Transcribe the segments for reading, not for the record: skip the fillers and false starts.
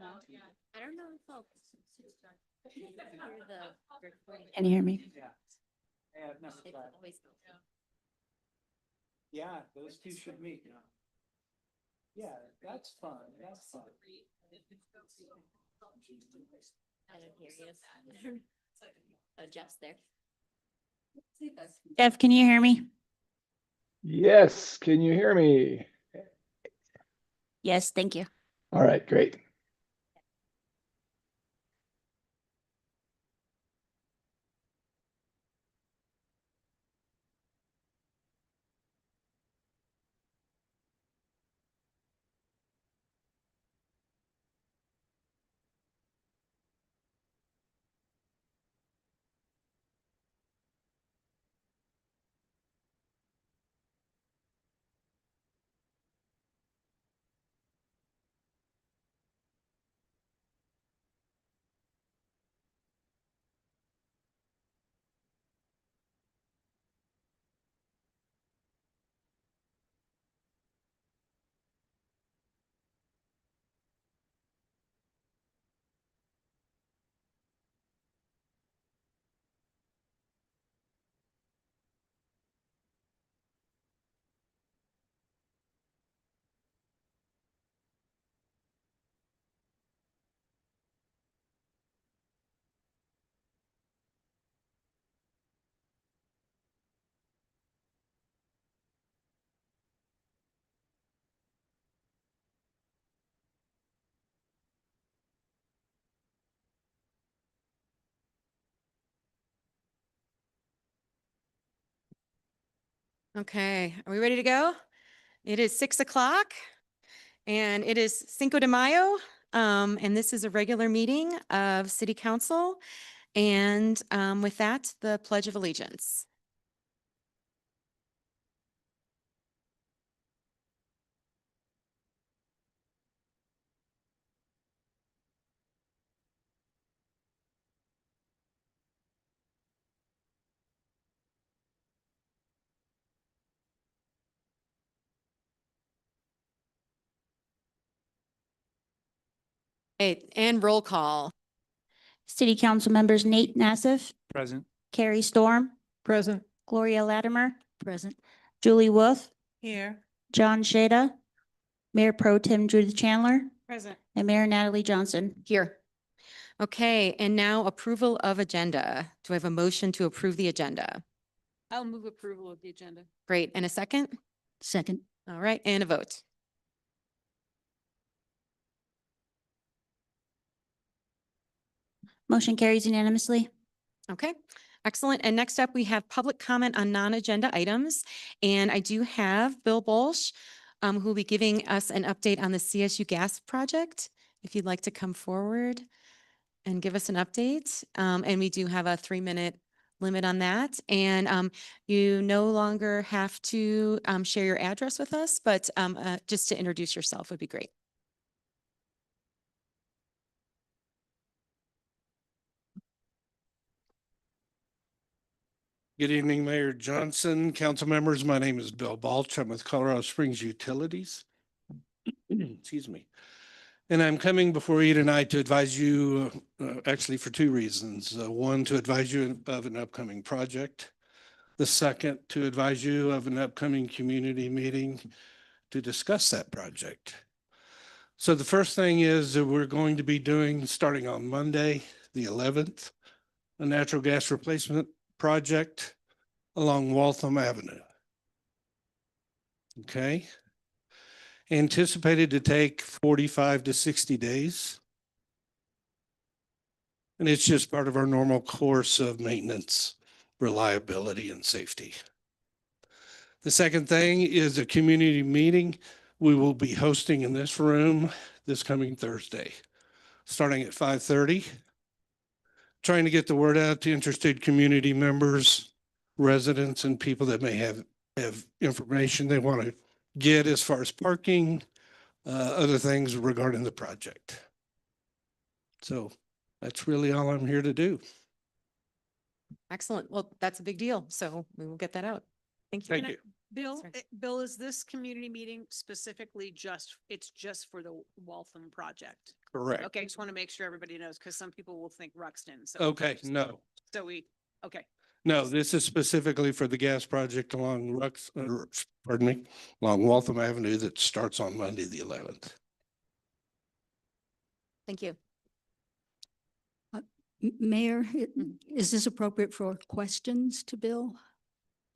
I don't know if I'll hear the recording. Can you hear me? Yeah. Yeah, I've never It tried. always- Yeah, those two should meet. Yeah, that's fun. That's fun. I don't hear you. Adjust there. Jeff, can you hear me? Yes, can you hear me? Yes, thank you. All right, great. Okay, are we ready to go? It is 6 o'clock and it is Cinco de Mayo. And this is a regular meeting of City Council. And with that, the Pledge of Allegiance. And roll call. City Council members Nate Nassif, Present. Carrie Storm, Present. Gloria Latimer, present, Julie Wolf, Here. John Shada, Mayor Pro Tem Judith Chandler, Present. and Mayor Natalie Johnson. Here. Okay, and now approval of agenda. Do I have a motion to approve the agenda? I'll move approval of the agenda. Great. And a second? Second. All right, and a vote. Motion carries unanimously. Okay, excellent. And next up, we have public comment on non-agenda items. And I do have Bill Bolsh, who will be giving us an update on the CSU gas project. If you'd like to come forward and give us an update. And we do have a 3-minute limit on that. And you no longer have to share your address with us, but just to introduce yourself would be great. Good evening, Mayor Johnson, council members. My name is Bill Balch. I'm with Colorado Springs Utilities. Excuse me. And I'm coming before you tonight to advise you, actually for 2 reasons. One, to advise you of an upcoming project. The second, to advise you of an upcoming community meeting to discuss that project. So the first thing is that we're going to be doing, starting on Monday, the 11th, a natural gas replacement project along Waltham Avenue. Okay. Anticipated to take 45 to 60 days. And it's just part of our normal course of maintenance, reliability, and safety. The second thing is a community meeting we will be hosting in this room this coming Thursday, starting at 5:30. Trying to get the word out to interested community members, residents, and people that may have information they want to get as far as parking, other things regarding the project. So that's really all I'm here to do. Excellent. Well, that's a big deal. So we will get that out. Thank you. Thank you. Bill, Sorry. Bill, is this community meeting specifically it's just for the Waltham project? Correct. Okay, just want to make sure everybody knows, because some people will think Ruxton, so. Okay, no. So okay, No, this is specifically for the gas project along pardon me, along Waltham Avenue that starts on Monday, the 11th. Thank you. Mayor, is this appropriate for questions to Bill?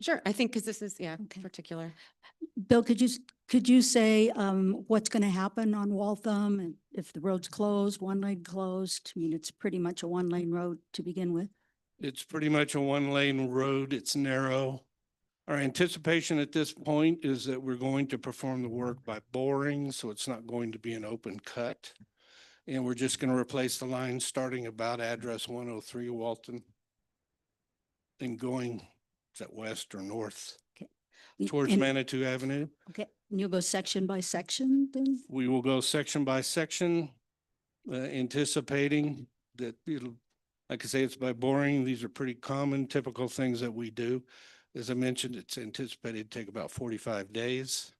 Sure, I think because this is, yeah, Okay. particular. Bill, could you say what's going to happen on Waltham and if the road's closed, one lane closed? I mean, it's pretty much a one-lane road to begin with. It's pretty much a one-lane road. It's narrow. Our anticipation at this point is that we're going to perform the work by boring, so it's not going to be an open cut. And we're just going to replace the line starting about address 103 Walton and going, is that west or north towards And- Manitou Avenue? Okay, and you'll go section by section then? We will go section by section, anticipating that it'll, like I say, it's by boring. These are pretty common, typical things that we do. As I mentioned, it's anticipated to take about 45 days.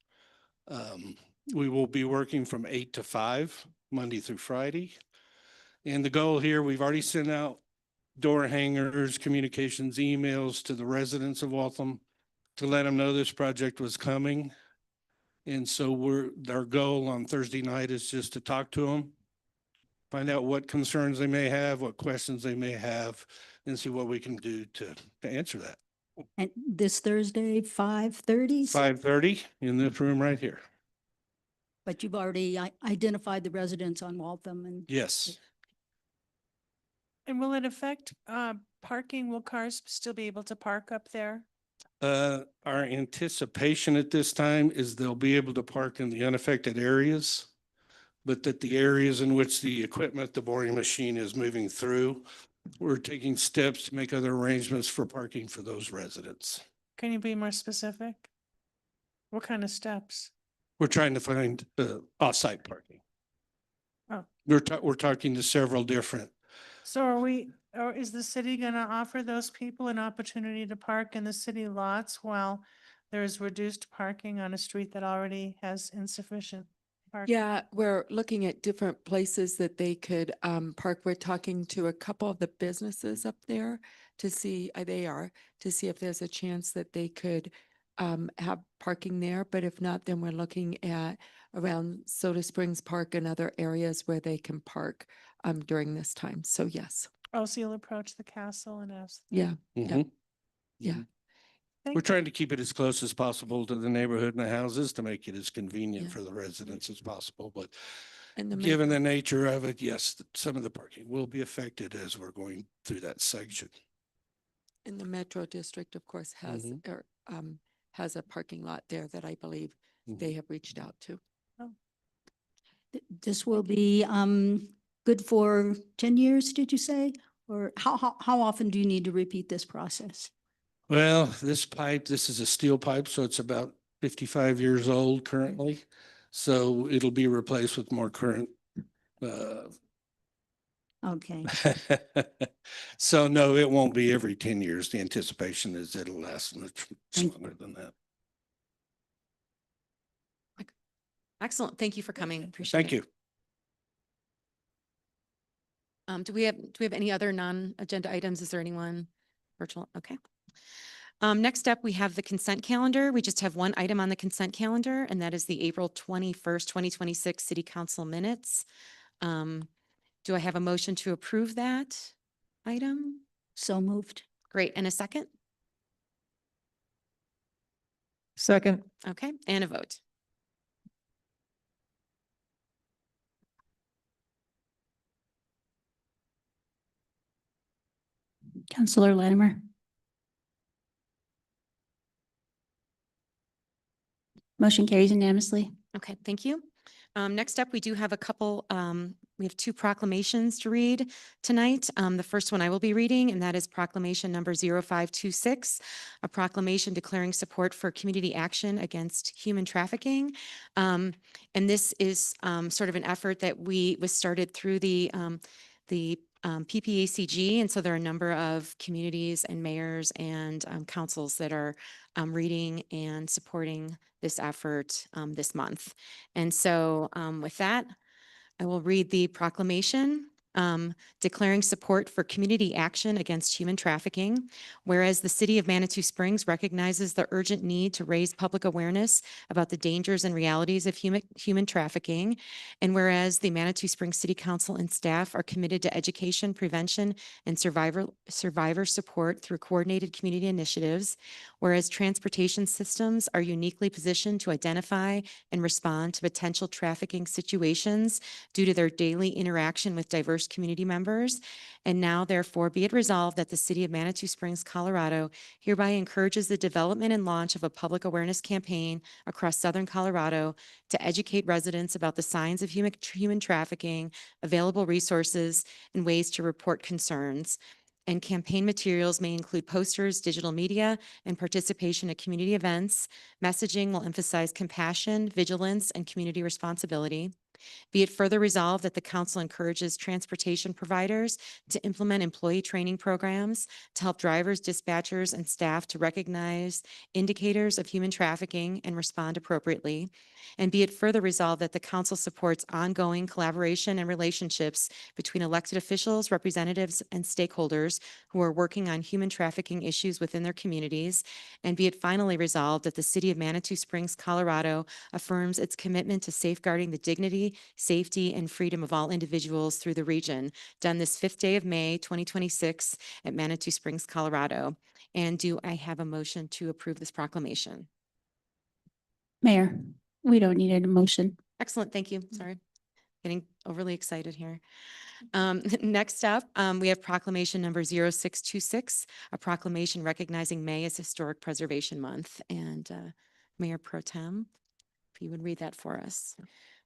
We will be working from 8 to 5, Monday through Friday. And the goal here, we've already sent out door hangers, communications, emails to the residents of Waltham to let them know this project was coming. And so our goal on Thursday night is just to talk to them, find out what concerns they may have, what questions they may have, and see what we can do to answer that. And this Thursday, 5:30? 5:30 in this room right here. But you've already identified the residents on Waltham and Yes. And will it affect parking? Will cars still be able to park up there? Our anticipation at this time is they'll be able to park in the unaffected areas, but that the areas in which the equipment, the boring machine is moving through, we're taking steps to make other arrangements for parking for those residents. Can you be more specific? What kind of steps? We're trying to find off-site parking. Oh. We're talking to several different. So or is the city gonna offer those people an opportunity to park in the city lots while there's reduced parking on a street that already has insufficient parking? Yeah, we're looking at different places that they could park. We're talking to a couple of the businesses up there to see, to see if there's a chance that they could have parking there. But if not, then we're looking at around Soda Springs Park and other areas where they can park during this time. So yes, Oh, so you'll approach the castle and ask. yeah, Mhm. yeah. Thank We're you. trying to keep it as close as possible to the neighborhood and the houses to make it as convenient Yeah. for the residents as possible. But And the given the metro- nature of it, yes, some of the parking will be affected as we're going through that section. and the Metro District, of course, has has a parking lot there that I believe they have reached out to. this will be good for 10 years, did you say? Or how often do you need to repeat this process? Well, this is a steel pipe, so it's about 55 years old currently. So it'll be replaced with more current. Okay, So no, it won't be every 10 years. The anticipation is it'll last much longer than that. Excellent. Thank you for coming. Appreciate Thank it. you. Do we have any other non-agenda items? Is there anyone virtual? Okay. Next up, we have the consent calendar. We just have one item on the consent calendar, and that is the April 21st, 2026 City Council minutes. Do I have a motion to approve that item? so moved. Great. And a second? Second. Okay, and a vote. Counselor Latimer. Motion carries unanimously. Okay, thank you. Next up, we do have a couple, we have two proclamations to read tonight. The first one I will be reading, and that is proclamation number 0526, a proclamation declaring support for community action against human trafficking. And this is sort of an effort that was started through the PPACG. And so there are a number of communities and mayors and councils that are reading and supporting this effort this month. And so with that, I will read the proclamation declaring support for community action against human trafficking. Whereas the city of Manitou Springs recognizes the urgent need to raise public awareness about the dangers and realities of human trafficking. And whereas the Manitou Springs City Council and staff are committed to education, prevention, and survivor support through coordinated community initiatives. Whereas transportation systems are uniquely positioned to identify and respond to potential trafficking situations due to their daily interaction with diverse community members. And now therefore be it resolved that the city of Manitou Springs, Colorado hereby encourages the development and launch of a public awareness campaign across southern Colorado to educate residents about the signs of human trafficking, available resources, and ways to report concerns. And campaign materials may include posters, digital media, and participation at community events. Messaging will emphasize compassion, vigilance, and community responsibility. Be it further resolved that the council encourages transportation providers to implement employee training programs to help drivers, dispatchers, and staff to recognize indicators of human trafficking and respond appropriately. And be it further resolved that the council supports ongoing collaboration and relationships between elected officials, representatives, and stakeholders who are working on human trafficking issues within their communities. And be it finally resolved that the city of Manitou Springs, Colorado affirms its commitment to safeguarding the dignity, safety, and freedom of all individuals through the region, done this 5th day of May, 2026 at Manitou Springs, Colorado. And do I have a motion to approve this proclamation? Mayor, we don't need a motion. Excellent, thank you. Sorry, getting overly excited here. Next up, we have proclamation number 0626, a proclamation recognizing May as Historic Preservation Month. And Mayor Pro Tem, if you would read that for us.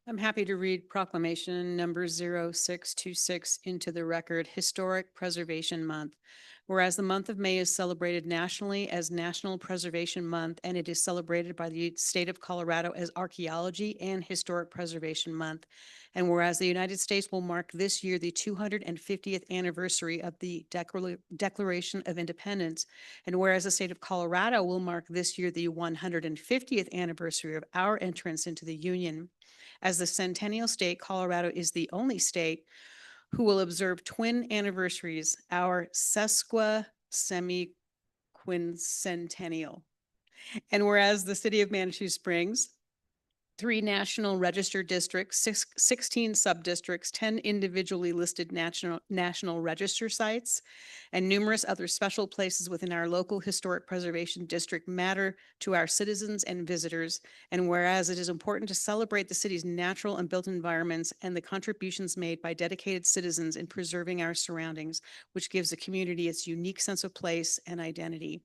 I'm happy to read proclamation number 0626 into the record, Historic Preservation Month. Whereas the month of May is celebrated nationally as National Preservation Month, and it is celebrated by the state of Colorado as Archaeology and Historic Preservation Month. And whereas the United States will mark this year the 250th anniversary of the Declaration of Independence, and whereas the state of Colorado will mark this year the 150th anniversary of our entrance into the Union. As the centennial state, Colorado is the only state who will observe twin anniversaries, our sesquicentennial. And whereas the city of Manitou Springs, 3 national register districts, 16 sub-districts, 10 individually listed national register sites, and numerous other special places within our local historic preservation district matter to our citizens and visitors. And whereas it is important to celebrate the city's natural and built environments and the contributions made by dedicated citizens in preserving our surroundings, which gives the community its unique sense of place and identity.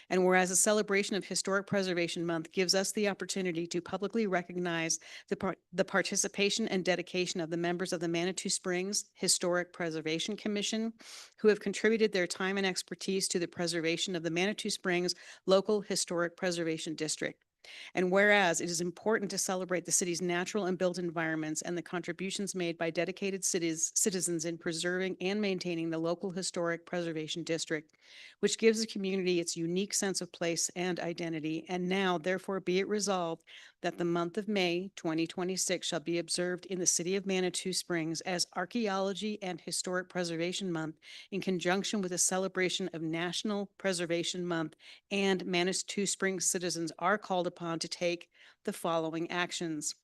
And whereas a celebration of Historic Preservation Month gives us the opportunity to publicly recognize the participation and dedication of the members of the Manitou Springs Historic Preservation Commission, who have contributed their time and expertise to the preservation of the Manitou Springs Local Historic Preservation District. And whereas it is important to celebrate the city's natural and built environments and the contributions made by dedicated citizens in preserving and maintaining the local historic preservation district, which gives the community its unique sense of place and identity. And now, therefore, be it resolved that the month of May 2026 shall be observed in the city of Manitou Springs as Archaeology and Historic Preservation Month in conjunction with a celebration of National Preservation Month, and Manitou Springs citizens are called upon to take the following actions.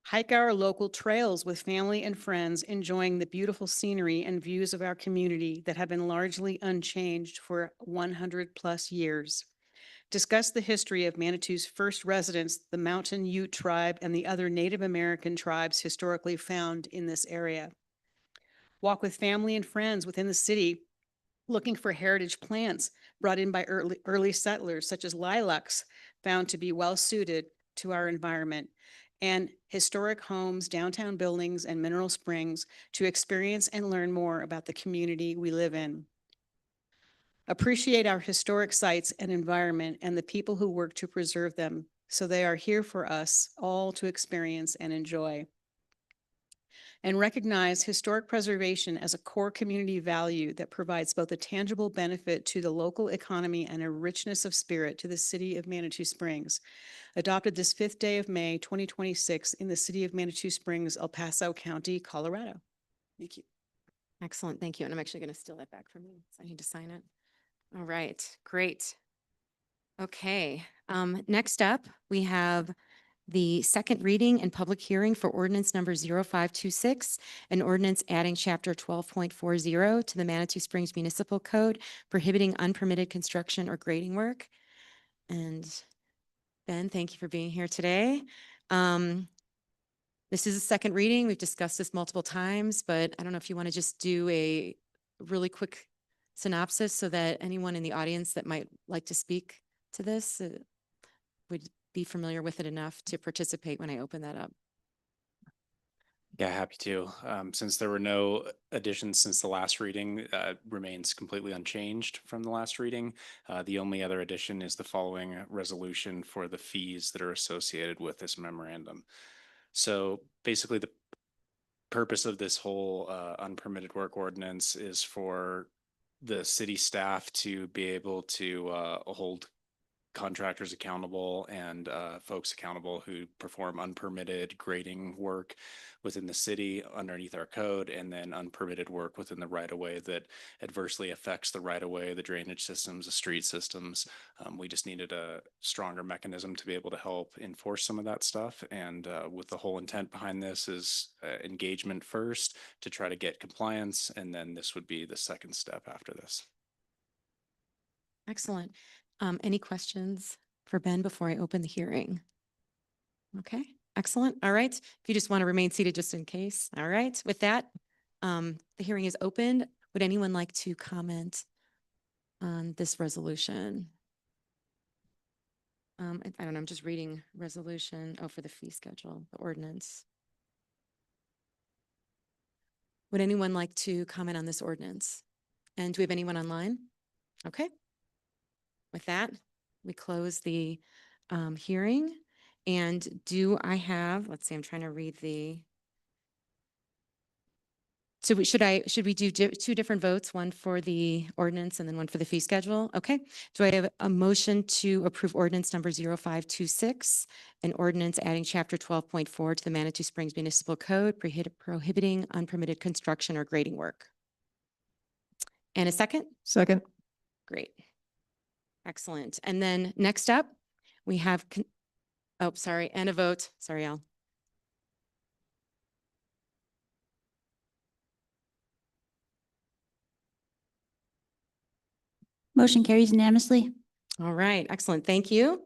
Hike our local trails with family and friends, enjoying the beautiful scenery and views of our community that have been largely unchanged for 100+ years. Discuss the history of Manitou's first residents, the Mountain Ute tribe, and the other Native American tribes historically found in this area. Walk with family and friends within the city, looking for heritage plants brought in by early settlers, such as lilacs, found to be well suited to our environment, and historic homes, downtown buildings, and mineral springs to experience and learn more about the community we live in. Appreciate our historic sites and environment and the people who work to preserve them, so they are here for us all to experience and enjoy. and recognize historic preservation as a core community value that provides both a tangible benefit to the local economy and a richness of spirit to the city of Manitou Springs. Adopted this 5th day of May, 2026 in the city of Manitou Springs, El Paso County, Colorado. Thank you. Excellent. Thank you. And I'm actually going to steal that back from you. So I need to sign it. All right. Great. Okay. Next up, we have the second reading and public hearing for ordinance number 0526, an ordinance adding chapter 12.40 to the Manitou Springs Municipal Code prohibiting unpermitted construction or grading work. And Ben, thank you for being here today. This is a second reading. We've discussed this multiple times, but I don't know if you want to just do a really quick synopsis so that anyone in the audience that might like to speak to this would be familiar with it enough to participate when I open that up. Yeah, happy to. Since there were no additions since the last reading, remains completely unchanged from the last reading. The only other addition is the following resolution for the fees that are associated with this memorandum. So basically the purpose of this whole unpermitted work ordinance is for the city staff to be able to hold contractors accountable and folks accountable who perform unpermitted grading work within the city underneath our code, and then unpermitted work within the right of way that adversely affects the right of way, the drainage systems, the street systems. We just needed a stronger mechanism to be able to help enforce some of that stuff. And with the whole intent behind this is engagement first to try to get compliance, and then this would be the second step after this. Excellent. Any questions for Ben before I open the hearing? Okay, excellent. All right. If you just want to remain seated just in case. All right. With that, the hearing is opened. Would anyone like to comment on this resolution? I don't know. I'm just reading resolution. Oh, for the fee schedule, the ordinance. Would anyone like to comment on this ordinance? And do we have anyone online? Okay. With that, we close the hearing. And do I have, let's see, I'm trying to read the. So should we do two different votes, one for the ordinance and then one for the fee schedule? Okay. Do I have a motion to approve ordinance number 0526, an ordinance adding chapter 12.4 to the Manitou Springs Municipal Code prohibiting unpermitted construction or grading work? And a second? Second. Great. Excellent. And then next up, we have, oh, sorry, and a vote. Sorry, Al. Motion carries unanimously. All right, excellent. Thank you.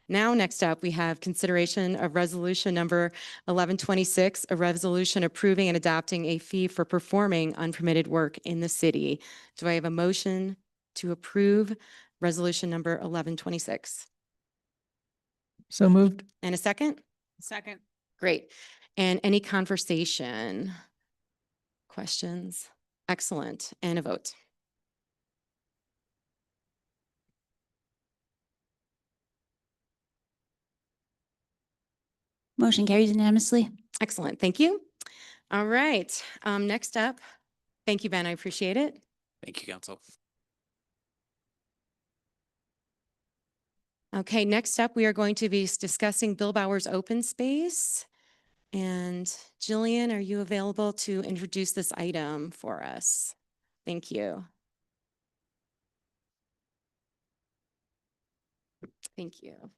Now, next up, we have consideration of resolution number 1126, a resolution approving and adopting a fee for performing unpermitted work in the city. Do I have a motion to approve resolution number 1126? So moved. And a second? Second. Great. And any conversation? Questions? Excellent. And a vote. Motion carries unanimously. Excellent. Thank you. All right. Next up, thank you, Ben. I appreciate it. Thank you, Council. Okay, next up, we are going to be discussing Bill Bauer's open space. And Jillian, are you available to introduce this item for us? Thank you. Thank you.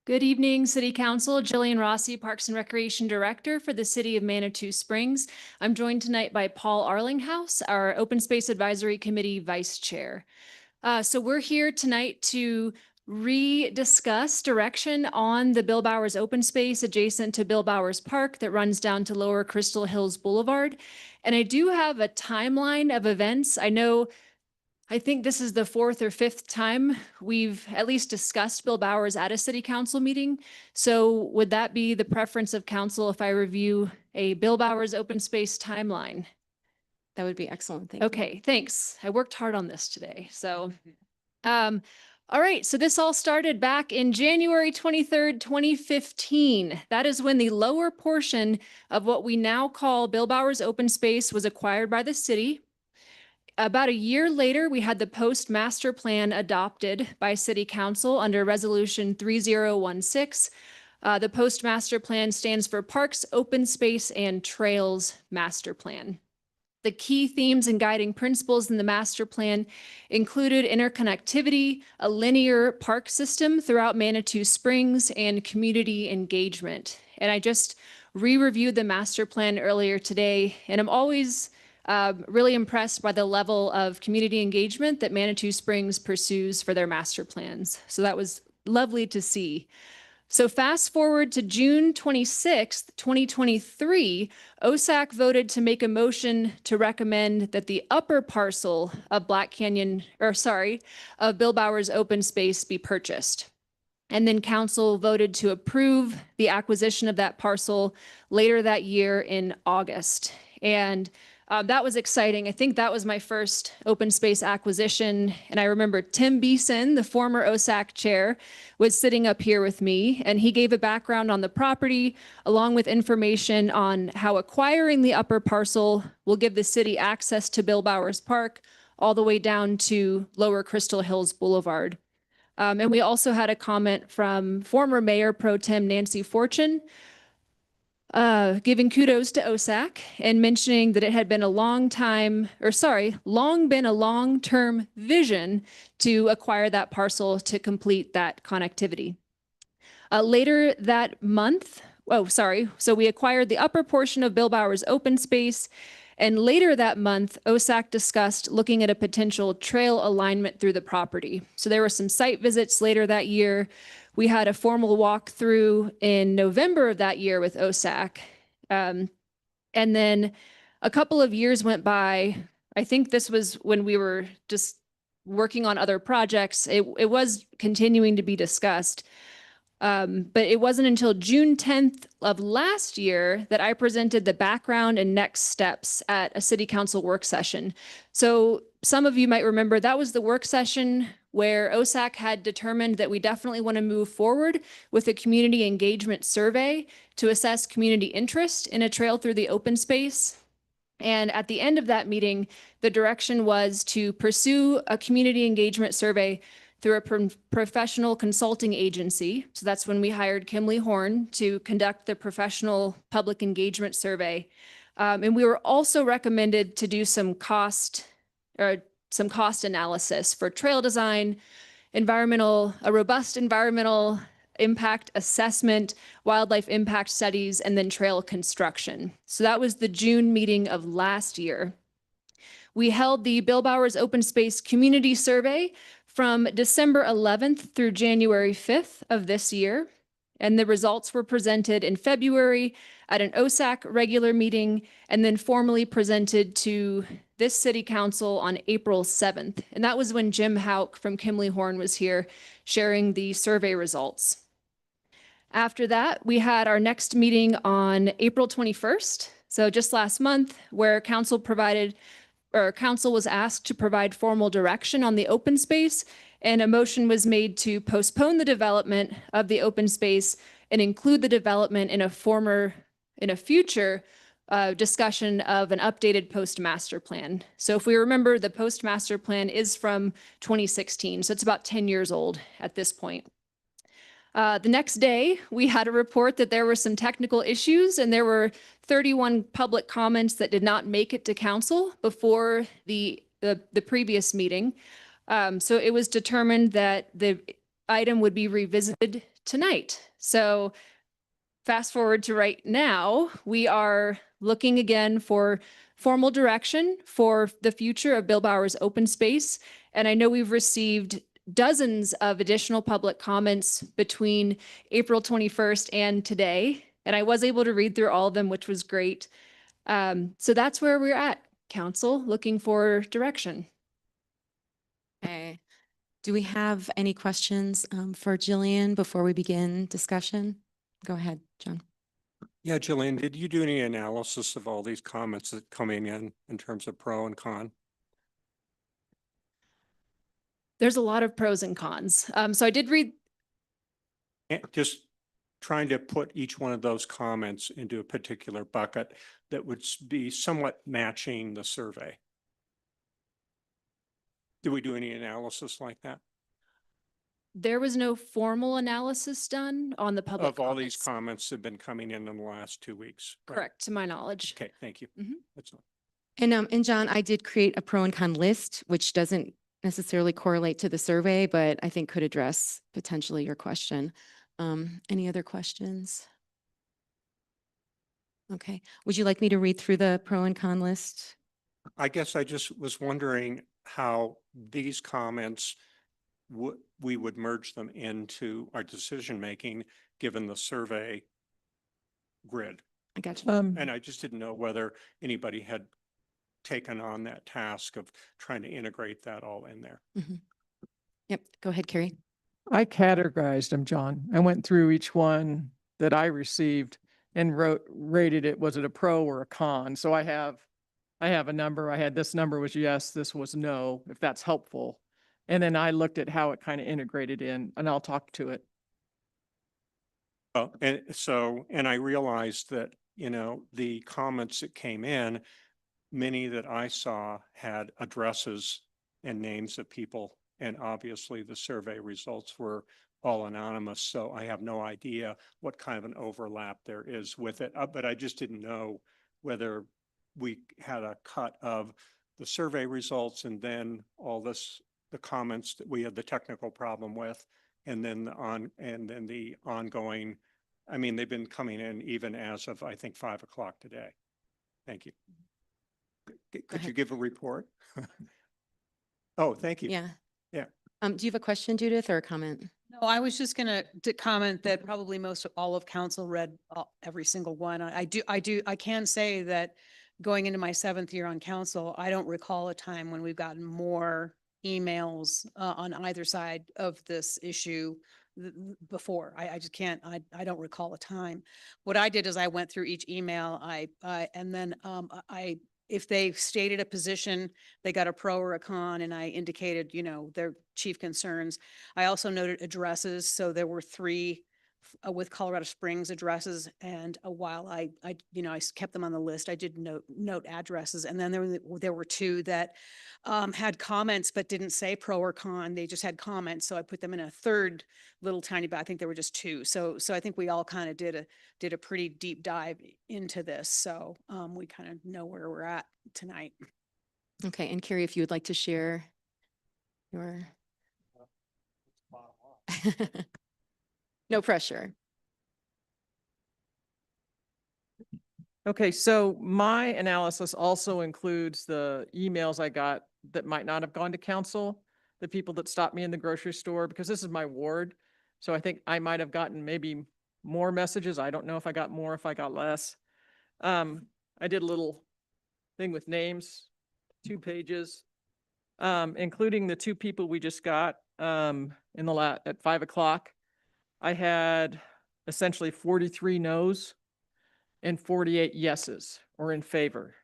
Good evening, City Council. Jillian Rossi, Parks and Recreation Director for the City of Manitou Springs. I'm joined tonight by Paul Arlinghouse, our Open Space Advisory Committee Vice Chair. So we're here tonight to rediscuss direction on the Bill Bauer's open space adjacent to Bill Bauer's Park that runs down to Lower Crystal Hills Boulevard. And I do have a timeline of events. I think this is the 4th or 5th time we've at least discussed Bill Bauer's at a city council meeting. So would that be the preference of council if I review a Bill Bauer's open space timeline? That would be excellent. Thank you. Okay, thanks. I worked hard on this today. So All right, so this all started back in January 23rd, 2015. That is when the lower portion of what we now call Bill Bowers Open Space was acquired by the city. About a year later, we had the Post Master Plan adopted by City Council under Resolution 3016. The Post Master Plan stands for Parks, Open Space, and Trails Master Plan. The key themes and guiding principles in the master plan included interconnectivity, a linear park system throughout Manitou Springs, and community engagement. And I just re-reviewed the master plan earlier today, and I'm always really impressed by the level of community engagement that Manitou Springs pursues for their master plans. So that was lovely to see. So fast forward to June 26th, 2023, OSAC voted to make a motion to recommend that the upper parcel of of Bill Bowers Open Space be purchased. And then council voted to approve the acquisition of that parcel later that year in August. And that was exciting. I think that was my first open space acquisition. And I remember Tim Beeson, the former OSAC chair, was sitting up here with me, and he gave a background on the property, along with information on how acquiring the upper parcel will give the city access to Bill Bowers Park all the way down to Lower Crystal Hills Boulevard. And we also had a comment from former Mayor Pro Tem Nancy Fortune, giving kudos to OSAC and mentioning that it had been long been a long-term vision to acquire that parcel to complete that connectivity. Later that month, so we acquired the upper portion of Bill Bowers Open Space, and later that month, OSAC discussed looking at a potential trail alignment through the property. So there were some site visits later that year. We had a formal walkthrough in November of that year with OSAC. And then a couple of years went by. I think this was when we were just working on other projects. It was continuing to be discussed. But it wasn't until June 10th of last year that I presented the background and next steps at a city council work session. So some of you might remember that was the work session where OSAC had determined that we definitely want to move forward with a community engagement survey to assess community interest in a trail through the open space. And at the end of that meeting, the direction was to pursue a community engagement survey through a professional consulting agency. So that's when we hired Kimley Horn to conduct the professional public engagement survey. And we were also recommended to do some cost analysis for trail design, a robust environmental impact assessment, wildlife impact studies, and then trail construction. So that was the June meeting of last year. We held the Bill Bowers Open Space Community Survey from December 11th through January 5th of this year. And the results were presented in February at an OSAC regular meeting, and then formally presented to this city council on April 7th. And that was when Jim Hauk from Kimley Horn was here sharing the survey results. After that, we had our next meeting on April 21st. So just last month, where council was asked to provide formal direction on the open space, and a motion was made to postpone the development of the open space and include the development in a future discussion of an updated post master plan. So if we remember, the post master plan is from 2016, so it's about 10 years old at this point. The next day, we had a report that there were some technical issues, and there were 31 public comments that did not make it to council before the previous meeting. So it was determined that the item would be revisited tonight. So fast forward to right now, we are looking again for formal direction for the future of Bill Bowers Open Space. And I know we've received dozens of additional public comments between April 21st and today. And I was able to read through all of them, which was great. So that's where we're at, council, looking for direction. Okay. Do we have any questions for Jillian before we begin discussion? Go ahead, John. Yeah, Jillian, did you do any analysis of all these comments that coming in terms of pro and con? There's a lot of pros and cons. So I did read, And just trying to put each one of those comments into a particular bucket that would be somewhat matching the survey. Did we do any analysis like that? there was no formal analysis done on the public Of all these comments. comments that have been coming in the last 2 weeks? right? Correct, to my knowledge. Okay, thank you. Mhm. That's all. And John, I did create a pro and con list, which doesn't necessarily correlate to the survey, but I think could address potentially your question. Any other questions? Okay, would you like me to read through the pro and con list? I guess I just was wondering how these comments we would merge them into our decision-making, given the survey grid. I got you. And I just didn't know whether anybody had taken on that task of trying to integrate that all in there. Yep, go ahead, Carrie. I categorized them, John. I went through each one that I received and rated it, was it a pro or a con? So I have a number. I had this number was yes, this was no, if that's helpful. And then I looked at how it kind of integrated in, and I'll talk to it. Oh, and so, and I realized that, the comments that came in, many that I saw had addresses and names of people. And obviously the survey results were all anonymous. So I have no idea what kind of an overlap there is with it. But I just didn't know whether we had a cut of the survey results and then all the comments that we had the technical problem with, and then the ongoing, I mean, they've been coming in even as of, I think, 5 o'clock today. Thank you. Could you give a report? Oh, thank you. Yeah. Yeah. Do you have a question, Judith, or a comment? No, I was just gonna comment that probably most of all of council read every single one. I can say that going into my 7th year on council, I don't recall a time when we've gotten more emails on either side of this issue before. I just can't, I don't recall a time. What I did is I went through each email, and then if they stated a position, they got a pro or a con, and I indicated, their chief concerns. I also noted addresses. So there were 3 with Colorado Springs addresses. And while I kept them on the list, I did note addresses. And then there were 2 that had comments, but didn't say pro or con. They just had comments. So I put them in a 3rd little tiny, but I think there were just 2. So I think we all kind of did a pretty deep dive into this. So we kind of know where we're at tonight. Okay, and Carrie, if you would like to share your. No pressure. Okay, so my analysis also includes the emails I got that might not have gone to council, the people that stopped me in the grocery store, because this is my ward. So I think I might have gotten maybe more messages. I don't know if I got more, if I got less. I did a little thing with names, 2 pages, including the 2 people we just got at 5 o'clock. I had essentially 43 no's and 48 yeses or in favor.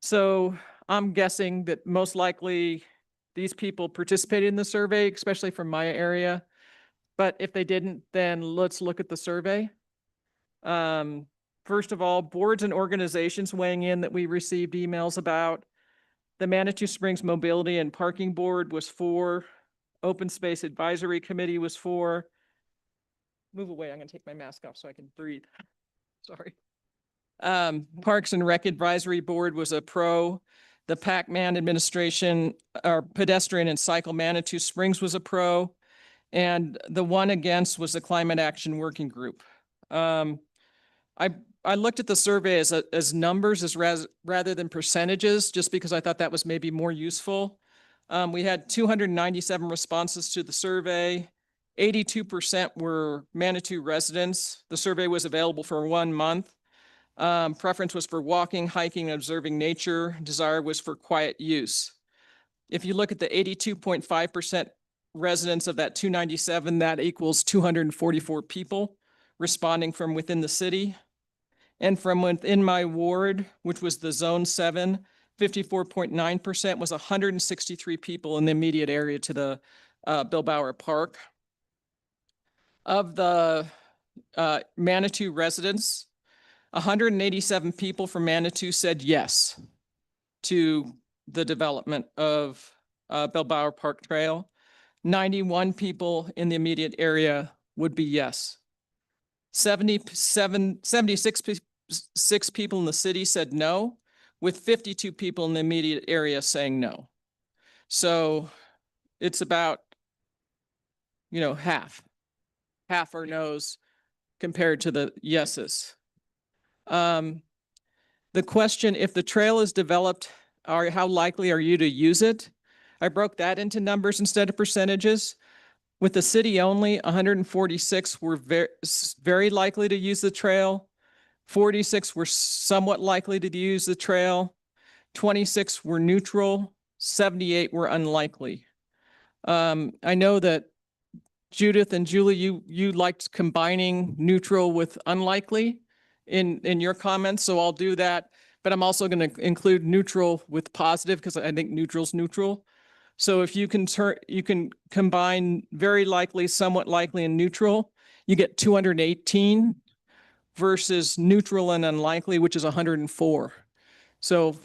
So I'm guessing that most likely these people participated in the survey, especially from my area. But if they didn't, then let's look at the survey. First of all, boards and organizations weighing in that we received emails about. The Manitou Springs Mobility and Parking Board was 4. Open Space Advisory Committee was 4. Move away, I'm gonna take my mask off so I can breathe. Sorry. Parks and Rec Advisory Board was a pro. The Pac-Man Administration, or Pedestrian and Cycle Manitou Springs was a pro. And the one against was the Climate Action Working Group. I looked at the survey as numbers rather than percentages, just because I thought that was maybe more useful. We had 297 responses to the survey. 82% were Manitou residents. The survey was available for 1 month. Preference was for walking, hiking, and observing nature. Desire was for quiet use. If you look at the 82.5% residents of that 297, that equals 244 people responding from within the city. And from within my ward, which was the Zone 7, 54.9% was 163 people in the immediate area to the Bill Bauer Park. Of the Manitou residents, 187 people from Manitou said yes to the development of Bill Bauer Park Trail. 91 people in the immediate area would be yes. 76 people in the city said no, with 52 people in the immediate area saying no. So it's about, half are no's compared to the yeses. The question, if the trail is developed, how likely are you to use it? I broke that into numbers instead of percentages. With the city only, 146 were very likely to use the trail. 46 were somewhat likely to use the trail. 26 were neutral. 78 were unlikely. I know that Judith and Julie, you liked combining neutral with unlikely in your comments, so I'll do that. But I'm also going to include neutral with positive because I think neutral's neutral. So if you can combine very likely, somewhat likely, and neutral, you get 218 versus neutral and unlikely, which is 104. So,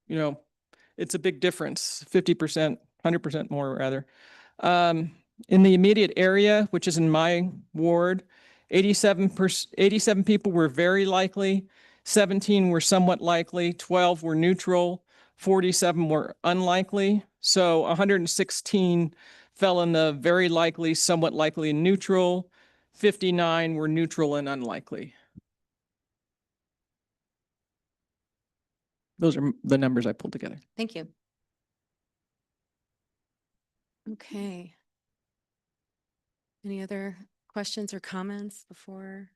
it's a big difference, 50%, 100% more rather. In the immediate area, which is in my ward, 87 people were very likely, 17 were somewhat likely, 12 were neutral, 47 were unlikely. So 116 fell in the very likely, somewhat likely, and neutral. 59 were neutral and unlikely. Those are the numbers I pulled together. Thank you. Okay. Any other questions or comments before?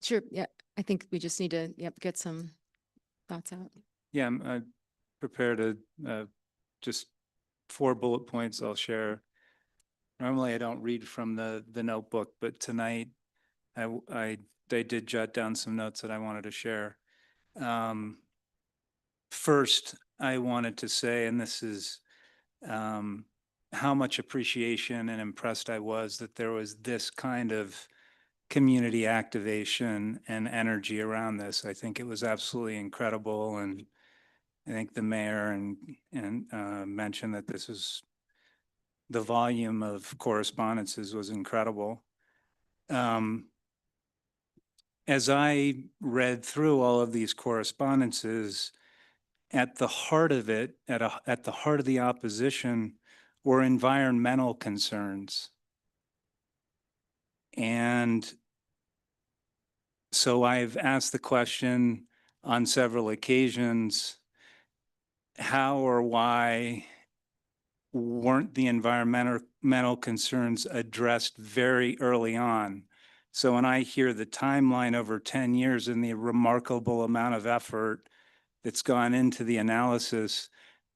Sure. Yeah, I think we just need to, get some thoughts out. Yeah, I'm prepared to just 4 bullet points I'll share. Normally I don't read from the notebook, but tonight I did jot down some notes that I wanted to share. First, I wanted to say, and this is how much appreciation and impressed I was that there was this kind of community activation and energy around this. I think it was absolutely incredible, and I think the mayor mentioned that this was the volume of correspondences was incredible. As I read through all of these correspondences, at the heart of it, at the heart of the opposition, were environmental concerns. And so I've asked the question on several occasions, how or why weren't the environmental concerns addressed very early on? So when I hear the timeline over 10 years and the remarkable amount of effort that's gone into the analysis,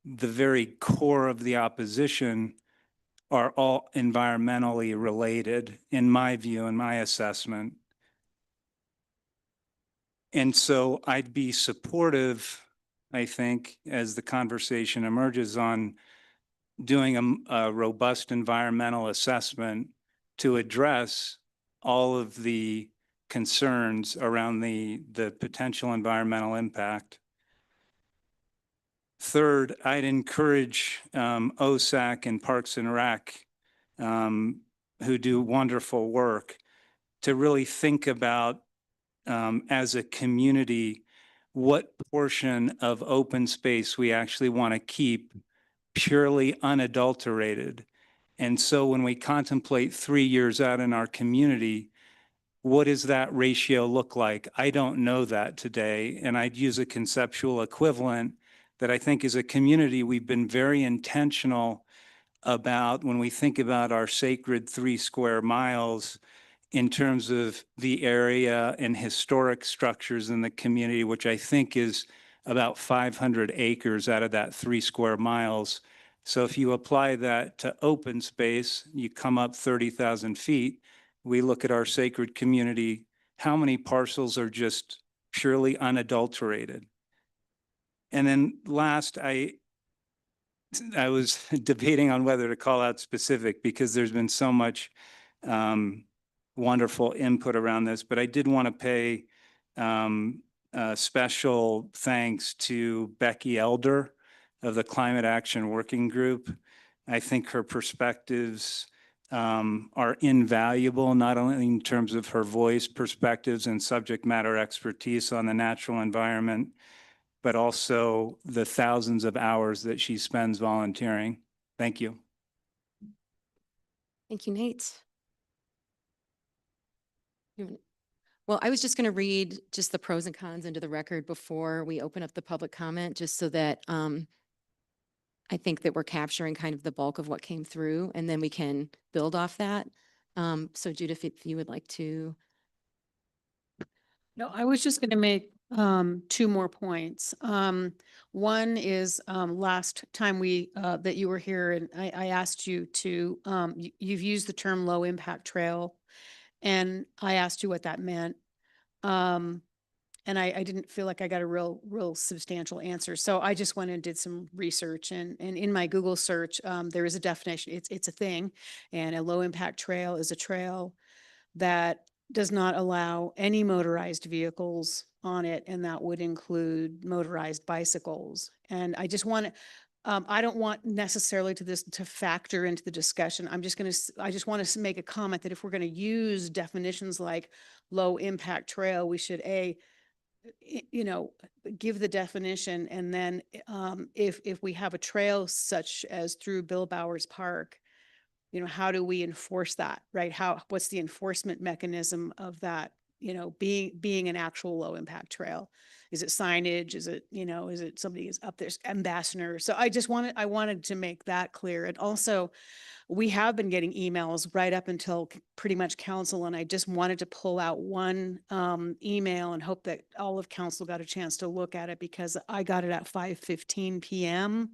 the very core of the opposition are all environmentally related, in my view, in my assessment. And so I'd be supportive, I think, as the conversation emerges, on doing a robust environmental assessment to address all of the concerns around the potential environmental impact. Third, I'd encourage OSAC and Parks and Rec, who do wonderful work, to really think about, as a community, what portion of open space we actually want to keep purely unadulterated. And so when we contemplate 3 years out in our community, what does that ratio look like? I don't know that today, and I'd use a conceptual equivalent that I think as a community we've been very intentional about when we think about our sacred 3 square miles in terms of the area and historic structures in the community, which I think is about 500 acres out of that 3 square miles. So if you apply that to open space, you come up 30,000 feet. We look at our sacred community, how many parcels are just purely unadulterated. And then last, I was debating on whether to call out specific because there's been so much wonderful input around this, but I did want to pay special thanks to Becky Elder of the Climate Action Working Group. I think her perspectives are invaluable, not only in terms of her voice, perspectives, and subject matter expertise on the natural environment, but also the thousands of hours that she spends volunteering. Thank you. Thank you, Nate. Well, I was just going to read just the pros and cons into the record before we open up the public comment, just so that I think that we're capturing kind of the bulk of what came through, and then we can build off that. So Judith, if you would like to. No, I was just going to make two more points. One is last time that you were here, and I asked you to, you've used the term low impact trail, and I asked you what that meant. And I didn't feel like I got a real substantial answer. So I just went and did some research, and in my Google search, there is a definition. It's a thing, and a low impact trail is a trail that does not allow any motorized vehicles on it, and that would include motorized bicycles. And I just want to, I don't want necessarily to factor into the discussion. I just want to make a comment that if we're going to use definitions like low impact trail, we should give the definition, and then if we have a trail such as through Bill Bowers Park, how do we enforce that, right? What's the enforcement mechanism of that, being an actual low impact trail? Is it signage? Is it somebody is up there, ambassador? So I wanted to make that clear. And also, we have been getting emails right up until pretty much council, and I just wanted to pull out one email and hope that all of council got a chance to look at it, because I got it at 5:15 p.m.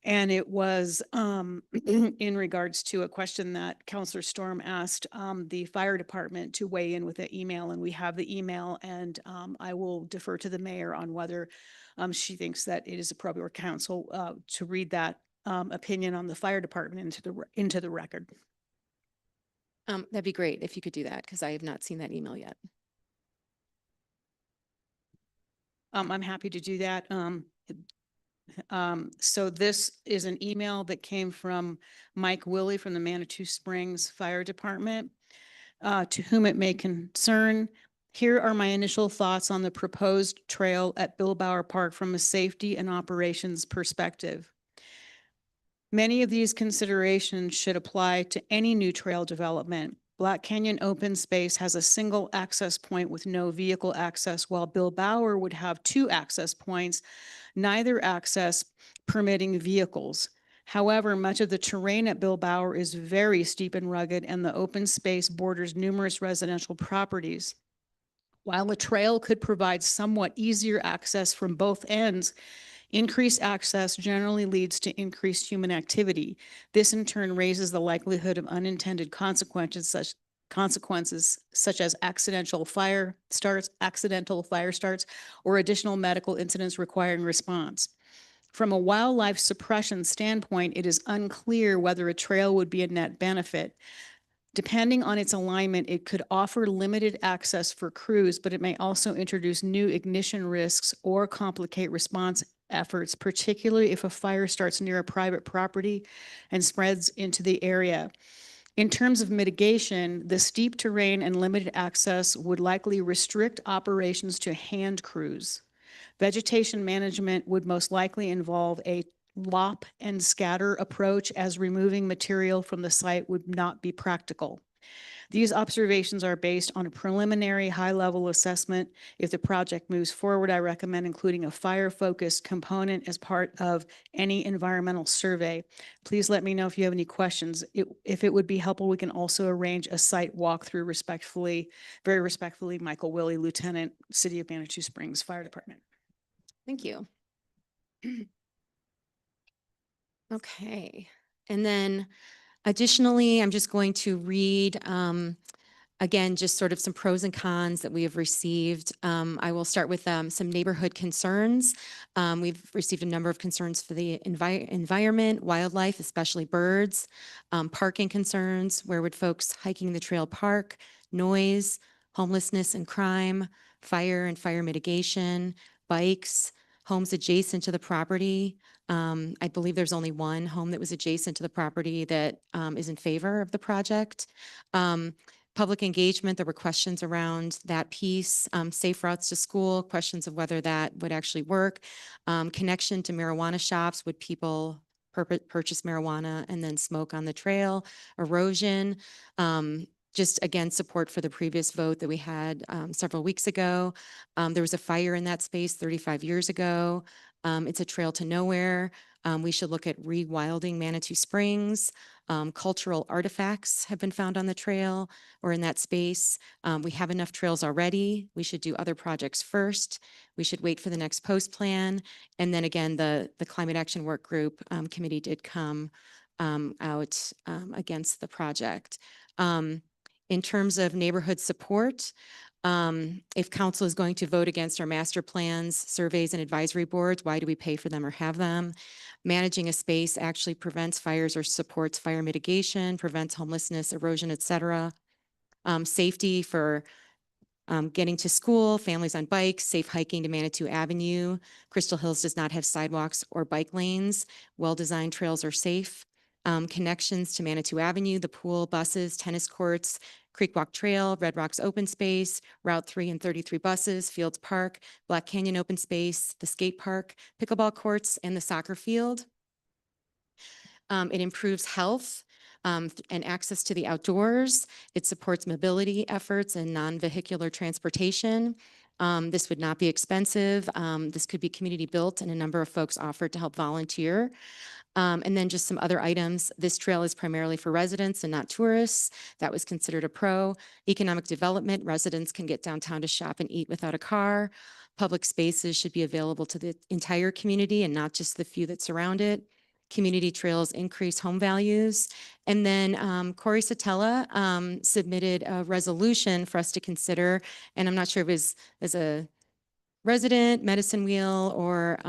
And it was in regards to a question that Councilor Storm asked the fire department to weigh in with the email, and we have the email, and I will defer to the mayor on whether she thinks that it is appropriate for council to read that opinion on the fire department into the record. That'd be great if you could do that, because I have not seen that email yet. I'm happy to do that. So this is an email that came from Mike Willie from the Manitou Springs Fire Department, to whom it may concern. Here are my initial thoughts on the proposed trail at Bill Bower Park from a safety and operations perspective. Many of these considerations should apply to any new trail development. Black Canyon Open Space has a single access point with no vehicle access, while Bill Bower would have two access points, neither access permitting vehicles. However, much of the terrain at Bill Bower is very steep and rugged, and the open space borders numerous residential properties. While a trail could provide somewhat easier access from both ends, increased access generally leads to increased human activity. This in turn raises the likelihood of unintended consequences such as accidental fire starts, or additional medical incidents requiring response. From a wildlife suppression standpoint, it is unclear whether a trail would be a net benefit. Depending on its alignment, it could offer limited access for crews, but it may also introduce new ignition risks or complicate response efforts, particularly if a fire starts near a private property and spreads into the area. In terms of mitigation, the steep terrain and limited access would likely restrict operations to hand crews. Vegetation management would most likely involve a lop and scatter approach, as removing material from the site would not be practical. These observations are based on a preliminary high-level assessment. If the project moves forward, I recommend including a fire-focused component as part of any environmental survey. Please let me know if you have any questions. If it would be helpful, we can also arrange a site walkthrough. Respectfully, very respectfully, Michael Willie, Lieutenant, City of Manitou Springs Fire Department. Thank you. Okay. And then additionally, I'm just going to read Again, just sort of some pros and cons that we have received. I will start with some neighborhood concerns. We've received a number of concerns for the environment, wildlife, especially birds, parking concerns, where would folks hiking the trail park, noise, homelessness and crime, fire and fire mitigation, bikes, homes adjacent to the property. I believe there's only one home that was adjacent to the property that is in favor of the project. Public engagement, there were questions around that piece, safe routes to school, questions of whether that would actually work, connection to marijuana shops, would people purchase marijuana and then smoke on the trail, erosion, just again, support for the previous vote that we had several weeks ago. There was a fire in that space 35 years ago. It's a trail to nowhere. We should look at rewilding Manitou Springs. Cultural artifacts have been found on the trail or in that space. We have enough trails already. We should do other projects first. We should wait for the next post plan. And then again, the Climate Action Work Group committee did come out against the project. In terms of neighborhood support, if council is going to vote against our master plans, surveys, and advisory boards, why do we pay for them or have them? Managing a space actually prevents fires or supports fire mitigation, prevents homelessness, erosion, et cetera. Safety for getting to school, families on bikes, safe hiking to Manitou Avenue. Crystal Hills does not have sidewalks or bike lanes. Well-designed trails are safe. Connections to Manitou Avenue, the pool, buses, tennis courts, Creek Walk Trail, Red Rocks Open Space, Route 3 and 33 buses, Fields Park, Black Canyon Open Space, the skate park, pickleball courts, and the soccer field. It improves health and access to the outdoors. It supports mobility efforts and non-vehicular transportation. This would not be expensive. This could be community built, and a number of folks offered to help volunteer. And then just some other items. This trail is primarily for residents and not tourists. That was considered a pro. Economic development, residents can get downtown to shop and eat without a car. Public spaces should be available to the entire community and not just the few that surround it. Community trails increase home values. And then Corey Satella submitted a resolution for us to consider. And I'm not sure if it was as a resident, Medicine Wheel, or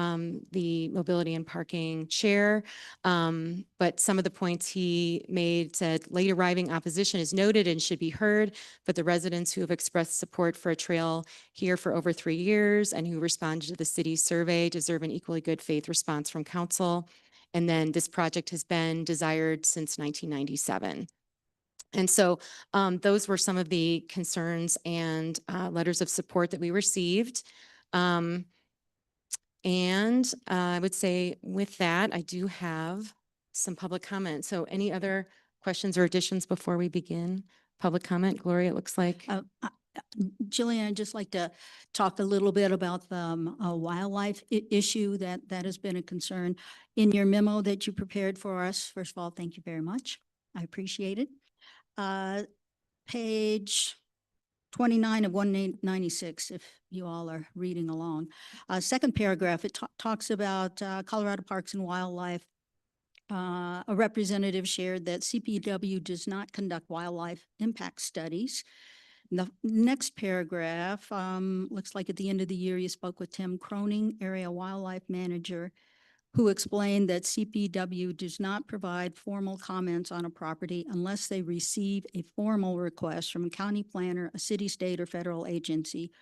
the Mobility and Parking Chair. But some of the points he made said late arriving opposition is noted and should be heard, but the residents who have expressed support for a trail here for over 3 years and who responded to the city's survey deserve an equally good faith response from council. And then this project has been desired since 1997. And so those were some of the concerns and letters of support that we received. I would say with that, I do have some public comment. So any other questions or additions before we begin public comment? Gloria, it looks like. Jillian, I'd just like to talk a little bit about the wildlife issue that has been a concern. In your memo that you prepared for us, first of all, thank you very much. I appreciate it. Page 29 of 196, if you all are reading along. Second paragraph, it talks about Colorado Parks and Wildlife. A representative shared that CPW does not conduct wildlife impact studies. The next paragraph, looks like at the end of the year, you spoke with Tim Croning, Area Wildlife Manager, who explained that CPW does not provide formal comments on a property unless they receive a formal request from a county planner, a city, state, or federal agency,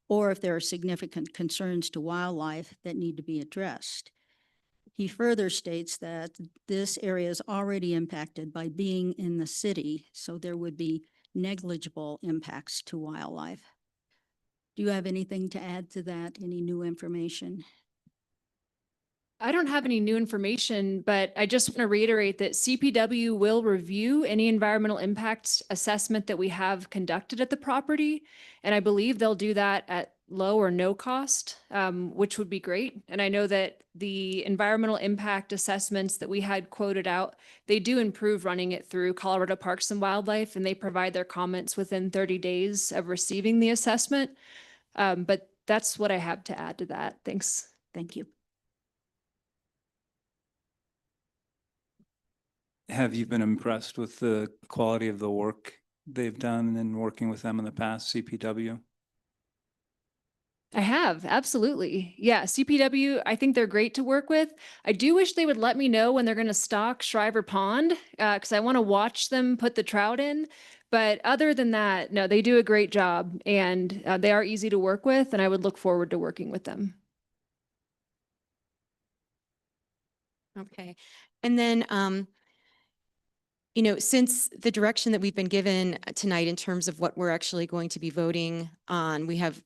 or if there are significant concerns to wildlife that need to be addressed. He further states that this area is already impacted by being in the city, so there would be negligible impacts to wildlife. Do you have anything to add to that? Any new information? I don't have any new information, but I just want to reiterate that CPW will review any environmental impact assessment that we have conducted at the property. And I believe they'll do that at low or no cost, which would be great. And I know that the environmental impact assessments that we had quoted out, they do improve running it through Colorado Parks and Wildlife, and they provide their comments within 30 days of receiving the assessment. But that's what I have to add to that. Thanks. Thank you. Have you been impressed with the quality of the work they've done in working with them in the past, CPW? I have, absolutely. Yeah, CPW, I think they're great to work with. I do wish they would let me know when they're going to stock Shriver Pond, because I want to watch them put the trout in. But other than that, no, they do a great job, and they are easy to work with, and I would look forward to working with them. Okay. And then, you know, since the direction that we've been given tonight in terms of what we're actually going to be voting on, we have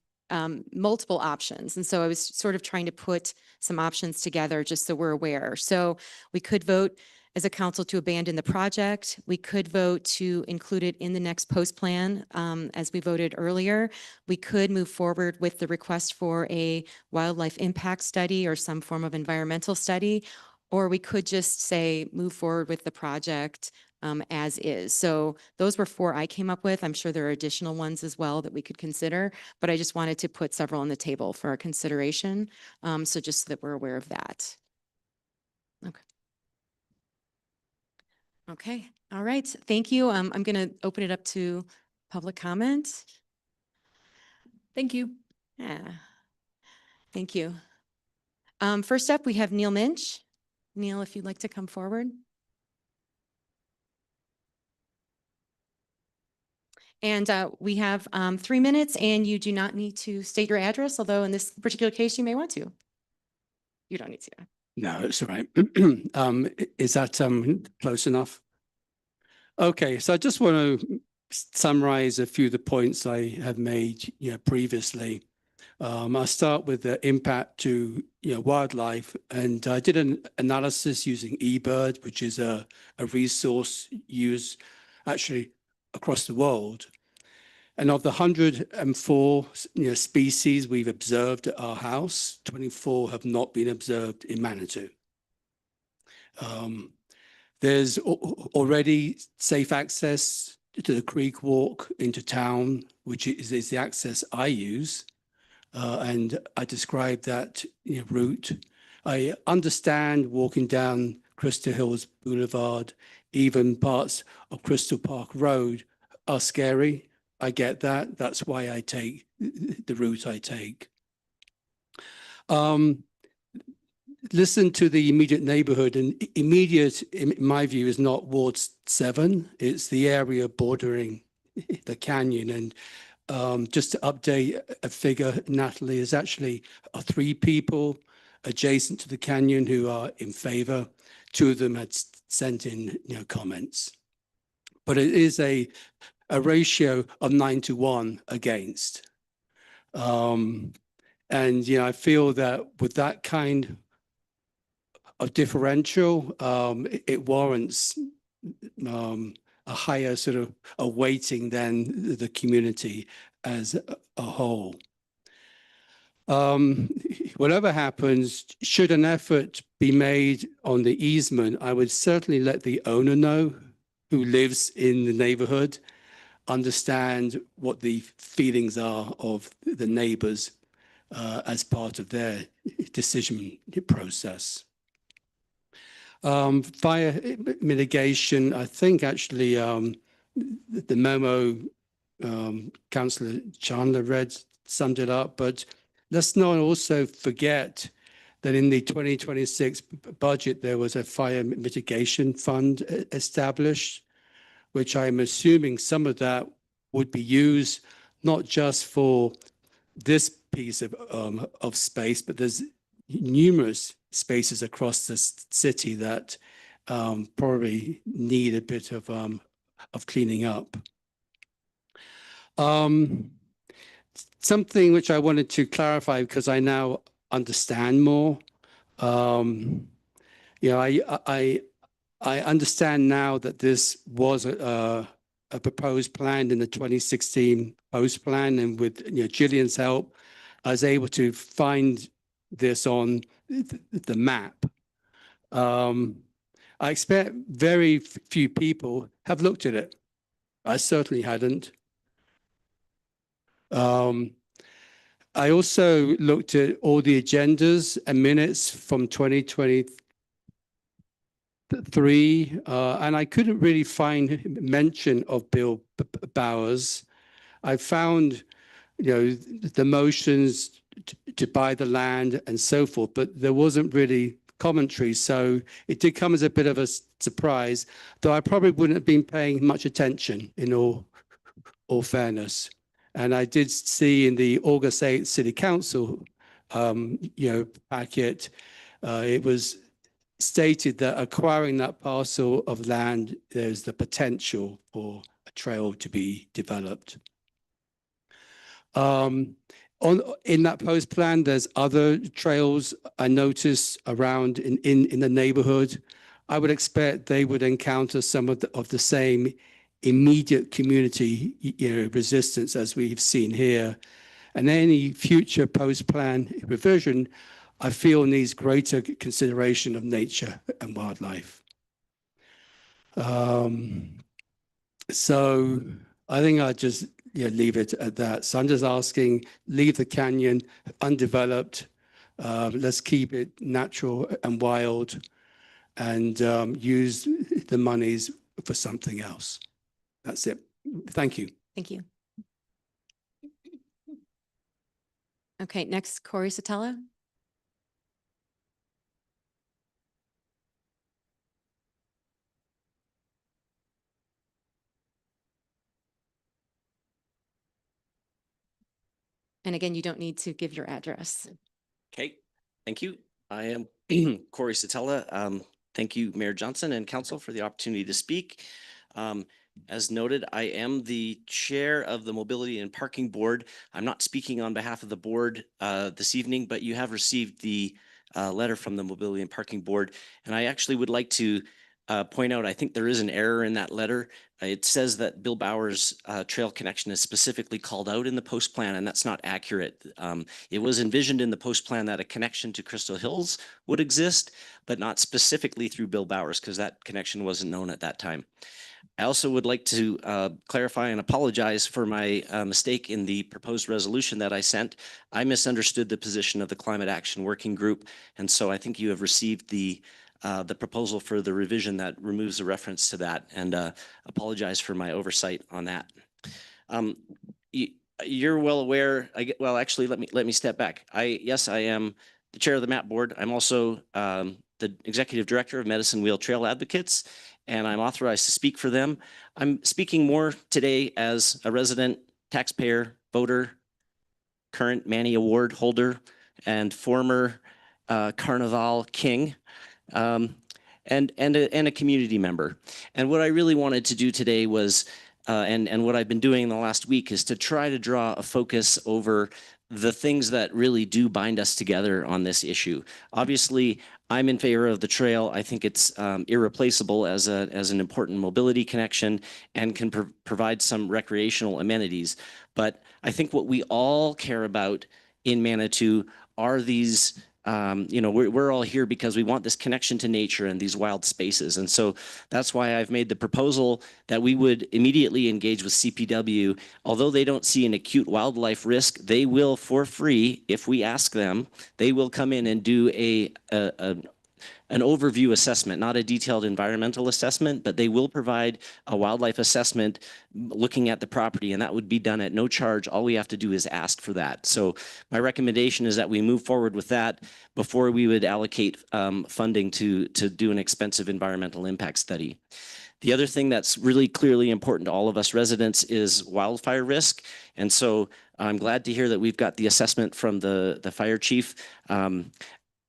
multiple options. And so I was sort of trying to put some options together just so we're aware. So we could vote as a council to abandon the project. We could vote to include it in the next post plan, as we voted earlier. We could move forward with the request for a wildlife impact study or some form of environmental study, or we could just say move forward with the project as is. So those were 4 I came up with. I'm sure there are additional ones as well that we could consider, but I just wanted to put several on the table for our consideration. So just so that we're aware of that. Okay. Okay. All right. Thank you. I'm going to open it up to public comment. Thank you. Yeah. Thank you. First up, we have Neil Minch. Neil, if you'd like to come forward. And we have 3 minutes, and you do not need to state your address, although in this particular case, you may want to. You don't need to. No, it's all right. Is that close enough? Okay, so I just want to summarize a few of the points I have made previously. I'll start with the impact to wildlife, and I did an analysis using eBird, which is a resource used actually across the world. And of the 104 species we've observed at our house, 24 have not been observed in Manitou. There's already safe access to the creek walk into town, which is the access I use. And I described that route. I understand walking down Crystal Hills Boulevard, even parts of Crystal Park Road are scary. I get that. That's why I take the route I take. Listen to the immediate neighborhood, and immediate, in my view, is not Ward 7. It's the area bordering the canyon. And just to update a figure, Natalie, is actually 3 people adjacent to the canyon who are in favor. 2 of them had sent in comments. But it is a ratio of 9-to-1 against. And I feel that with that kind of differential, it warrants a higher sort of a weighting than the community as a whole. Whatever happens, should an effort be made on the easement, I would certainly let the owner know, who lives in the neighborhood, understand what the feelings are of the neighbors as part of their decision process. Fire mitigation, I think actually the memo Councillor Chandler read summed it up, but let's not also forget that in the 2026 budget, there was a fire mitigation fund established, which I'm assuming some of that would be used not just for this piece of space, but there's numerous spaces across the city that probably need a bit of cleaning up. Something which I wanted to clarify, because I now understand more. I understand now that this was a proposed plan in the 2016 post plan, and with Gillian's help, I was able to find this on the map. I expect very few people have looked at it. I certainly hadn't. I also looked at all the agendas and minutes from 2023 3, and I couldn't really find mention of Bill Bowers. I found, the motions to buy the land and so forth, but there wasn't really commentary. So it did come as a bit of a surprise, though I probably wouldn't have been paying much attention in all fairness. And I did see in the August 8th City Council, packet, it was stated that acquiring that parcel of land, there's the potential for a trail to be developed. In that post plan, there's other trails I noticed around in the neighborhood. I would expect they would encounter some of the same immediate community resistance as we've seen here. And any future post plan revision, I feel, needs greater consideration of nature and wildlife. So I think I just leave it at that. So I'm just asking, leave the canyon undeveloped. Let's keep it natural and wild, and use the monies for something else. That's it. Thank you. Thank you. Okay, next, Corey Satella. And again, you don't need to give your address. Okay, thank you. I am Corey Satella. Thank you, Mayor Johnson and Council, for the opportunity to speak. As noted, I am the chair of the Mobility and Parking Board. I'm not speaking on behalf of the board this evening, but you have received the letter from the Mobility and Parking Board. And I actually would like to point out, I think there is an error in that letter. It says that Bill Bowers trail connection is specifically called out in the post plan, and that's not accurate. It was envisioned in the post plan that a connection to Crystal Hills would exist, but not specifically through Bill Bowers, because that connection wasn't known at that time. I also would like to clarify and apologize for my mistake in the proposed resolution that I sent. I misunderstood the position of the Climate Action Working Group, and so I think you have received the proposal for the revision that removes the reference to that, and apologize for my oversight on that. You're well aware. Well, actually, let me step back. Yes, I am the chair of the MAP board. I'm also the executive director of Medicine Wheel Trail Advocates, and I'm authorized to speak for them. I'm speaking more today as a resident, taxpayer, voter, current Manny Award holder, and former Carnival King. And a community member. And what I really wanted to do today was, and what I've been doing in the last week, is to try to draw a focus over the things that really do bind us together on this issue. Obviously, I'm in favor of the trail. I think it's irreplaceable as an important mobility connection and can provide some recreational amenities. But I think what we all care about in Manitou are these we're all here because we want this connection to nature and these wild spaces. And so that's why I've made the proposal that we would immediately engage with CPW. Although they don't see an acute wildlife risk, they will, for free, if we ask them, they will come in and do an overview assessment, not a detailed environmental assessment, but they will provide a wildlife assessment looking at the property, and that would be done at no charge. All we have to do is ask for that. So my recommendation is that we move forward with that before we would allocate funding to do an expensive environmental impact study. The other thing that's really clearly important to all of us residents is wildfire risk. And so I'm glad to hear that we've got the assessment from the fire chief.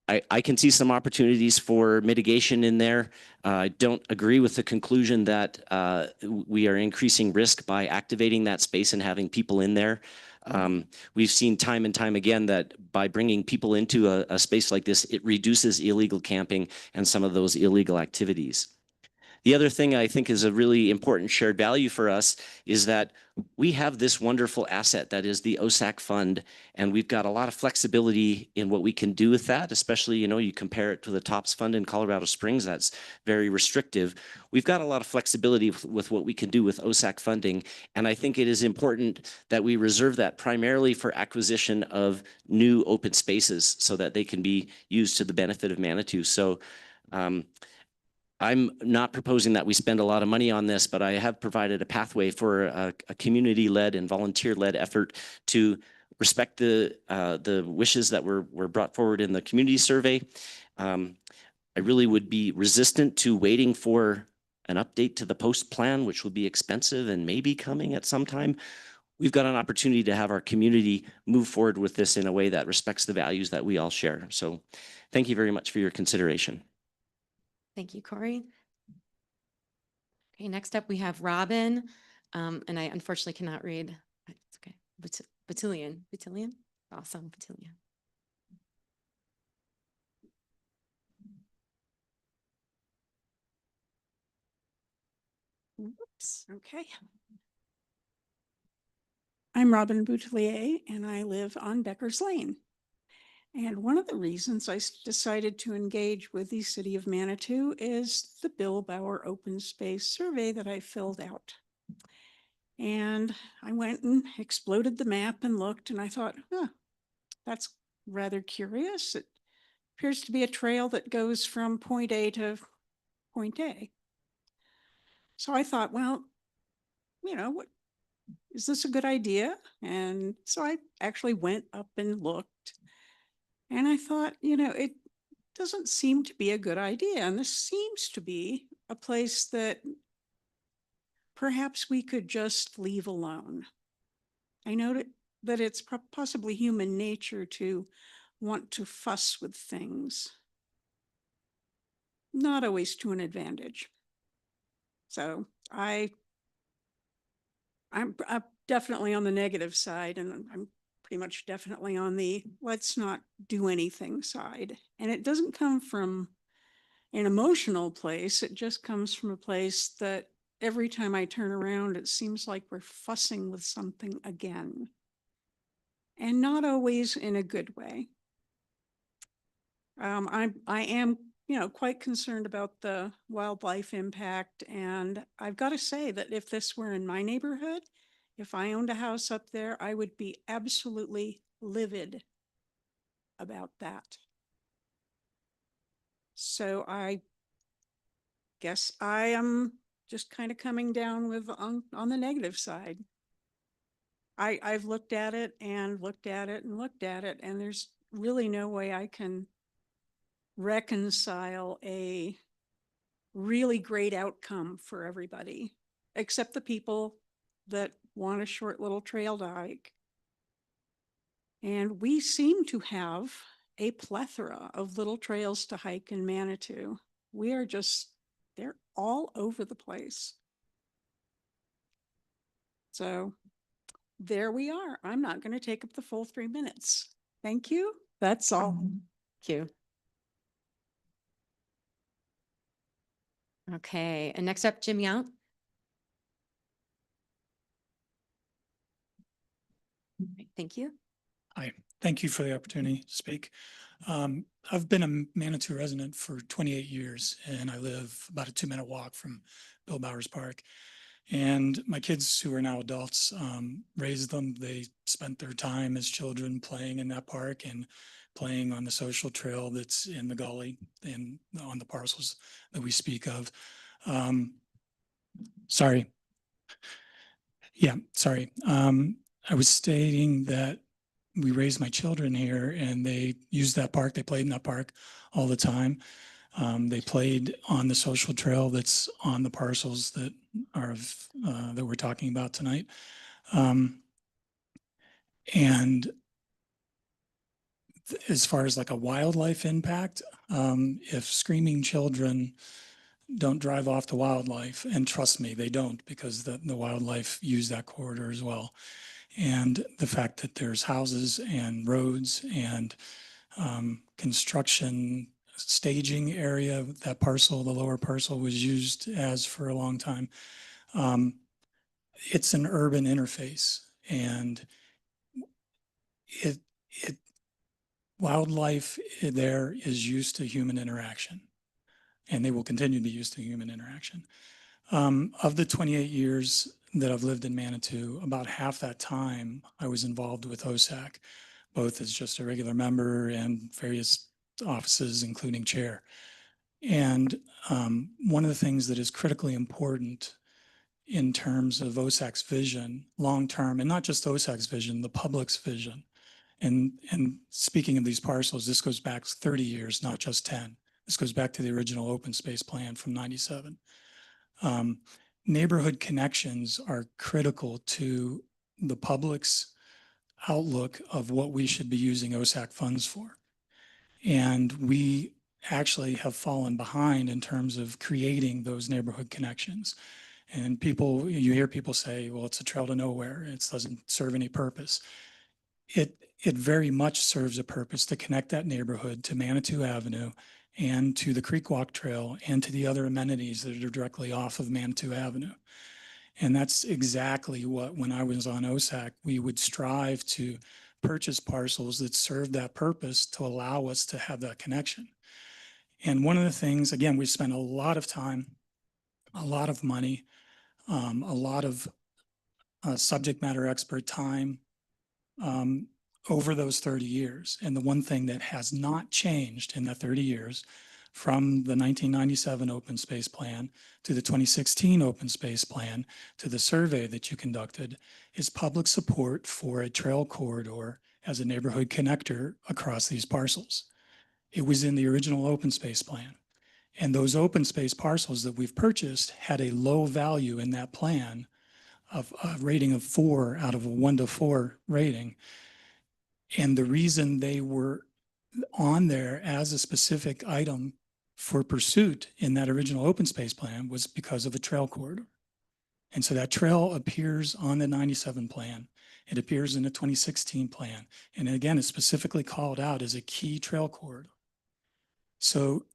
I can see some opportunities for mitigation in there. I don't agree with the conclusion that we are increasing risk by activating that space and having people in there. We've seen time and time again that by bringing people into a space like this, it reduces illegal camping and some of those illegal activities. The other thing I think is a really important shared value for us is that we have this wonderful asset that is the OSAC fund, and we've got a lot of flexibility in what we can do with that, especially, you compare it to the TOPS fund in Colorado Springs, that's very restrictive. We've got a lot of flexibility with what we can do with OSAC funding, and I think it is important that we reserve that primarily for acquisition of new open spaces so that they can be used to the benefit of Manitou. So I'm not proposing that we spend a lot of money on this, but I have provided a pathway for a community-led and volunteer-led effort to respect the wishes that were brought forward in the community survey. I really would be resistant to waiting for an update to the post plan, which will be expensive and maybe coming at some time. We've got an opportunity to have our community move forward with this in a way that respects the values that we all share. So thank you very much for your consideration. Thank you, Corey. Okay, next up we have Robin, and I unfortunately cannot read. It's okay. Batillion. Awesome, Batillion. Whoops, okay. I'm Robin Boutillier and I live on Becker's Lane. And one of the reasons I decided to engage with the City of Manitou is the Bill Bauer Open Space Survey that I filled out. And I went and exploded the map and looked, and I thought, that's rather curious. It appears to be a trail that goes from point A to point A. So I thought, well, what is this a good idea? And so I actually went up and looked. And I thought, it doesn't seem to be a good idea. And this seems to be a place that perhaps we could just leave alone. I know that it's possibly human nature to want to fuss with things, not always to an advantage. So I'm definitely on the negative side, and I'm pretty much definitely on the let's not do anything side. And it doesn't come from an emotional place. It just comes from a place that every time I turn around, it seems like we're fussing with something again. And not always in a good way. I am, quite concerned about the wildlife impact. And I've got to say that if this were in my neighborhood, if I owned a house up there, I would be absolutely livid about that. So I guess I am just kind of coming down with on the negative side. I've looked at it and looked at it and looked at it, and there's really no way I can reconcile a really great outcome for everybody, except the people that want a short little trail to hike. And we seem to have a plethora of little trails to hike in Manitou. They're all over the place. So there we are. I'm not going to take up the full 3 minutes. Thank you. That's all. Thank you. Okay, and next up, Jim Yount. Thank you. Hi, thank you for the opportunity to speak. I've been a Manitou resident for 28 years, and I live about a 2-minute walk from Bill Bowers Park. And my kids, who are now adults, raised them. They spent their time as children playing in that park and playing on the social trail that's in the gully and on the parcels that we speak of. Sorry. Yeah, sorry. I was stating that we raised my children here and they used that park. They played in that park all the time. They played on the social trail that's on the parcels that are that we're talking about tonight. And as far as like a wildlife impact, if screaming children don't drive off the wildlife, and trust me, they don't, because the wildlife use that corridor as well. And the fact that there's houses and roads and construction staging area, that parcel, the lower parcel, was used as for a long time. It's an urban interface, and wildlife there is used to human interaction, and they will continue to be used to human interaction. Of the 28 years that I've lived in Manitou, about half that time I was involved with OSAC, both as just a regular member and various offices, including chair. And one of the things that is critically important in terms of OSAC's vision, long-term, and not just OSAC's vision, the public's vision. And speaking of these parcels, this goes back 30 years, not just 10. This goes back to the original open space plan from 97. Neighborhood connections are critical to the public's outlook of what we should be using OSAC funds for. And we actually have fallen behind in terms of creating those neighborhood connections. And people, you hear people say, well, it's a trail to nowhere. It doesn't serve any purpose. It very much serves a purpose to connect that neighborhood to Manitou Avenue and to the Creek Walk Trail and to the other amenities that are directly off of Manitou Avenue. And that's exactly what, when I was on OSAC, we would strive to purchase parcels that serve that purpose to allow us to have that connection. And one of the things, again, we spent a lot of time, a lot of money, a lot of subject matter expert time over those 30 years. And the one thing that has not changed in that 30 years from the 1997 open space plan to the 2016 open space plan to the survey that you conducted is public support for a trail corridor as a neighborhood connector across these parcels. It was in the original open space plan. And those open space parcels that we've purchased had a low value in that plan of a rating of 4 out of a 1 to 4 rating. And the reason they were on there as a specific item for pursuit in that original open space plan was because of a trail corridor. And so that trail appears on the 97 plan. It appears in the 2016 plan. And again, it's specifically called out as a key trail corridor. So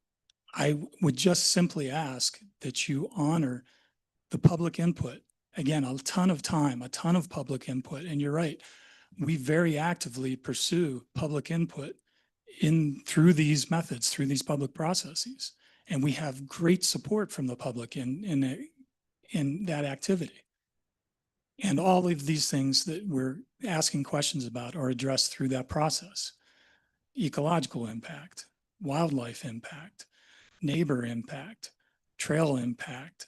I would just simply ask that you honor the public input. Again, a ton of time, a ton of public input. And you're right, we very actively pursue public input through these methods, through these public processes. And we have great support from the public in that activity. And all of these things that we're asking questions about are addressed through that process. Ecological impact, wildlife impact, neighbor impact, trail impact.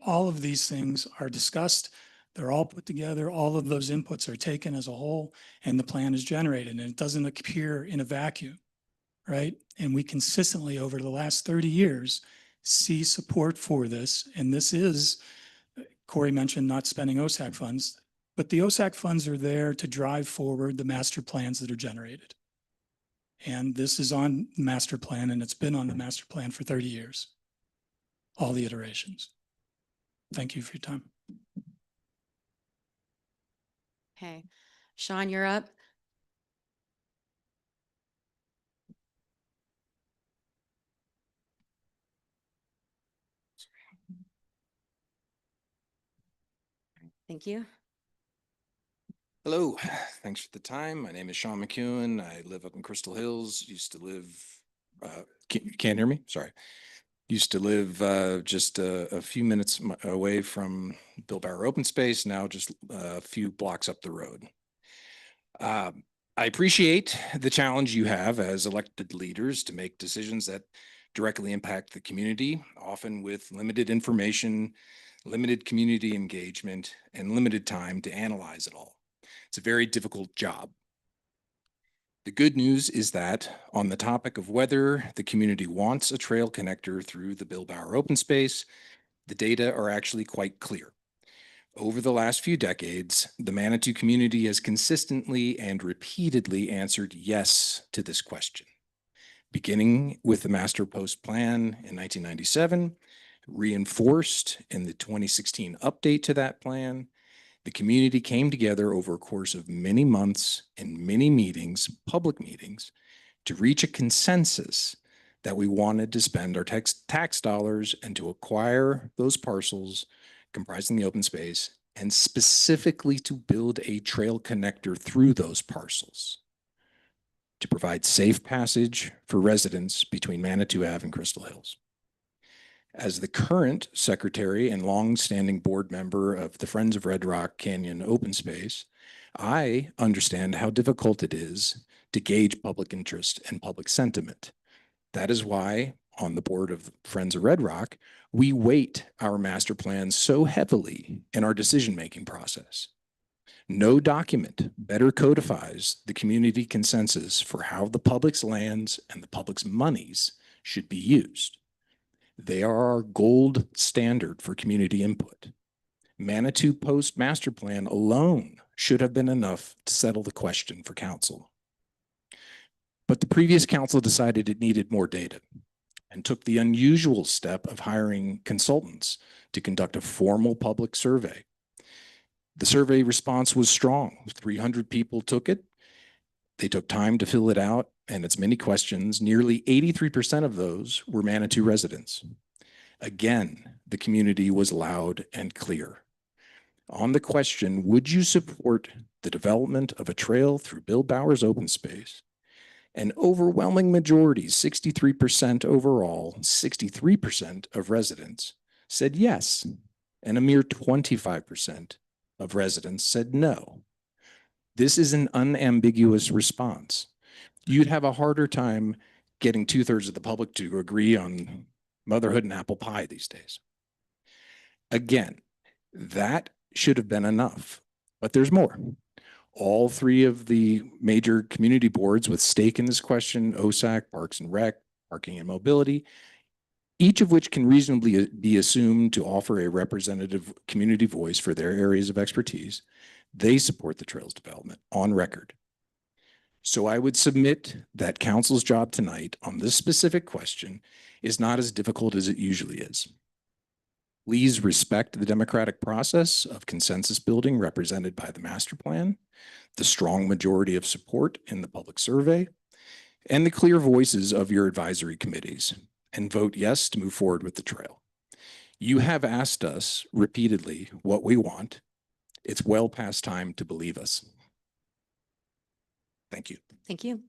All of these things are discussed. They're all put together. All of those inputs are taken as a whole, and the plan is generated, and it doesn't appear in a vacuum, right? And we consistently, over the last 30 years, see support for this. And this is, Corey mentioned not spending OSAC funds, but the OSAC funds are there to drive forward the master plans that are generated. And this is on the master plan, and it's been on the master plan for 30 years, all the iterations. Thank you for your time. Okay, Sean, you're up. Thank you. Hello, thanks for the time. My name is Sean McEwen. I live up in Crystal Hills. Used to live, can't hear me? Sorry. Used to live just a few minutes away from Bill Bauer Open Space, now just a few blocks up the road. I appreciate the challenge you have as elected leaders to make decisions that directly impact the community, often with limited information, limited community engagement, and limited time to analyze it all. It's a very difficult job. The good news is that on the topic of whether the community wants a trail connector through the Bill Bauer Open Space, the data are actually quite clear. Over the last few decades, the Manitou community has consistently and repeatedly answered yes to this question. Beginning with the Master Post Plan in 1997, reinforced in the 2016 update to that plan, the community came together over a course of many months and many meetings, public meetings, to reach a consensus that we wanted to spend our tax dollars and to acquire those parcels comprising the open space, and specifically to build a trail connector through those parcels to provide safe passage for residents between Manitou Ave and Crystal Hills. As the current secretary and longstanding board member of the Friends of Red Rock Canyon Open Space, I understand how difficult it is to gauge public interest and public sentiment. That is why, on the board of Friends of Red Rock, we weight our master plan so heavily in our decision-making process. No document better codifies the community consensus for how the public's lands and the public's monies should be used. They are our gold standard for community input. Manitou Post Master Plan alone should have been enough to settle the question for council. But the previous council decided it needed more data and took the unusual step of hiring consultants to conduct a formal public survey. The survey response was strong. 300 people took it. They took time to fill it out, and its many questions, nearly 83% of those were Manitou residents. Again, the community was loud and clear. On the question, would you support the development of a trail through Bill Bauer's open space? An overwhelming majority, 63% overall, 63% of residents said yes, and a mere 25% of residents said no. This is an unambiguous response. You'd have a harder time getting 2/3 of the public to agree on motherhood and apple pie these days. Again, that should have been enough, but there's more. All three of the major community boards with stake in this question, OSAC, Parks and Rec, Parking and Mobility, each of which can reasonably be assumed to offer a representative community voice for their areas of expertise, they support the trails development on record. So I would submit that council's job tonight on this specific question is not as difficult as it usually is. Please respect the democratic process of consensus building represented by the master plan, the strong majority of support in the public survey, and the clear voices of your advisory committees, and vote yes to move forward with the trail. You have asked us repeatedly what we want. It's well past time to believe us. Thank you. Thank you.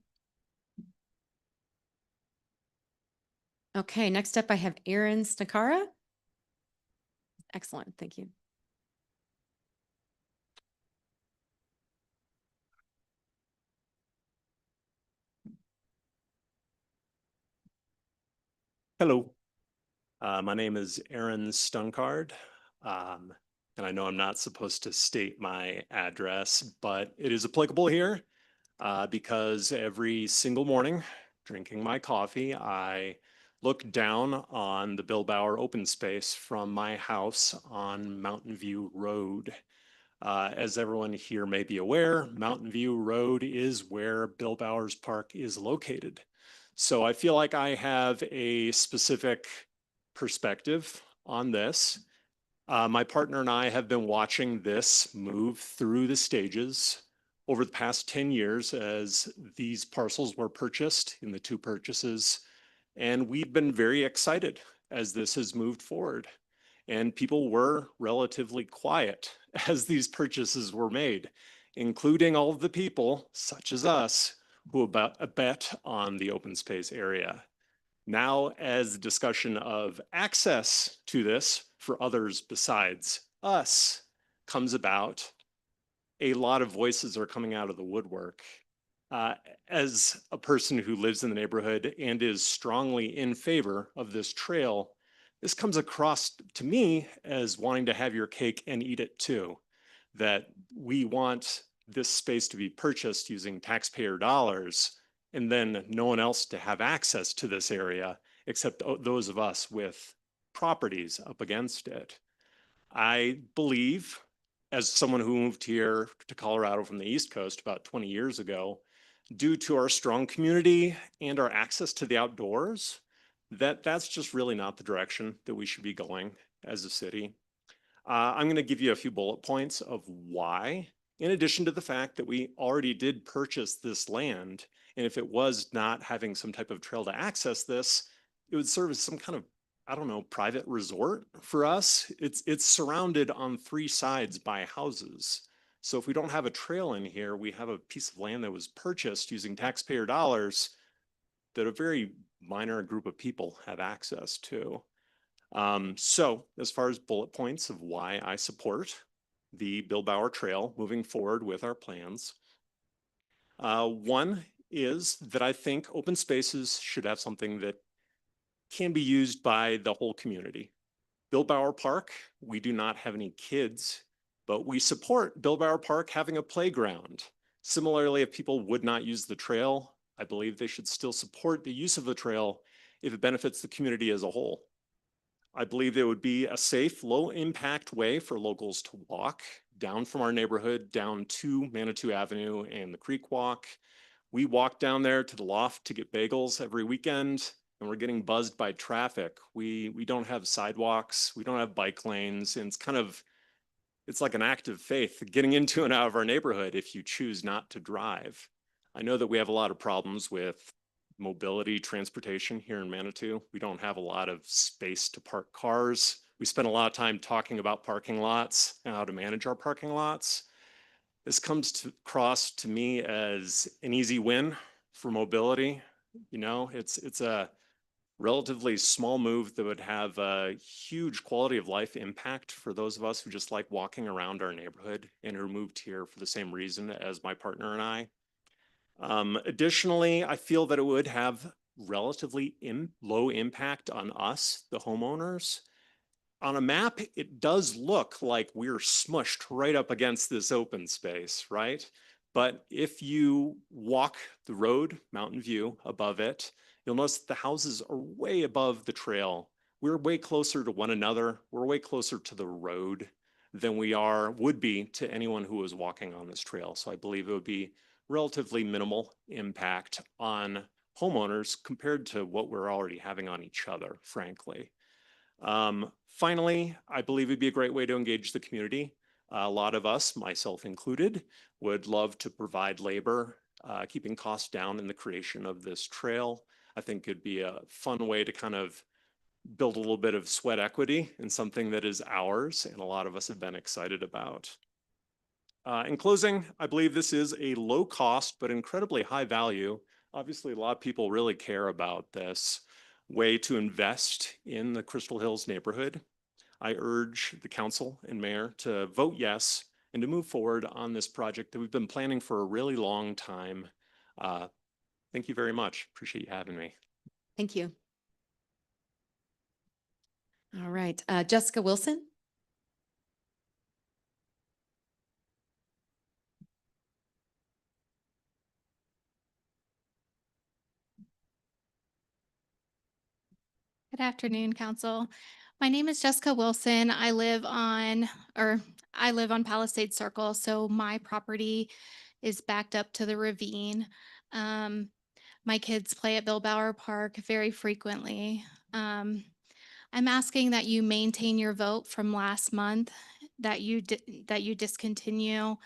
Okay, next up I have Aaron Stakara. Excellent, thank you. Hello, my name is Aaron Stunkard, and I know I'm not supposed to state my address, but it is applicable here because every single morning drinking my coffee, I look down on the Bill Bauer open space from my house on Mountain View Road. As everyone here may be aware, Mountain View Road is where Bill Bauer's Park is located. So I feel like I have a specific perspective on this. My partner and I have been watching this move through the stages over the past 10 years as these parcels were purchased in the two purchases. And we've been very excited as this has moved forward. And people were relatively quiet as these purchases were made, including all of the people, such as us, who bet on the open space area. Now, as the discussion of access to this for others besides us comes about, a lot of voices are coming out of the woodwork. As a person who lives in the neighborhood and is strongly in favor of this trail, this comes across to me as wanting to have your cake and eat it too. That we want this space to be purchased using taxpayer dollars, and then no one else to have access to this area except those of us with properties up against it. I believe, as someone who moved here to Colorado from the East Coast about 20 years ago, due to our strong community and our access to the outdoors, that's just really not the direction that we should be going as a city. I'm going to give you a few bullet points of why, in addition to the fact that we already did purchase this land. And if it was not having some type of trail to access this, it would serve as some kind of, I don't know, private resort for us. It's surrounded on three sides by houses. So if we don't have a trail in here, we have a piece of land that was purchased using taxpayer dollars that a very minor group of people have access to. So as far as bullet points of why I support the Bill Bauer Trail moving forward with our plans, one is that I think open spaces should have something that can be used by the whole community. Bill Bauer Park, we do not have any kids, but we support Bill Bauer Park having a playground. Similarly, if people would not use the trail, I believe they should still support the use of the trail if it benefits the community as a whole. I believe there would be a safe, low-impact way for locals to walk down from our neighborhood down to Manitou Avenue and the Creek Walk. We walk down there to the loft to get bagels every weekend, and we're getting buzzed by traffic. We don't have sidewalks, we don't have bike lanes, and it's like an act of faith getting into and out of our neighborhood if you choose not to drive. I know that we have a lot of problems with mobility, transportation here in Manitou. We don't have a lot of space to park cars. We spend a lot of time talking about parking lots and how to manage our parking lots. This comes across to me as an easy win for mobility. You know, it's a relatively small move that would have a huge quality of life impact for those of us who just like walking around our neighborhood and are moved here for the same reason as my partner and I. Additionally, I feel that it would have relatively low impact on us, the homeowners. On a map, it does look like we're smushed right up against this open space, right? But if you walk the road, Mountain View, above it, you'll notice that the houses are way above the trail. We're way closer to one another. We're way closer to the road than we would be to anyone who was walking on this trail. So I believe it would be relatively minimal impact on homeowners compared to what we're already having on each other, frankly. Finally, I believe it'd be a great way to engage the community. A lot of us, myself included, would love to provide labor, keeping costs down in the creation of this trail. I think it'd be a fun way to kind of build a little bit of sweat equity in something that is ours and a lot of us have been excited about. In closing, I believe this is a low cost but incredibly high value. Obviously, a lot of people really care about this way to invest in the Crystal Hills neighborhood. I urge the council and mayor to vote yes and to move forward on this project that we've been planning for a really long time. Thank you very much. Appreciate you having me. Thank you. All right, Jessica Wilson. Good afternoon, Council. My name is Jessica Wilson. I live on Palisade Circle, so my property is backed up to the ravine. My kids play at Bill Bauer Park very frequently. I'm asking that you maintain your vote from last month, that you discontinue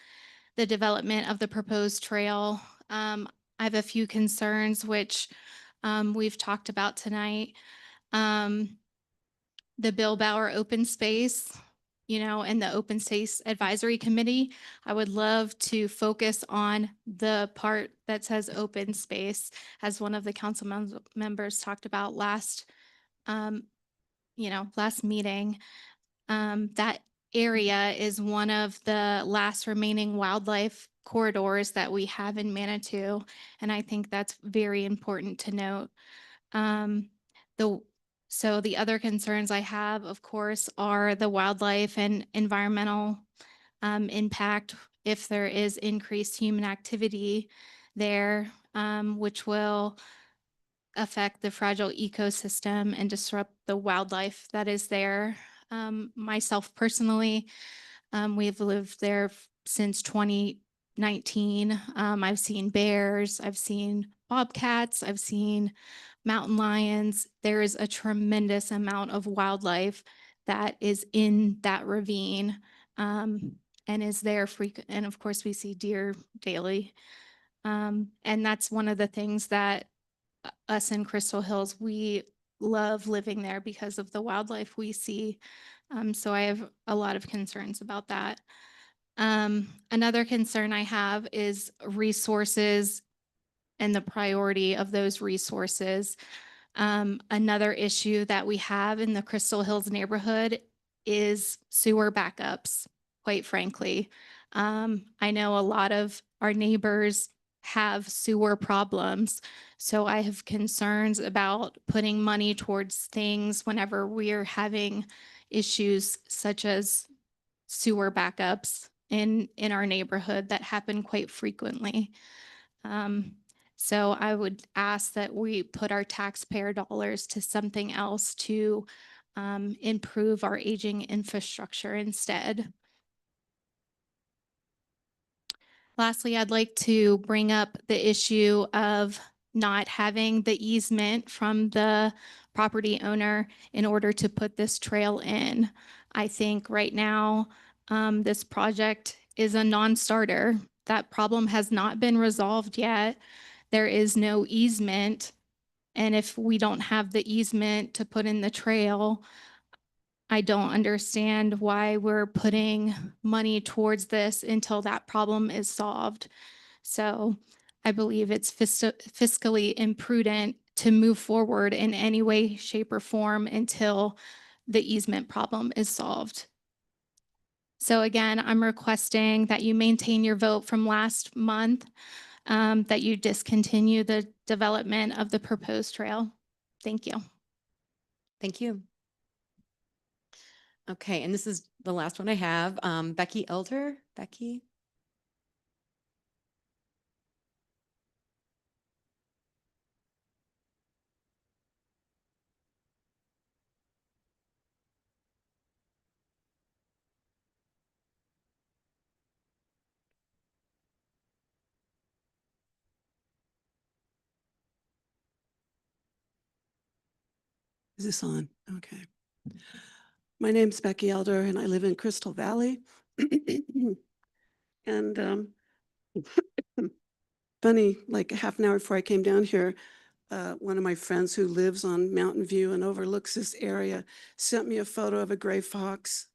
the development of the proposed trail. I have a few concerns which we've talked about tonight. The Bill Bauer open space, and the open space advisory committee. I would love to focus on the part that says open space, as one of the council members talked about last meeting. That area is one of the last remaining wildlife corridors that we have in Manitou, and I think that's very important to note. So the other concerns I have, of course, are the wildlife and environmental impact if there is increased human activity there, which will affect the fragile ecosystem and disrupt the wildlife that is there. Myself personally, we've lived there since 2019. I've seen bears, I've seen bobcats, I've seen mountain lions. There is a tremendous amount of wildlife that is in that ravine and is there frequent. And of course, we see deer daily. And that's one of the things that us in Crystal Hills, we love living there because of the wildlife we see. So I have a lot of concerns about that. Another concern I have is resources and the priority of those resources. Another issue that we have in the Crystal Hills neighborhood is sewer backups, quite frankly. I know a lot of our neighbors have sewer problems. So I have concerns about putting money towards things whenever we're having issues such as sewer backups in our neighborhood that happen quite frequently. So I would ask that we put our taxpayer dollars to something else to improve our aging infrastructure instead. Lastly, I'd like to bring up the issue of not having the easement from the property owner in order to put this trail in. I think right now, this project is a non-starter. That problem has not been resolved yet. There is no easement. And if we don't have the easement to put in the trail, I don't understand why we're putting money towards this until that problem is solved. So I believe it's fiscally imprudent to move forward in any way, shape, or form until the easement problem is solved. So again, I'm requesting that you maintain your vote from last month, that you discontinue the development of the proposed trail. Thank you. Thank you. Okay, and this is the last one I have. Becky Elder. Becky? Is this on? Okay. My name's Becky Elder and I live in Crystal Valley. And funny, like half an hour before I came down here, one of my friends who lives on Mountain View and overlooks this area sent me a photo of a gray fox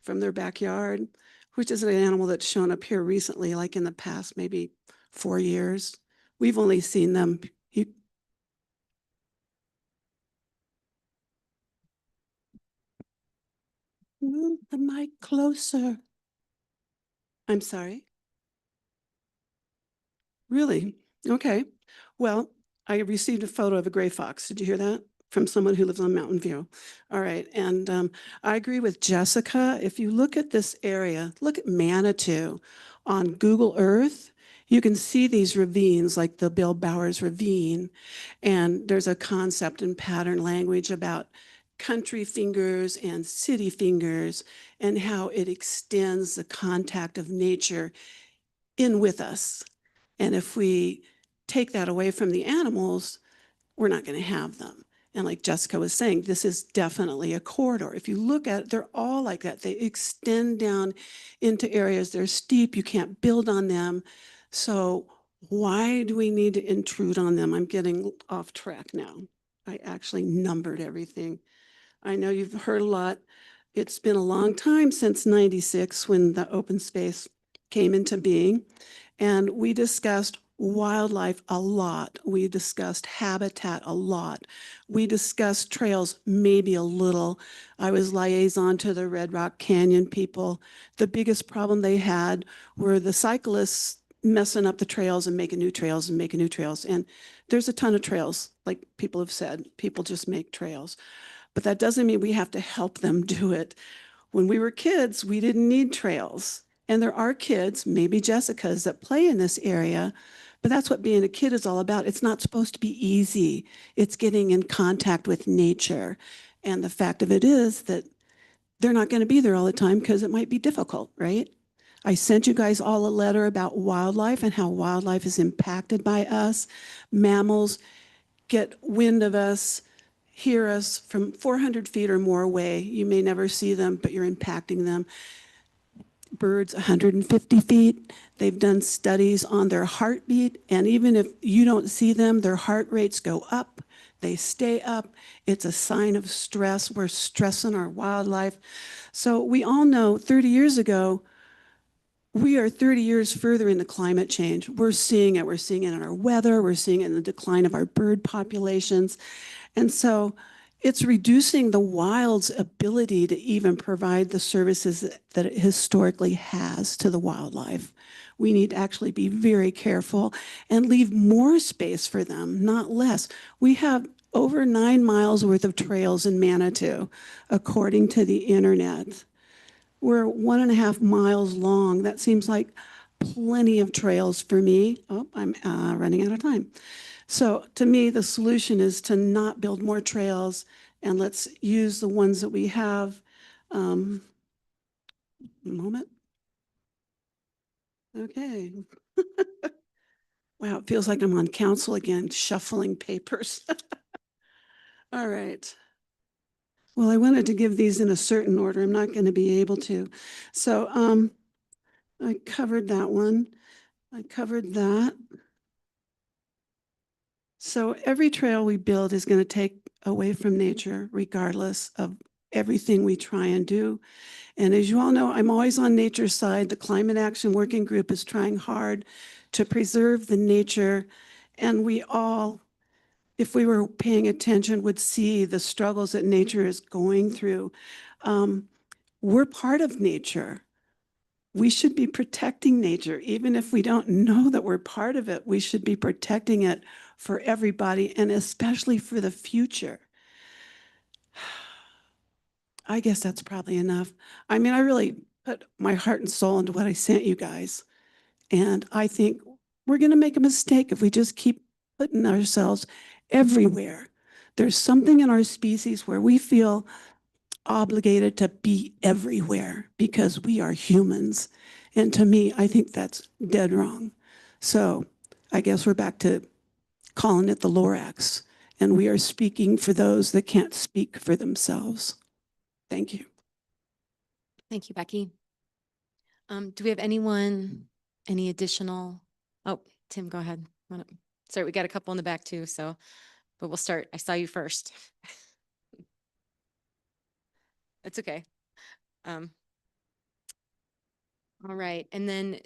from their backyard, which is an animal that's shown up here recently, like in the past maybe 4 years. We've only seen them. Move the mic closer. I'm sorry. Really? Okay. Well, I received a photo of a gray fox. Did you hear that? From someone who lives on Mountain View. All right. And I agree with Jessica. If you look at this area, look at Manitou on Google Earth, you can see these ravines like the Bill Bowers Ravine. And there's a concept in pattern language about country fingers and city fingers and how it extends the contact of nature in with us. And if we take that away from the animals, we're not going to have them. And like Jessica was saying, this is definitely a corridor. If you look at it, they're all like that. They extend down into areas. They're steep. You can't build on them. So why do we need to intrude on them? I'm getting off track now. I actually numbered everything. I know you've heard a lot. It's been a long time since '96 when the open space came into being. And we discussed wildlife a lot. We discussed habitat a lot. We discussed trails maybe a little. I was liaison to the Red Rock Canyon people. The biggest problem they had were the cyclists messing up the trails and making new trails and making new trails. And there's a ton of trails, like people have said. People just make trails. But that doesn't mean we have to help them do it. When we were kids, we didn't need trails. And there are kids, maybe Jessica's, that play in this area, but that's what being a kid is all about. It's not supposed to be easy. It's getting in contact with nature. And the fact of it is that they're not going to be there all the time because it might be difficult, right? I sent you guys all a letter about wildlife and how wildlife is impacted by us. Mammals get wind of us, hear us from 400 feet or more away. You may never see them, but you're impacting them. Birds 150 feet. They've done studies on their heartbeat, and even if you don't see them, their heart rates go up. They stay up. It's a sign of stress. We're stressing our wildlife. So we all know 30 years ago, we are 30 years further into climate change. We're seeing it. We're seeing it in our weather. We're seeing it in the decline of our bird populations. And so it's reducing the wild's ability to even provide the services that it historically has to the wildlife. We need to actually be very careful and leave more space for them, not less. We have over 9 miles worth of trails in Manitou, according to the internet. We're 1.5 miles long. That seems like plenty of trails for me. Oh, I'm running out of time. So to me, the solution is to not build more trails and let's use the ones that we have. A moment. Okay. Wow, it feels like I'm on council again, shuffling papers. All right. Well, I wanted to give these in a certain order. I'm not going to be able to. So I covered that one. I covered that. So every trail we build is going to take away from nature, regardless of everything we try and do. And as you all know, I'm always on nature's side. The Climate Action Working Group is trying hard to preserve the nature. And we all, if we were paying attention, would see the struggles that nature is going through. We're part of nature. We should be protecting nature. Even if we don't know that we're part of it, we should be protecting it for everybody and especially for the future. I guess that's probably enough. I mean, I really put my heart and soul into what I sent you guys. And I think we're going to make a mistake if we just keep putting ourselves everywhere. There's something in our species where we feel obligated to be everywhere because we are humans. And to me, I think that's dead wrong. So I guess we're back to calling it the Lorax. And we are speaking for those that can't speak for themselves. Thank you. Thank you, Becky. Do we have anyone, any additional? Oh, Tim, go ahead. Sorry, we got a couple in the back too, so, but we'll start. I saw you first. It's okay. All right, and then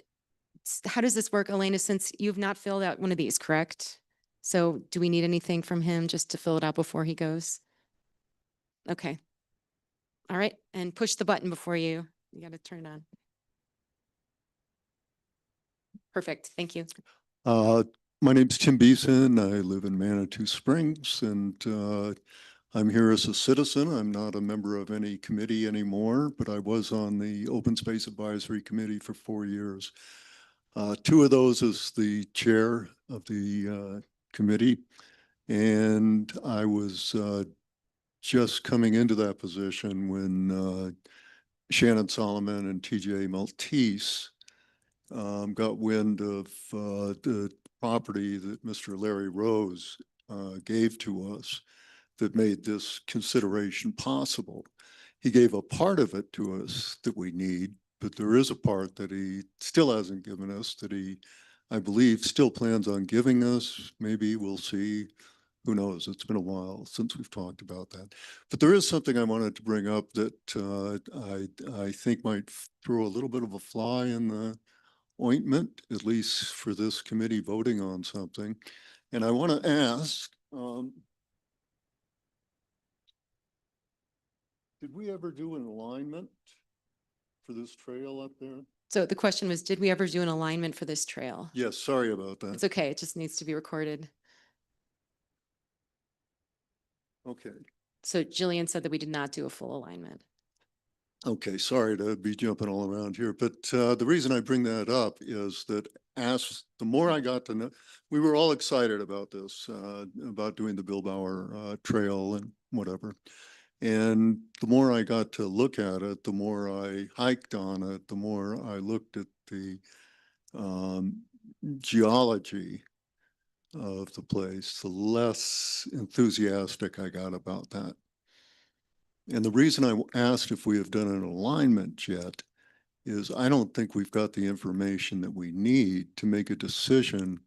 how does this work, Elena, since you've not filled out one of these, correct? So do we need anything from him just to fill it out before he goes? Okay. All right, and push the button before you got to turn it on. Perfect, thank you. My name's Tim Beeson. I live in Manitou Springs, and I'm here as a citizen. I'm not a member of any committee anymore, but I was on the Open Space Advisory Committee for 4 years. 2 of those as the chair of the committee, and I was just coming into that position when Shannon Solomon and TJ Maltese got wind of the property that Mr. Larry Rose gave to us that made this consideration possible. He gave a part of it to us that we need, but there is a part that he still hasn't given us that he, I believe, still plans on giving us. Maybe we'll see. Who knows? It's been a while since we've talked about that. But there is something I wanted to bring up that I think might throw a little bit of a fly in the ointment, at least for this committee voting on something. And I want to ask, did we ever do an alignment for this trail up there? So the question was, did we ever do an alignment for this trail? Yes, sorry about that. It's okay, it just needs to be recorded. Okay. So Jillian said that we did not do a full alignment. Okay, sorry to be jumping all around here, but the reason I bring that up is that the more I got to know, we were all excited about this, about doing the Bill Bauer Trail and whatever. And the more I got to look at it, the more I hiked on it, the more I looked at the geology of the place, the less enthusiastic I got about that. And the reason I asked if we have done an alignment yet is I don't think we've got the information that we need to make a decision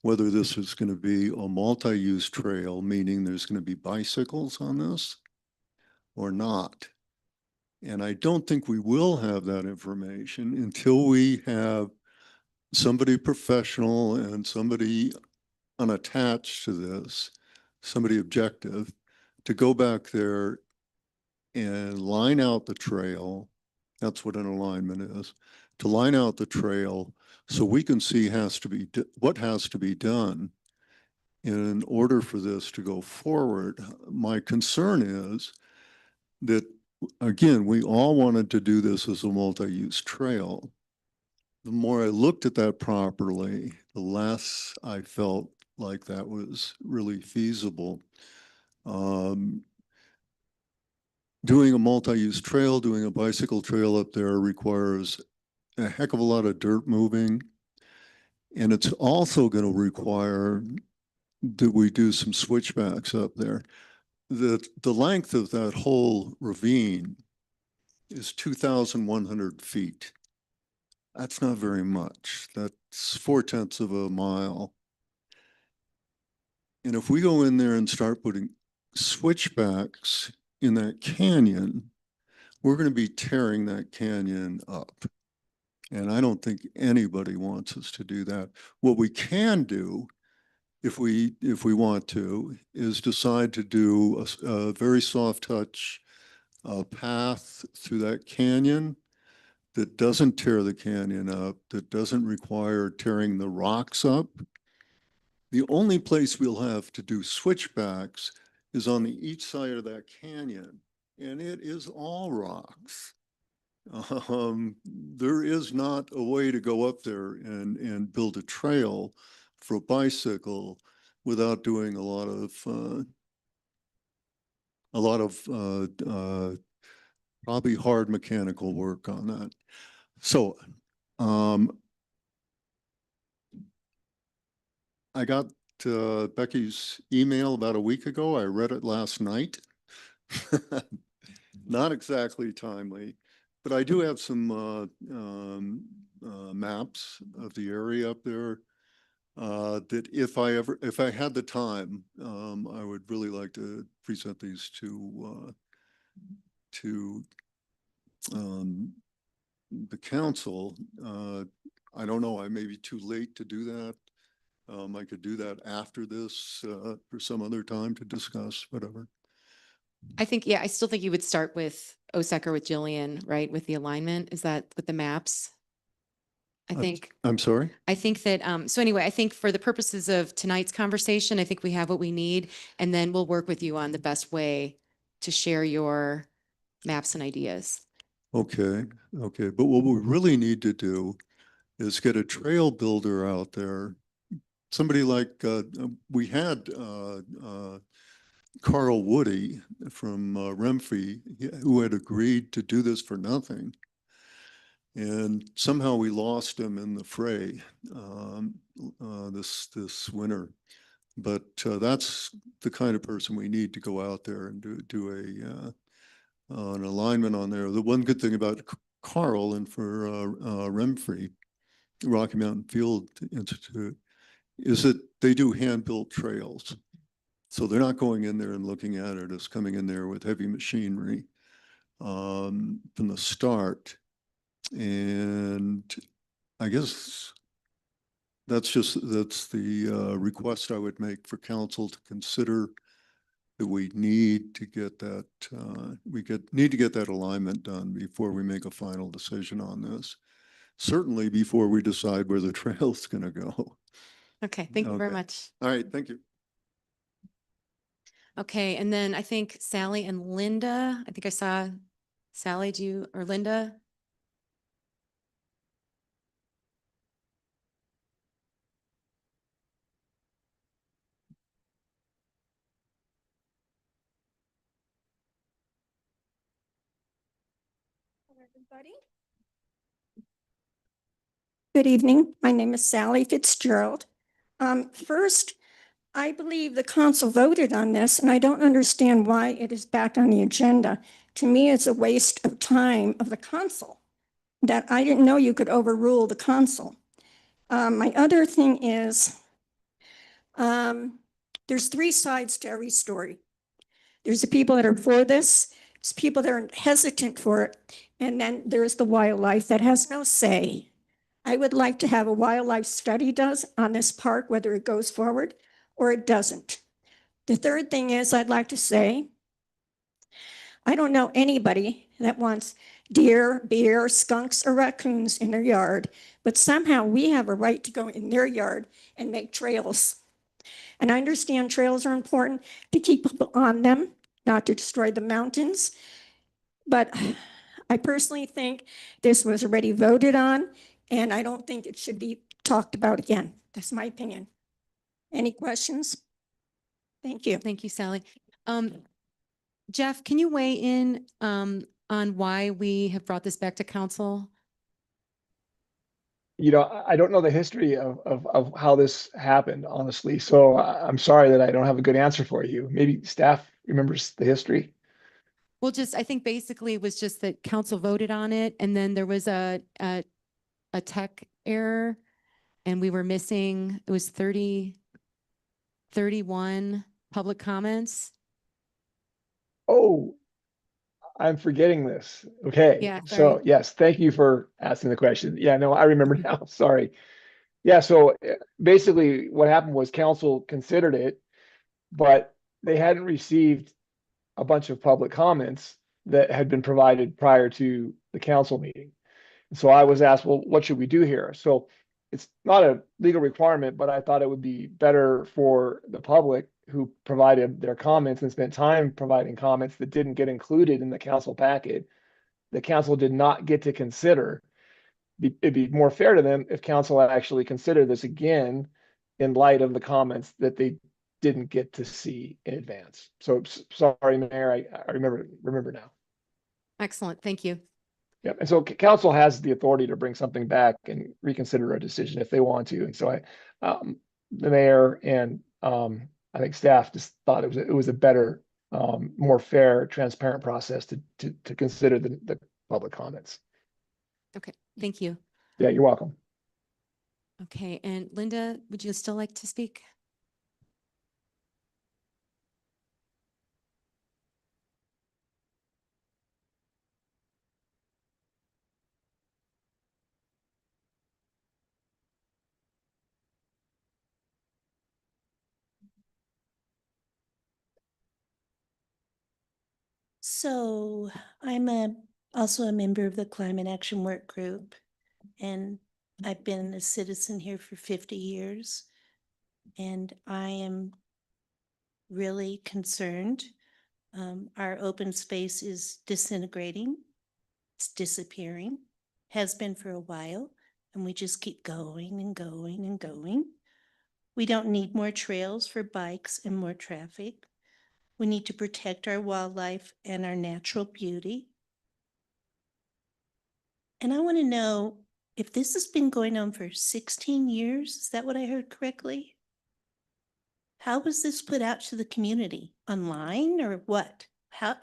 whether this is going to be a multi-use trail, meaning there's going to be bicycles on this or not. And I don't think we will have that information until we have somebody professional and somebody unattached to this, somebody objective, to go back there and line out the trail. That's what an alignment is, to line out the trail so we can see what has to be done in order for this to go forward. My concern is that, again, we all wanted to do this as a multi-use trail. The more I looked at that properly, the less I felt like that was really feasible. Doing a multi-use trail, doing a bicycle trail up there requires a heck of a lot of dirt moving. And it's also going to require that we do some switchbacks up there. The length of that whole ravine is 2,100 feet. That's not very much. That's 4/10 of a mile. And if we go in there and start putting switchbacks in that canyon, we're going to be tearing that canyon up. And I don't think anybody wants us to do that. What we can do, if we want to, is decide to do a very soft touch path through that canyon that doesn't tear the canyon up, that doesn't require tearing the rocks up. The only place we'll have to do switchbacks is on the each side of that canyon, and it is all rocks. There is not a way to go up there and build a trail for a bicycle without doing a lot of probably hard mechanical work on that. So I got Becky's email about a week ago. I read it last night. Not exactly timely, but I do have some maps of the area up there that if I had the time, I would really like to present these to the council. I don't know, I may be too late to do that. I could do that after this for some other time to discuss, whatever. I think, yeah, I still think you would start with OSAC or with Jillian, right? With the alignment, is that with the maps? I think. I'm sorry? I think that, so anyway, I think for the purposes of tonight's conversation, I think we have what we need, and then we'll work with you on the best way to share your maps and ideas. Okay, okay. But what we really need to do is get a trail builder out there. Somebody like, we had Carl Woody from Renfree, who had agreed to do this for nothing. And somehow we lost him in the fray this winter. But that's the kind of person we need to go out there and do an alignment on there. The one good thing about Carl and for Renfree, Rocky Mountain Field Institute, is that they do hand-built trails. So they're not going in there and looking at it as coming in there with heavy machinery from the start. And I guess that's the request I would make for council to consider, that we need to get that need to get that alignment done before we make a final decision on this. Certainly before we decide where the trail is going to go. Okay, thank you very much. All right, thank you. Okay, and then I think Sally and Linda, I think I saw Sally, or Linda? Everybody. Good evening. My name is Sally Fitzgerald. First, I believe the council voted on this, and I don't understand why it is back on the agenda. To me, it's a waste of time of the council that I didn't know you could overrule the council. My other thing is, there's three sides to every story. There's the people that are for this, there's people that are hesitant for it, and then there's the wildlife that has no say. I would like to have a wildlife study done on this park, whether it goes forward or it doesn't. The third thing is, I'd like to say I don't know anybody that wants deer, bear, skunks, or raccoons in their yard, but somehow we have a right to go in their yard and make trails. And I understand trails are important to keep people on them, not to destroy the mountains. But I personally think this was already voted on, and I don't think it should be talked about again. That's my opinion. Any questions? Thank you. Thank you, Sally. Jeff, can you weigh in on why we have brought this back to council? You know, I don't know the history of how this happened, honestly. So I'm sorry that I don't have a good answer for you. Maybe staff remembers the history. Well, I think basically it was just that council voted on it, and then there was a tech error, and we were missing, it was 31 public comments. Oh, I'm forgetting this. Okay. Yeah, So sorry. yes, thank you for asking the question. Yeah, no, I remember now. Sorry. Yeah. So basically what happened was council considered it, but they hadn't received a bunch of public comments that had been provided prior to the council meeting. And so I was asked, well, what should we do here? So it's not a legal requirement, but I thought it would be better for the public who provided their comments and spent time providing comments that didn't get included in the council packet. The council did not get to consider. It'd be more fair to them if council actually considered this again in light of the comments that they didn't get to see in advance. So sorry, Mayor, I remember now. Excellent, thank you. Yep. And so council has the authority to bring something back and reconsider a decision if they want to. And so the mayor and I think staff just thought it was a better, more fair, transparent process to consider the public comments. Okay, thank you. Yeah, you're welcome. Okay, and Linda, would you still like to speak? So I'm also a member of the Climate Action Work Group, and I've been a citizen here for 50 years. And I am really concerned. Our open space is disintegrating. It's disappearing, has been for a while, and we just keep going and going and going. We don't need more trails for bikes and more traffic. We need to protect our wildlife and our natural beauty. And I want to know if this has been going on for 16 years, is that what I heard correctly? How was this put out to the community? Online or what? I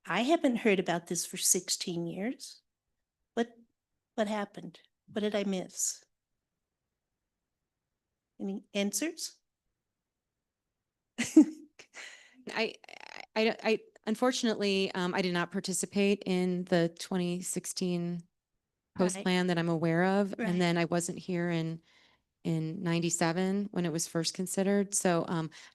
haven't heard about this for 16 years. What happened? What did I miss? Any answers? I unfortunately, I did not participate in the 2016 post Right. plan that I'm aware of. Right. And then I wasn't here in 97 when it was first considered. So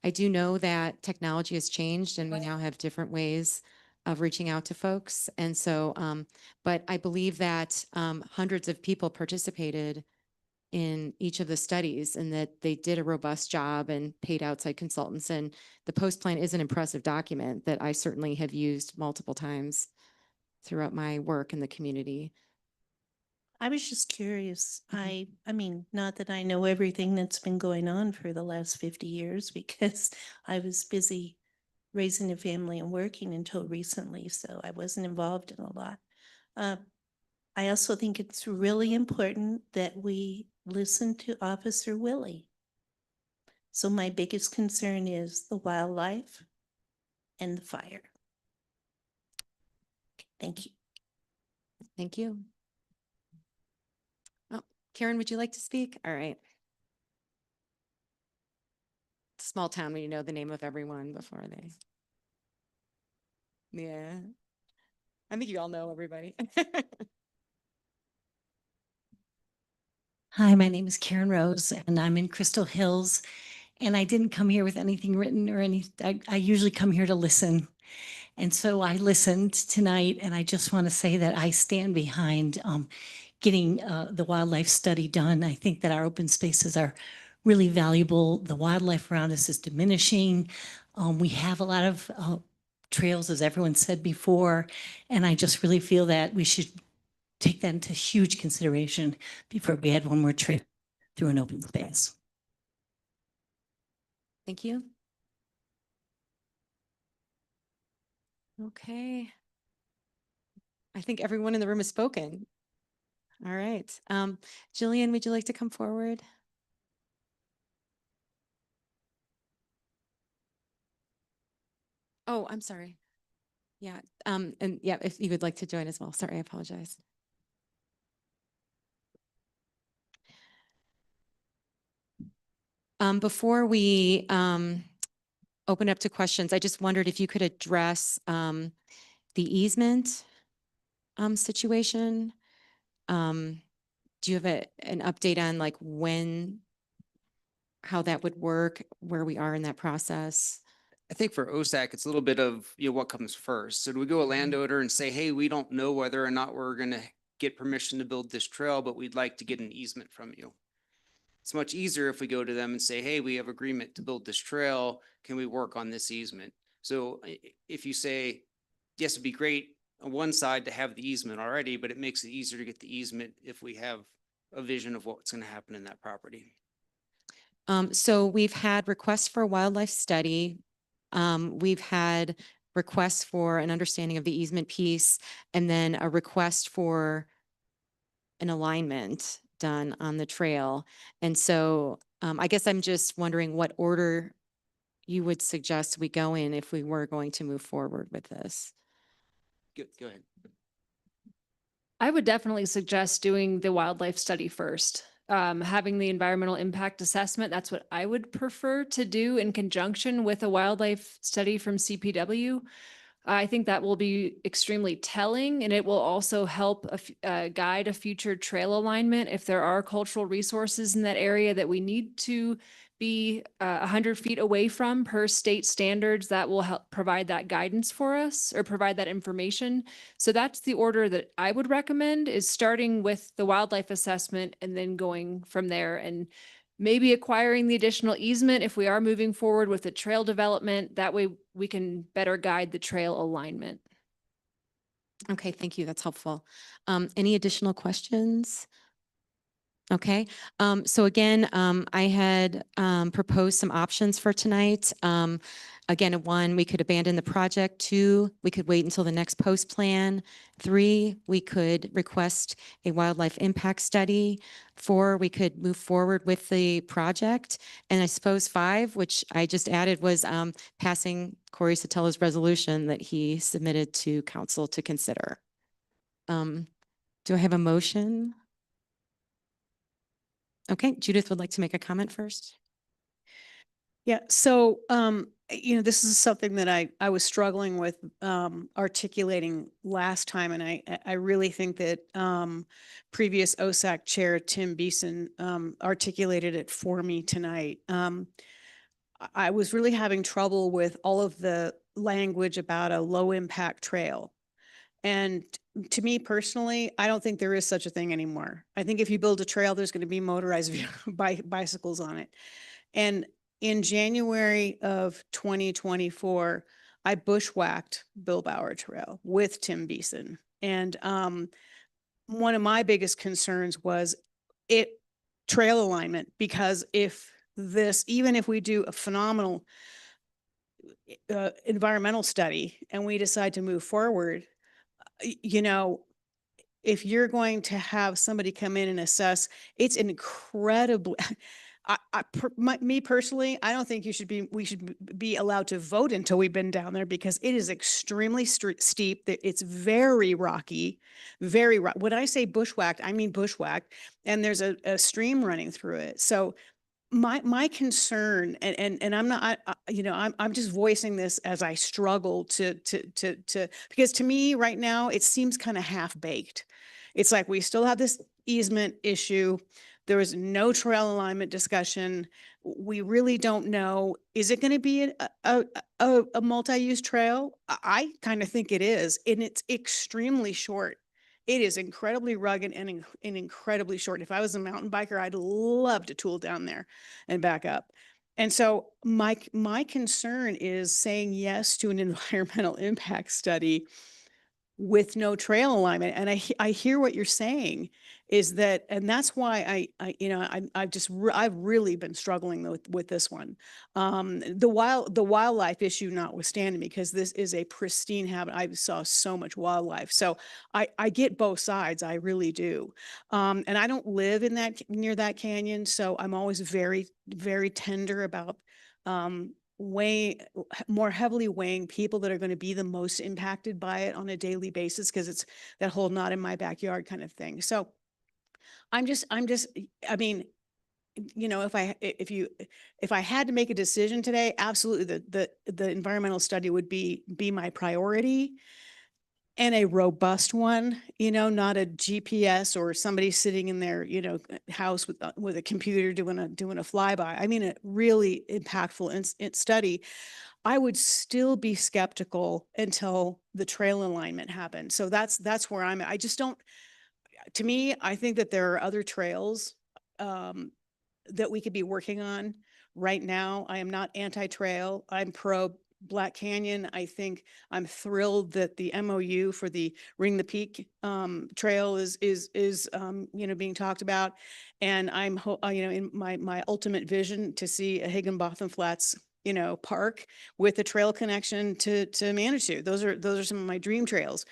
I do know that technology has changed and we now have different ways of reaching out to folks. And so, but I believe that hundreds of people participated in each of the studies and that they did a robust job and paid outside consultants. And the post plan is an impressive document that I certainly have used multiple times throughout my work in the community. I was just curious. I mean, not that I know everything that's been going on for the last 50 years because I was busy raising a family and working until recently, so I wasn't involved in a lot. I also think it's really important that we listen to Officer Willie. So my biggest concern is the wildlife and the fire. Thank you. Thank you. Oh, Karen, would you like to speak? All right. It's a small town when you know the name of everyone before they. Yeah. I think you all know everybody. Hi, my name is Karen Rose and I'm in Crystal Hills. And I didn't come here with anything written or I usually come here to listen. And so I listened tonight, and I just want to say that I stand behind getting the wildlife study done. I think that our open spaces are really valuable. The wildlife around us is diminishing. We have a lot of trails, as everyone said before, and I just really feel that we should take that into huge consideration before we add one more trip through an open space. Thank you. Okay. I think everyone in the room has spoken. All right. Jillian, would you like to come forward? Oh, I'm sorry. Yeah. And yeah, if you would like to join as well. Sorry, I apologize. Before we open up to questions, I just wondered if you could address the easement situation. Do you have an update on like how that would work, where we are in that process? I think for OSAC, it's a little bit of, what comes first. So do we go a landowner and say, hey, we don't know whether or not we're going to get permission to build this trail, but we'd like to get an easement from you? It's much easier if we go to them and say, hey, we have agreement to build this trail. Can we work on this easement? So if you say, yes, it'd be great on one side to have the easement already, but it makes it easier to get the easement if we have a vision of what's going to happen in that property. So we've had requests for a wildlife study. We've had requests for an understanding of the easement piece, and then a request for an alignment done on the trail. And so I guess I'm just wondering what order you would suggest we go in if we were going to move forward with this. Go ahead. I would definitely suggest doing the wildlife study first. Having the environmental impact assessment, that's what I would prefer to do in conjunction with a wildlife study from CPW. I think that will be extremely telling, and it will also help guide a future trail alignment. If there are cultural resources in that area that we need to be 100 feet away from per state standards, that will help provide that guidance for us or provide that information. So that's the order that I would recommend, is starting with the wildlife assessment and then going from there, and maybe acquiring the additional easement if we are moving forward with the trail development. That way we can better guide the trail alignment. Okay, thank you. That's helpful. Any additional questions? Okay, so again, I had proposed some options for tonight. Again, 1, we could abandon the project. 2, we could wait until the next post plan. 3, we could request a wildlife impact study. 4, we could move forward with the project. And I suppose 5, which I just added, was passing Corey Sotela's resolution that he submitted to council to consider. Do I have a motion? Okay, Judith would like to make a comment first. Yeah, so, this is something that I was struggling with articulating last time, and I really think that previous OSAC Chair Tim Beeson articulated it for me tonight. I was really having trouble with all of the language about a low impact trail. And to me personally, I don't think there is such a thing anymore. I think if you build a trail, there's going to be motorized bicycles on it. And in January of 2024, I bushwhacked Bill Bauer Trail with Tim Beeson. And one of my biggest concerns was trail alignment, because even if we do a phenomenal environmental study and we decide to move forward, if you're going to have somebody come in and assess, it's incredibly, me personally, I don't think we should be allowed to vote until we've been down there, because it is extremely steep. It's very rocky, very rocky. When I say bushwhacked, I mean bushwhacked, and there's a stream running through it. So my concern, and I'm not, I'm just voicing this as I struggle because to me right now, it seems kind of half baked. It's like we still have this easement issue. There was no trail alignment discussion. We really don't know, is it going to be a multi-use trail? I kind of think it is, and it's extremely short. It is incredibly rugged and incredibly short. If I was a mountain biker, I'd love to tool down there and back up. And so my concern is saying yes to an environmental impact study with no trail alignment. And I hear what you're saying is that, and that's why I've really been struggling with this one. The wildlife issue notwithstanding, because this is a pristine habitat. I saw so much wildlife. So I get both sides. I really do. And I don't live in near that canyon. So I'm always very, very tender about, more heavily weighing people that are going to be the most impacted by it on a daily basis, because it's that whole not in my backyard kind of thing. So I mean, if I had to make a decision today, absolutely the environmental study would be my priority, and a robust one, not a GPS or somebody sitting in their, house with a computer doing a flyby. I mean, a really impactful study. I would still be skeptical until the trail alignment happened. So that's where I'm at. I just don't, to me, I think that there are other trails that we could be working on right now. I am not anti-trail. I'm pro Black Canyon. I think I'm thrilled that the MOU for the Ring the Peak trail is being talked about. And I'm in my ultimate vision to see a Higginbotham Flats park with a trail connection to Manitou. Those are some of my dream trails.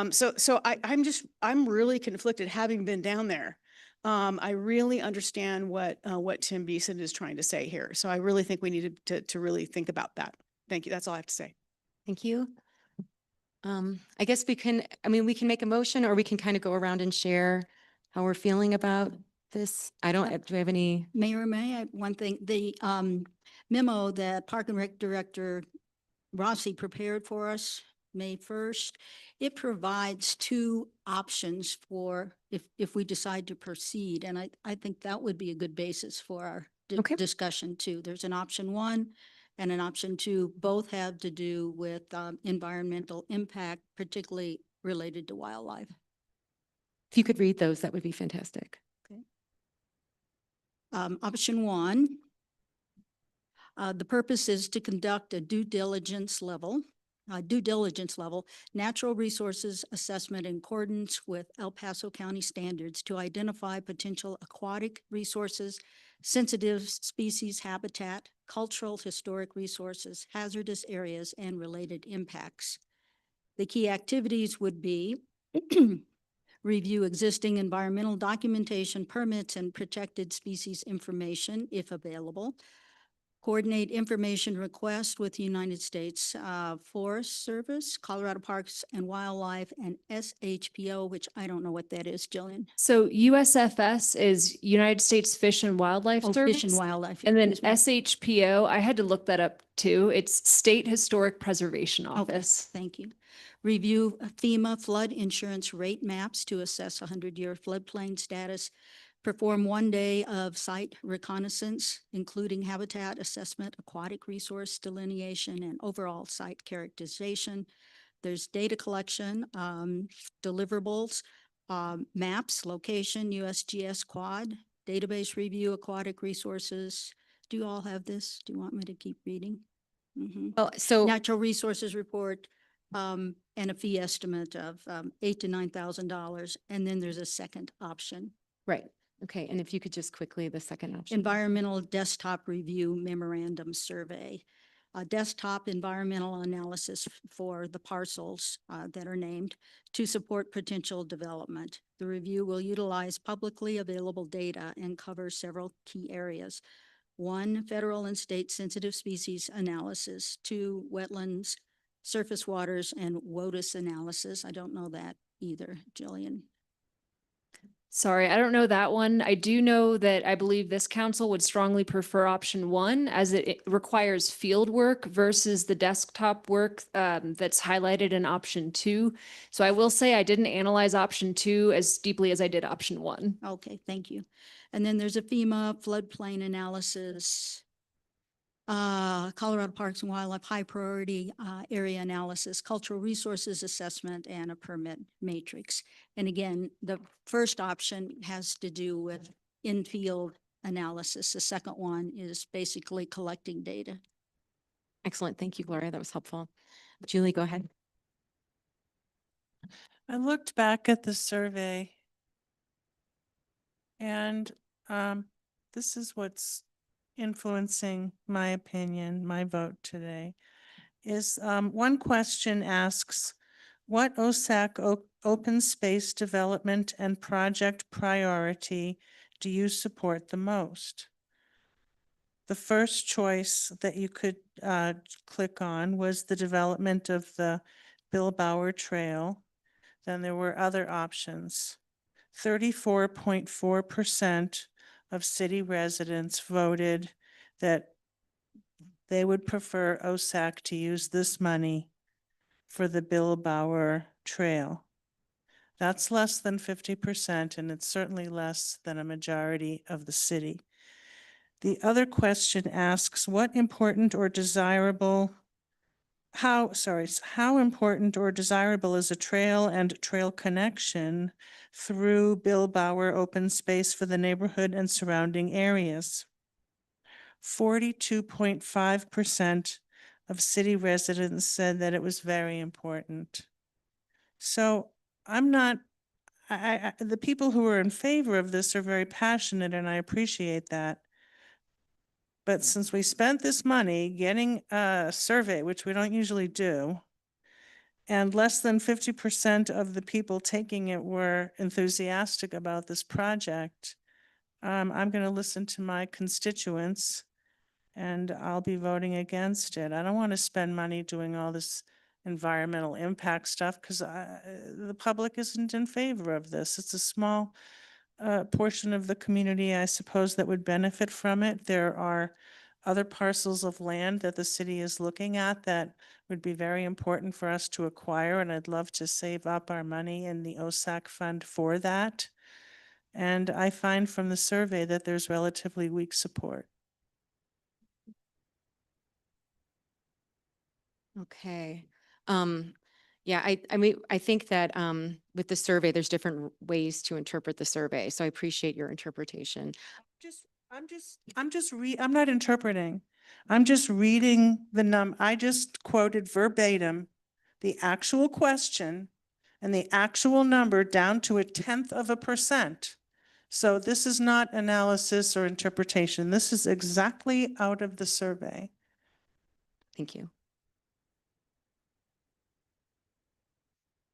So I'm really conflicted having been down there. I really understand what Tim Beeson is trying to say here. So I really think we need to really think about that. Thank you. That's all I have to say. Thank you. I guess we can make a motion, or we can kind of go around and share how we're feeling about this. Do we have any? Mayor, may I, one thing, the memo that Park and Rec Director Rossi prepared for us May 1st, it provides two options for if we decide to proceed. And I think that would be a good basis for our discussion too. There's an option 1 and an option 2. Both have to do with environmental impact, particularly related to wildlife. If you could read those, that would be fantastic. Okay. Option 1, the purpose is to conduct a due diligence level, natural resources assessment in accordance with El Paso County standards to identify potential aquatic resources, sensitive species habitat, cultural historic resources, hazardous areas, and related impacts. The key activities would be review existing environmental documentation, permits, and protected species information, if available. Coordinate information requests with United States Forest Service, Colorado Parks and Wildlife, and SHPO, which I don't know what that is, Jillian. So USFS is United States Fish and Wildlife Service. Fish and Wildlife. And then excuse me. SHPO, I had to look that up too. It's State Historic Preservation Office. Okay, thank you. Review FEMA flood insurance rate maps to assess 100-year floodplain status. Perform 1 day of site reconnaissance, including habitat assessment, aquatic resource delineation, and overall site characterization. There's data collection, deliverables, maps, location, USGS quad, database review, aquatic resources. Do you all have this? Do you want me to keep reading? Well, so Natural resources report, and a fee estimate of $8,000 to $9,000. And then there's a second option. right. Okay. And if you could just quickly, the second option. Environmental desktop review memorandum survey. A desktop environmental analysis for the parcels that are named to support potential development. The review will utilize publicly available data and cover several key areas. 1, federal and state sensitive species analysis. 2, wetlands, surface waters, and WOTUS analysis. I don't know that either, Jillian. Sorry, I don't know that one. I do know that I believe this council would strongly prefer option one as it requires field work versus the desktop work that's highlighted in option two. So I will say I didn't analyze option two as deeply as I did option one. Okay, thank you. And then there's a FEMA floodplain analysis, Colorado Parks and Wildlife High Priority Area Analysis, Cultural Resources Assessment, and a permit matrix. And again, the first option has to do with in-field analysis. The second one is basically collecting data. Excellent. Thank you, Gloria. That was helpful. Julie, go ahead. I looked back at the survey and this is what's influencing my opinion, my vote today, is one question asks, what OSAC open space development and project priority do you support the most? The first choice that you could click on was the development of the Bill Bauer Trail. Then there were other options. 34.4% of city residents voted that they would prefer OSAC to use this money for the Bill Bauer Trail. That's less than 50%, and it's certainly less than a majority of the city. The other question asks, how important or desirable is a trail and trail connection through Bill Bauer open space for the neighborhood and surrounding areas? 42.5% of city residents said that it was very important. So the people who are in favor of this are very passionate, and I appreciate that. But since we spent this money getting a survey, which we don't usually do, and less than 50% of the people taking it were enthusiastic about this project, I'm going to listen to my constituents and I'll be voting against it. I don't want to spend money doing all this environmental impact stuff because the public isn't in favor of this. It's a small portion of the community, I suppose, that would benefit from it. There are other parcels of land that the city is looking at that would be very important for us to acquire, and I'd love to save up our money in the OSAC fund for that. And I find from the survey that there's relatively weak support. Okay. Yeah, I mean, I think that with the survey, there's different ways to interpret the survey. So I appreciate your interpretation. I'm not interpreting. I'm just reading I just quoted verbatim the actual question and the actual number down to 0.1%. So this is not analysis or interpretation. This is exactly out of the survey. Thank you.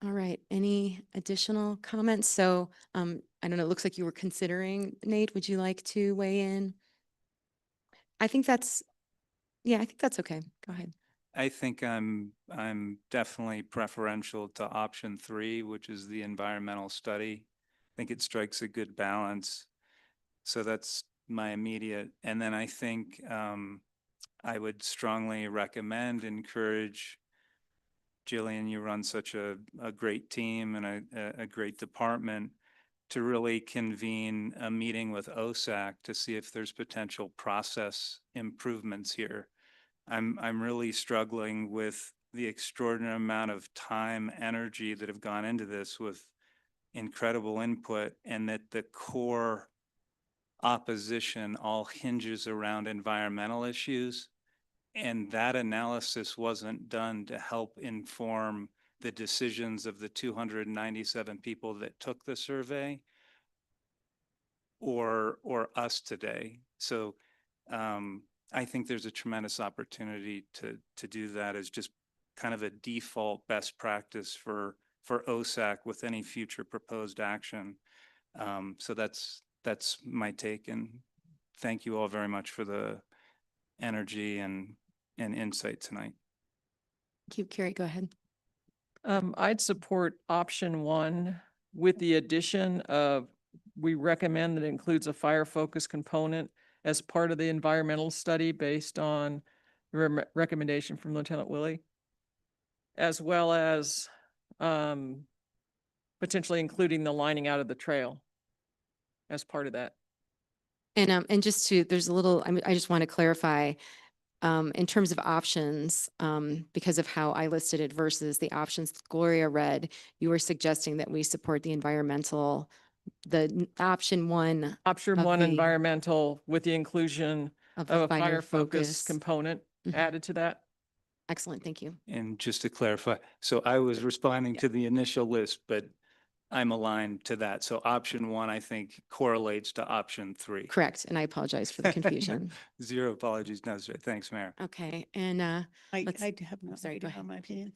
All right, any additional comments? So I don't know, it looks like you were considering, Nate, would you like to weigh in? I think that's okay. Go ahead. I think I'm definitely preferential to option 3, which is the environmental study. I think it strikes a good balance. So that's my immediate. And then I think I would strongly recommend, encourage Jillian, you run such a great team and a great department, to really convene a meeting with OSAC to see if there's potential process improvements here. I'm really struggling with the extraordinary amount of time, energy that have gone into this with incredible input, and that the core opposition all hinges around environmental issues. And that analysis wasn't done to help inform the decisions of the 297 people that took the survey or us today. So I think there's a tremendous opportunity to do that as just kind of a default best practice for OSAC with any future proposed action. So that's my take, and thank you all very much for the energy and insight tonight. Thank you. Carrie, go ahead. I'd support option 1 with the addition of we recommend that it includes a fire focus component as part of the environmental study based on recommendation from Lieutenant Willie, as well as potentially including the lining out of the trail as part of that. And just to, there's a little, I just want to clarify, in terms of options, because of how I listed it versus the options Gloria read, you were suggesting that we support the environmental, option one. Option of one, the- environmental, with the inclusion Of of the a fire focus focus. component Mhm. added to that. Excellent, thank you. And just to clarify, so I was responding to the initial list, but I'm aligned to that. So option one, I think, correlates to option three. Correct, and I apologize for the confusion. Zero apologies necessary. Thanks, Mayor. Okay, and I let's- have no, sorry, I go do have ahead. my opinion.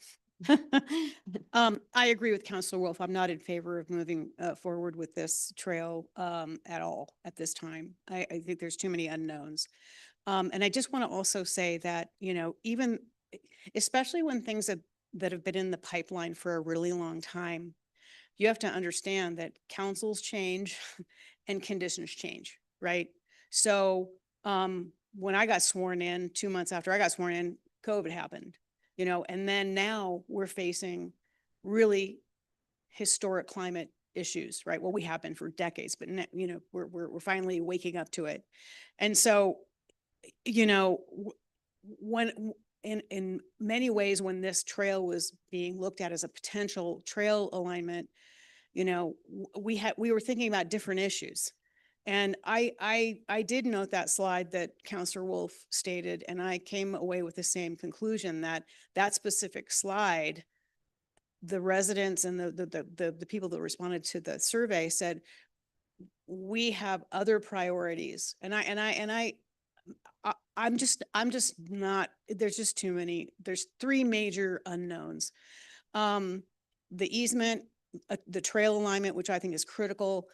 I agree with Councilor Wolf. I'm not in favor of moving forward with this trail at all at this time. I think there's too many unknowns. And I just want to also say that, you know, even especially when things that have been in the pipeline for a really long time, you have to understand that councils change and conditions change, right? So when I got sworn in, 2 months after I got sworn in, COVID happened, you know, and then now we're facing really historic climate issues, right? Well, we have been for decades, but you know, we're finally waking up to it. And so, you know, when in many ways, when this trail was being looked at as a potential trail alignment, you know, we were thinking about different issues. And I did note that slide that Councilor Wolf stated, and I came away with the same conclusion that that specific slide, the residents and the people that responded to the survey said, we have other priorities. I'm just not, there's just too many, there's three major unknowns. The easement, the trail alignment, which I think is critical,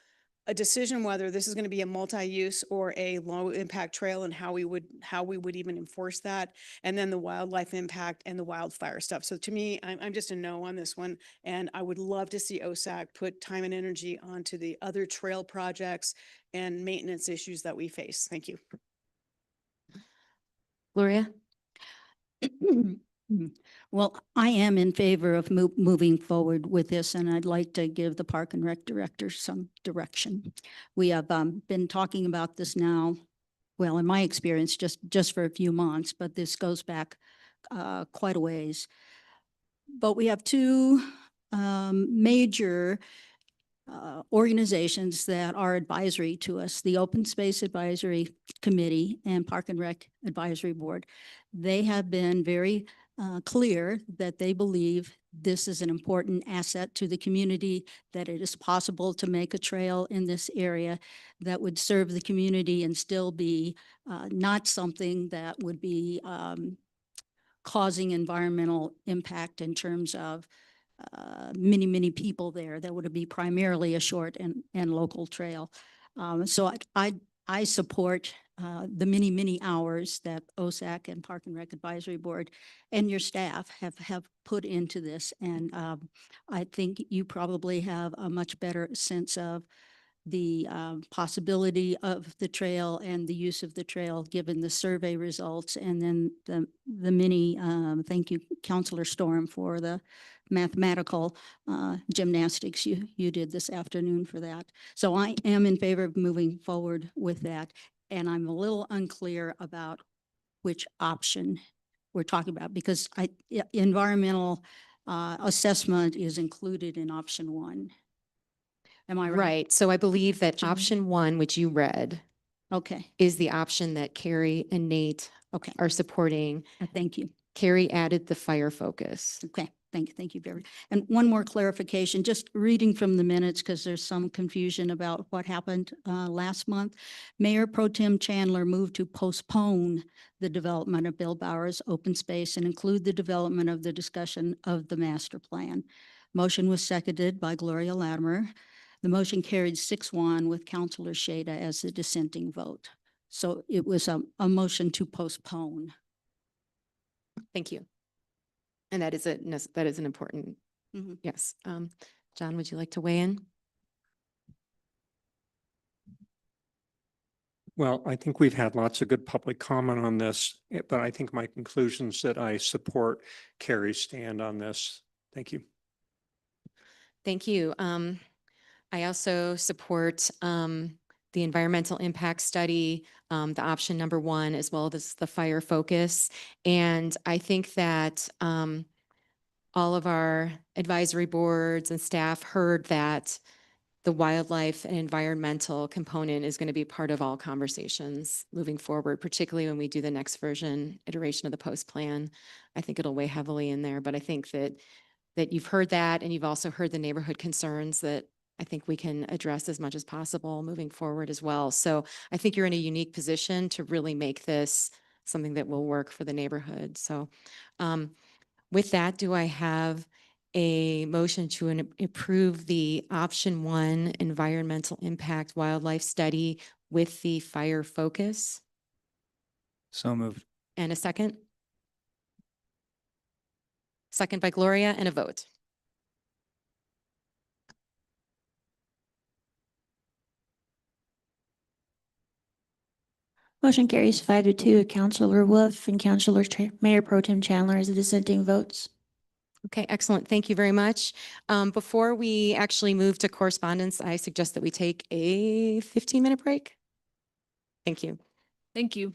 a decision whether this is going to be a multi-use or a low impact trail and how we would even enforce that. And then the wildlife impact and the wildfire stuff. So to me, I'm just a no on this one. And I would love to see OSAC put time and energy onto the other trail projects and maintenance issues that we face. Thank you. Gloria? Well, I am in favor of moving forward with this, and I'd like to give the Park and Rec Director some direction. We have been talking about this now, well, in my experience, just for a few months, but this goes back quite a ways. But we have two major organizations that are advisory to us, the Open Space Advisory Committee and Park and Rec Advisory Board. They have been very clear that they believe this is an important asset to the community, that it is possible to make a trail in this area that would serve the community and still be not something that would be causing environmental impact in terms of many people there. That would be primarily a short and local trail. So I support the many hours that OSAC and Park and Rec Advisory Board and your staff have put into this. And I think you probably have a much better sense of the possibility of the trail and the use of the trail, given the survey results. And then the many, thank you, Councilor Storm, for the mathematical gymnastics you did this afternoon for that. So I am in favor of moving forward with that. And I'm a little unclear about which option we're talking about, because environmental assessment is included in option one. Am I right? Right, so I believe that option one, which you read, Okay, is the option that Carrie and Nate okay. are supporting. Thank you. Carrie added the fire focus. Okay, thank you very. And one more clarification, just reading from the minutes, because there's some confusion about what happened last month. Mayor Pro Tem Chandler moved to postpone the development of Bill Bowers open space and include the development of the discussion of the master plan. Motion was seconded by Gloria Latimer. The motion carried 6-1 with Councilor Shada as the dissenting vote. So it was a motion to postpone. Thank you. And that is an important, Mhm. yes. John, would you like to weigh in? Well, I think we've had lots of good public comment on this, but I think my conclusions that I support Carrie's stand on this. Thank you. Thank you. I also support the environmental impact study, the option number 1, as well as the fire focus. And I think that all of our advisory boards and staff heard that the wildlife and environmental component is going to be part of all conversations moving forward, particularly when we do the next version iteration of the post plan. I think it'll weigh heavily in there, but I think that you've heard that, and you've also heard the neighborhood concerns that I think we can address as much as possible moving forward as well. So I think you're in a unique position to really make this something that will work for the neighborhood. So with that, do I have a motion to approve the option 1 environmental impact wildlife study with the fire focus? So moved. And a second? Second by Gloria, and a vote. Motion carries 5-2. Counselor Wolf and Counselor Mayor Pro Tem Chandler as the dissenting votes. Okay, excellent. Thank you very much. Before we actually move to correspondence, I suggest that we take a 15-minute break. Thank you. Thank you.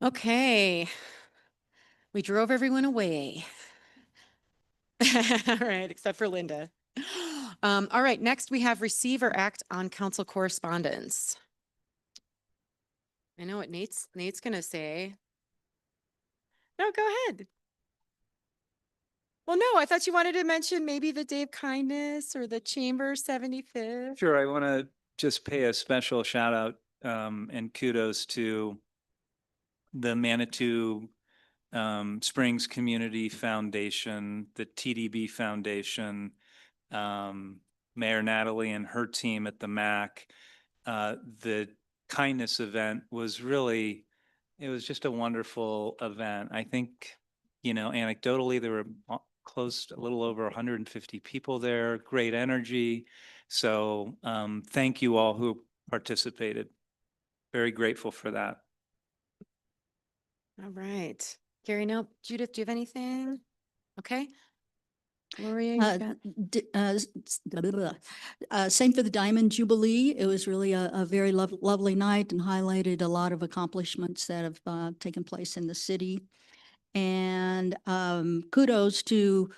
Okay. We drove everyone away. All right, except for Linda. All right, next we have receive or act on council correspondence. I know what Nate's gonna say. No, go ahead. Well, no, I thought you wanted to mention maybe the Day of Kindness or the Chamber 75th. Sure, I want to just pay a special shout out and kudos to the Manitou Springs Community Foundation, the TDB Foundation, Mayor Natalie and her team at the MAC. The kindness event was really, it was just a wonderful event. I think, you know, anecdotally, there were close to a little over 150 people there, great energy. So thank you all who participated. Very grateful for that. All right. Gary, no. Judith, do you have anything? Okay. Gloria, you got- Same for the Diamond Jubilee. It was really a very lovely night and highlighted a lot of accomplishments that have taken place in the city. And kudos to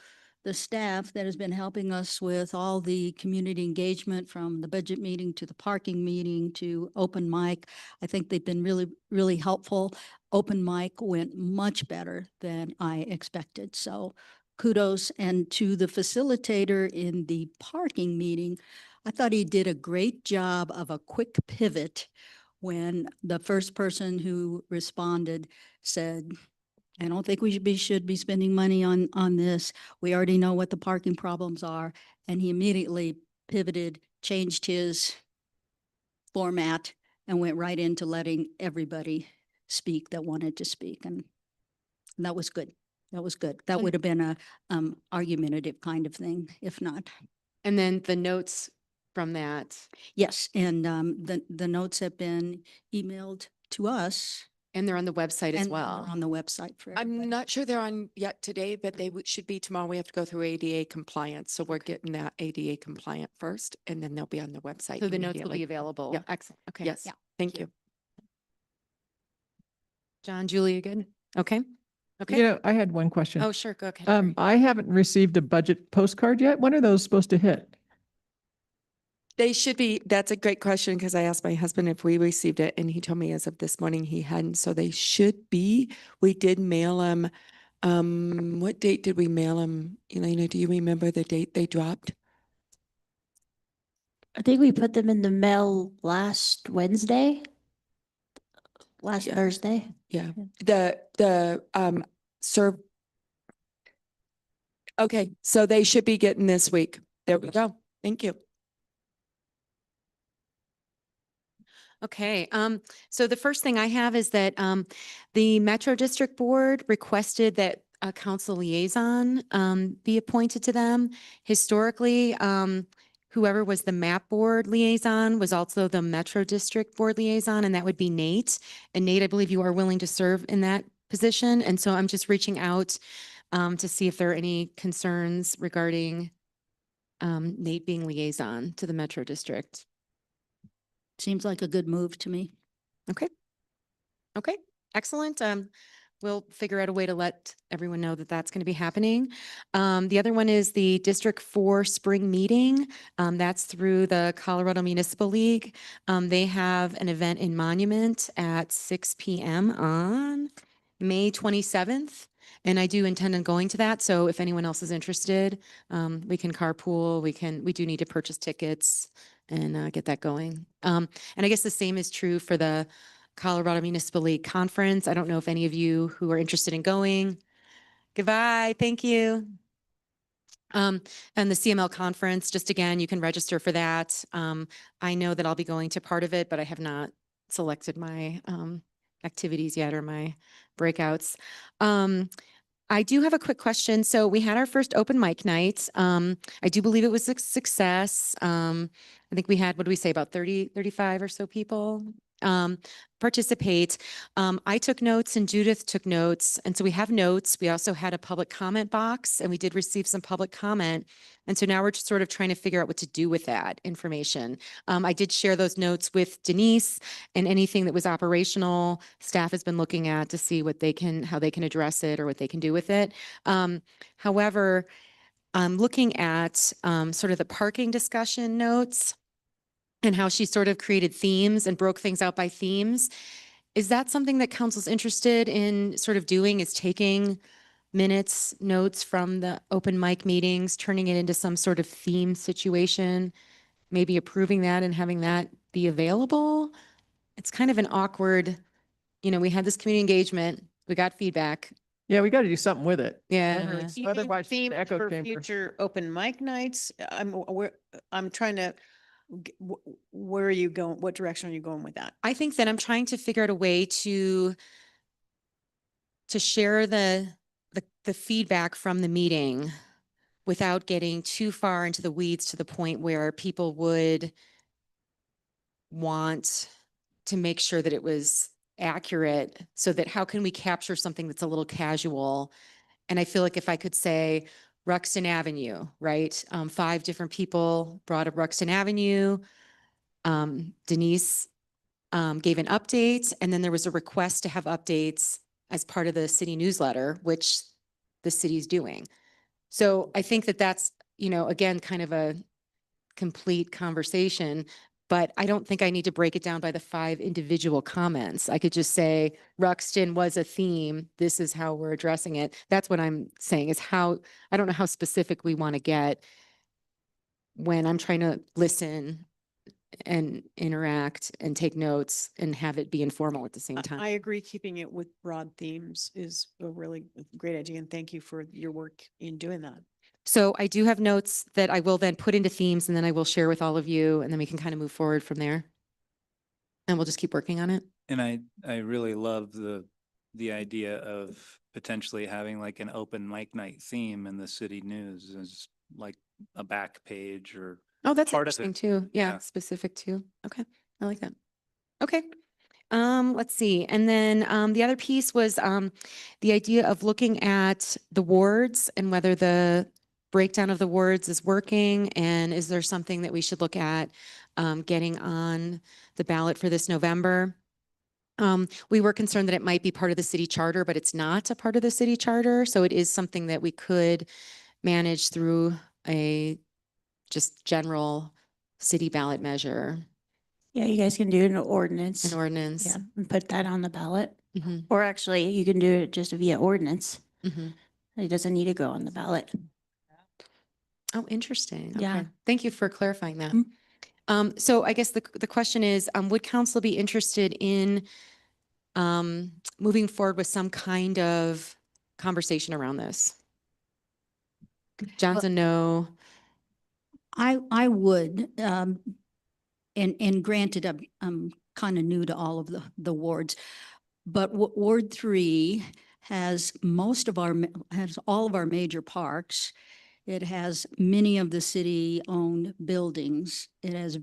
the staff that has been helping us with all the community engagement, from the budget meeting to the parking meeting to open mic. I think they've been really, really helpful. Open mic went much better than I expected. So kudos. And to the facilitator in the parking meeting, I thought he did a great job of a quick pivot when the first person who responded said, I don't think we should be spending money on this. We already know what the parking problems are. And he immediately pivoted, changed his format, and went right into letting everybody speak that wanted to speak. And that was good. That was good. That would have been a argumentative kind of thing, if not. And then the notes from that. Yes, and the notes have been emailed to us. And they're on the website as and well. they're on the website for everybody. I'm not sure they're on yet today, but they should be tomorrow. We have to go through ADA compliance. So we're getting that ADA compliant first, and then they'll be on the website. So the notes will immediately. be available. Yeah. Excellent. Okay. Yes. Yeah. Thank you. John, Julia, good? Okay. Okay. You know, I had one question. Oh, sure. Go ahead. I haven't received a budget postcard yet. When are those supposed to hit? They should be. That's a great question, because I asked my husband if we received it, and he told me as of this morning he hadn't. So they should be. We did mail them. What date did we mail them? Elena, do you remember the date they dropped? I think we put them in the mail last Wednesday, last Thursday. Yeah. Serve. Okay, so they should be getting this week. There we go. Thank you. Okay, so the first thing I have is that the Metro District Board requested that a council liaison be appointed to them. Historically, whoever was the MAP Board liaison was also the Metro District Board liaison, and that would be Nate. And Nate, I believe you are willing to serve in that position. And so I'm just reaching out to see if there are any concerns regarding Nate being liaison to the Metro District. Seems like a good move to me. Okay. Okay, excellent. We'll figure out a way to let everyone know that that's going to be happening. The other one is the District 4 Spring Meeting. That's through the Colorado Municipal League. They have an event in Monument at 6 p.m. on May 27th. And I do intend on going to that. So if anyone else is interested, we can carpool. We do need to purchase tickets and get that going. And I guess the same is true for the Colorado Municipal League Conference. I don't know if any of you who are interested in going. Goodbye. Thank you. And the CML conference, just again, you can register for that. I know that I'll be going to part of it, but I have not selected my activities yet or my breakouts. I do have a quick question. So we had our first open mic night. I do believe it was a success. I think we had, what do we say, about 30, 35 or so people participate. I took notes and Judith took notes. And so we have notes. We also had a public comment box and we did receive some public comment. And so now we're just sort of trying to figure out what to do with that information. I did share those notes with Denise, and anything that was operational, staff has been looking at to see what they can, how they can address it or what they can do with it. However, I'm looking at sort of the parking discussion notes and how she sort of created themes and broke things out by themes. Is that something that council's interested in sort of doing, is taking minutes, notes from the open mic meetings, turning it into some sort of theme situation, maybe approving that and having that be available? It's kind of an awkward, we had this community engagement, we got feedback. Yeah, we got to do something with it. Yeah. Otherwise, Theme the echo for chamber. future open mic nights. I'm trying to, where are you going? What direction are you going with that? I think that I'm trying to figure out a way to share the feedback from the meeting without getting too far into the weeds to the point where people would want to make sure that it was accurate, so that how can we capture something that's a little casual? And I feel like if I could say Ruxton Avenue, right? 5 different people brought up Ruxton Avenue. Denise gave an update, and then there was a request to have updates as part of the city newsletter, which the city's doing. So I think that that's, again, kind of a complete conversation, but I don't think I need to break it down by the 5 individual comments. I could just say Ruxton was a theme. This is how we're addressing it. That's what I'm saying, is how, I don't know how specific we want to get when I'm trying to listen and interact and take notes and have it be informal at the same time. I agree. Keeping it with broad themes is a really great idea. And thank you for your work in doing that. So I do have notes that I will then put into themes, and then I will share with all of you, and then we can kind of move forward from there. And we'll just keep working on it. And I really love the idea of potentially having like an open mic night theme in the city news, as like a back page or. Oh, that's part of interesting it. too. Yeah, specific too. Okay, I like that. Okay. Let's see. And then the other piece was the idea of looking at the wards and whether the breakdown of the wards is working, and is there something that we should look at getting on the ballot for this November. We were concerned that it might be part of the city charter, but it's not a part of the city charter. So it is something that we could manage through a just general city ballot measure. Yeah, you guys can do an ordinance. An ordinance. Yeah, and put that on the ballot. Mhm. Or actually, you can do it just via ordinance. Mhm. It doesn't need to go on the ballot. Oh, interesting. Yeah. Okay. Thank you for clarifying that. So I guess the question is, would council be interested in moving forward with some kind of conversation around this? Johnson, no. I would, and granted, I'm kind of new to all of the wards, but Ward 3 has has all of our major parks. It has many of the city-owned buildings. It has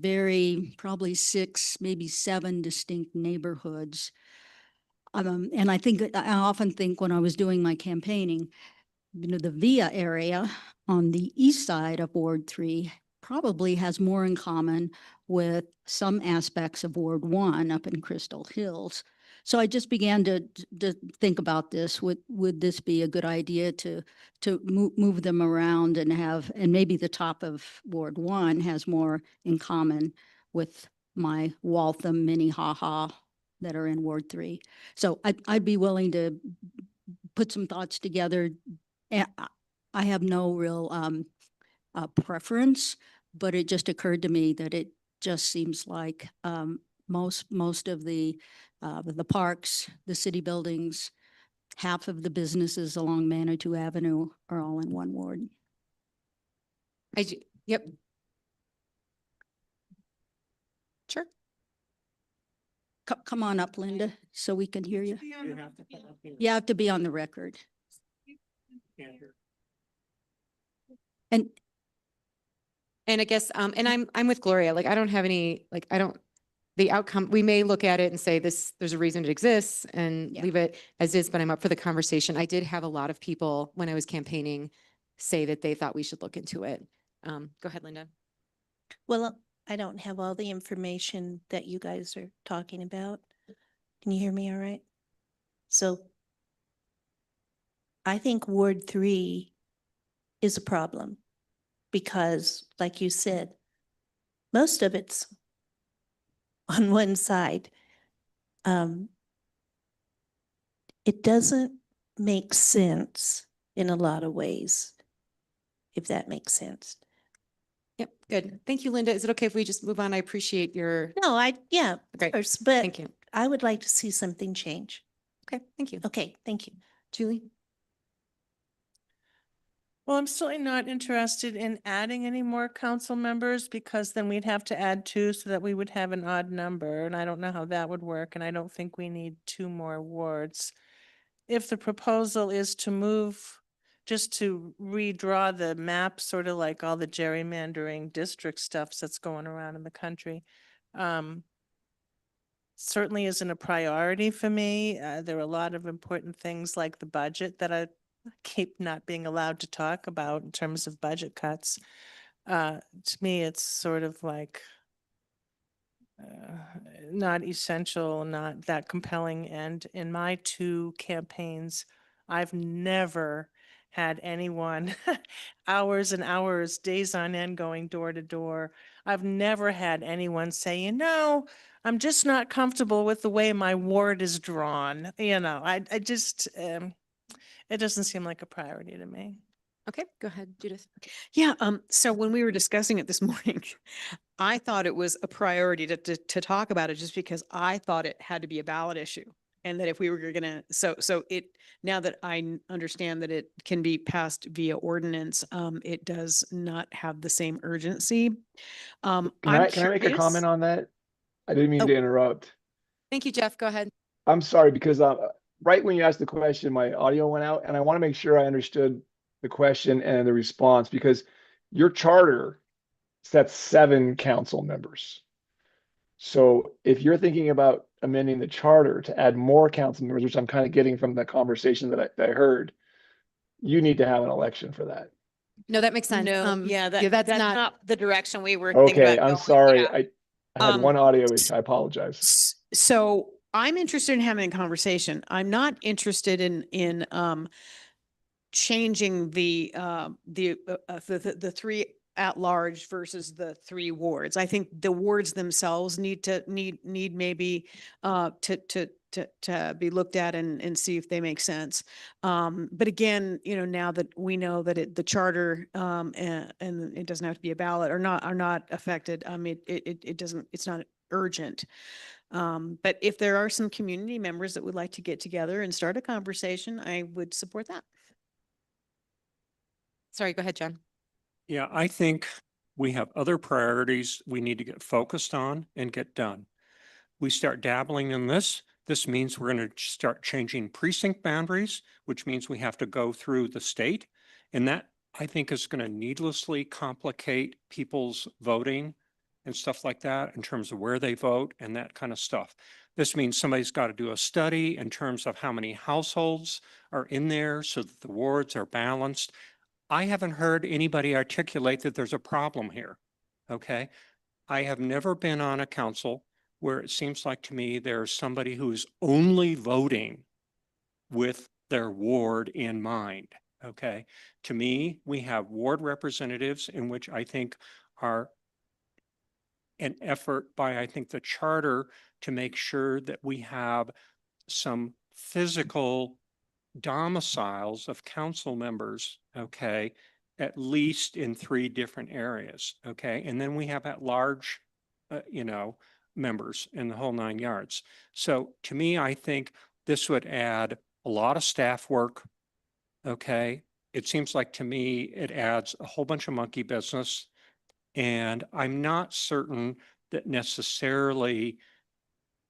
probably 6, maybe 7 distinct neighborhoods. And I often think when I was doing my campaigning, the Via area on the east side of Ward 3 probably has more in common with some aspects of Ward 1 up in Crystal Hills. So I just began to think about this. Would this be a good idea to move them around and maybe the top of Ward 1 has more in common with my Waltham, Minnehaha that are in Ward 3. So I'd be willing to put some thoughts together. I have no real preference, but it just occurred to me that it just seems like most of the parks, the city buildings, half of the businesses along Manitou Avenue are all in one ward. Yep. Sure. Come on up, Linda, so we can hear you. You have to be on the record. And I guess, and I'm with Gloria, like, I don't have any, like, I don't the outcome, we may look at it and say this, there's a reason it exists and leave it as is, but I'm up for the conversation. I did have a lot of people when I was campaigning say that they thought we should look into it. Go ahead, Linda. Well, I don't have all the information that you guys are talking about. Can you hear me all right? So I think Ward 3 is a problem because, like you said, most of it's on one side. It doesn't make sense in a lot of ways, if that makes sense. Yep, good. Thank you, Linda. Is it okay if we just move on? I appreciate your. No, yeah, of Great. course, but Thank you. I would like to see something change. Okay, thank you. Okay, thank you. Julie? Well, I'm certainly not interested in adding any more council members because then we'd have to add 2 so that we would have an odd number. And I don't know how that would work. And I don't think we need 2 more wards. If the proposal is to move, just to redraw the map, sort of like all the gerrymandering district stuff that's going around in the country, certainly isn't a priority for me. There are a lot of important things like the budget that I keep not being allowed to talk about in terms of budget cuts. To me, it's sort of like not essential, not that compelling. And in my 2 campaigns, I've never had anyone hours and hours, days on end going door to door. I've never had anyone say, you know, I'm just not comfortable with the way my ward is drawn. You know, I just, it doesn't seem like a priority to me. Okay, go ahead, Judith. Yeah, so when we were discussing it this morning, I thought it was a priority to talk about it just because I thought it had to be a ballot issue. And that if we were gonna, so it, now that I understand that it can be passed via ordinance, it does not have the same urgency. Can I make a comment on that? I didn't mean to interrupt. Thank you, Jeff. Go ahead. I'm sorry, because right when you asked the question, my audio went out, and I want to make sure I understood the question and the response, because your charter sets 7 council members. So if you're thinking about amending the charter to add more council members, which I'm kind of getting from the conversation that I heard, you need to have an election for that. No, that makes sense. No, yeah, that's not. the direction we were thinking Okay, about I'm going. sorry. Yeah. I had one audio issue. I apologize. So I'm interested in having a conversation. I'm not interested in changing the 3 at large versus the 3 wards. I think the wards themselves need maybe to be looked at and see if they make sense. But again, you know, now that we know that the charter and it doesn't have to be a ballot are not affected. It doesn't, it's not urgent. But if there are some community members that would like to get together and start a conversation, I would support that. Sorry, go ahead, John. Yeah, I think we have other priorities we need to get focused on and get done. We start dabbling in this. This means we're going to start changing precinct boundaries, which means we have to go through the state. And that, I think, is going to needlessly complicate people's voting and stuff like that in terms of where they vote and that kind of stuff. This means somebody's got to do a study in terms of how many households are in there so that the wards are balanced. I haven't heard anybody articulate that there's a problem here, okay? I have never been on a council where it seems like to me there's somebody who's only voting with their ward in mind, okay? To me, we have ward representatives in which I think are an effort by, I think, the charter to make sure that we have some physical domiciles of council members, okay, at least in 3 different areas, okay? And then we have at large, members in the whole 9 yards. So to me, I think this would add a lot of staff work, okay? It seems like to me, it adds a whole bunch of monkey business. And I'm not certain that necessarily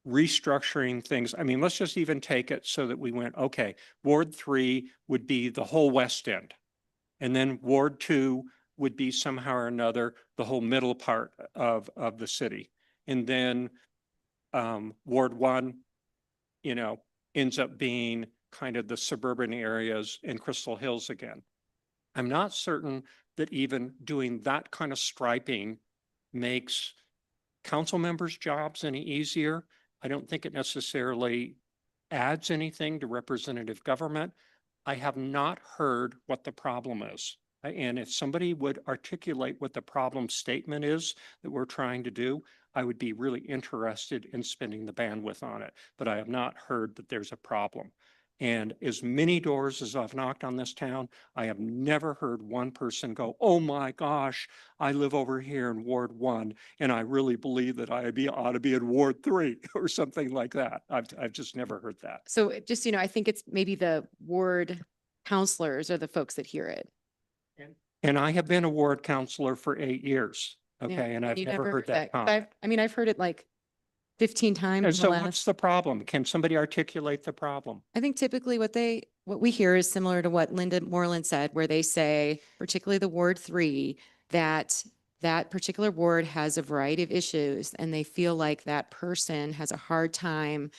restructuring things. I mean, let's just even take it so that we went, okay, Ward 3 would be the whole West End. And then Ward 2 would be somehow or another the whole middle part of the city. And then Ward 1, ends up being kind of the suburban areas in Crystal Hills again. I'm not certain that even doing that kind of striping makes council members' jobs any easier. I don't think it necessarily adds anything to representative government. I have not heard what the problem is. And if somebody would articulate what the problem statement is that we're trying to do, I would be really interested in spending the bandwidth on it. But I have not heard that there's a problem. And as many doors as I've knocked on this town, I have never heard one person go, oh my gosh, I live over here in Ward 1, and I really believe that I ought to be in Ward 3 or something like that. I've just never heard that. So just, I think it's maybe the ward counselors are the folks that hear it. And I have been a ward counselor for 8 years. Yeah, Okay, and I've you never heard that 'cause comment. I've heard it like 15 times. And in the so last- what's the problem? Can somebody articulate the problem? I think typically what we hear is similar to what Linda Moreland said, where they say, particularly the Ward 3, that that particular ward has a variety of issues and they feel like that person has a hard time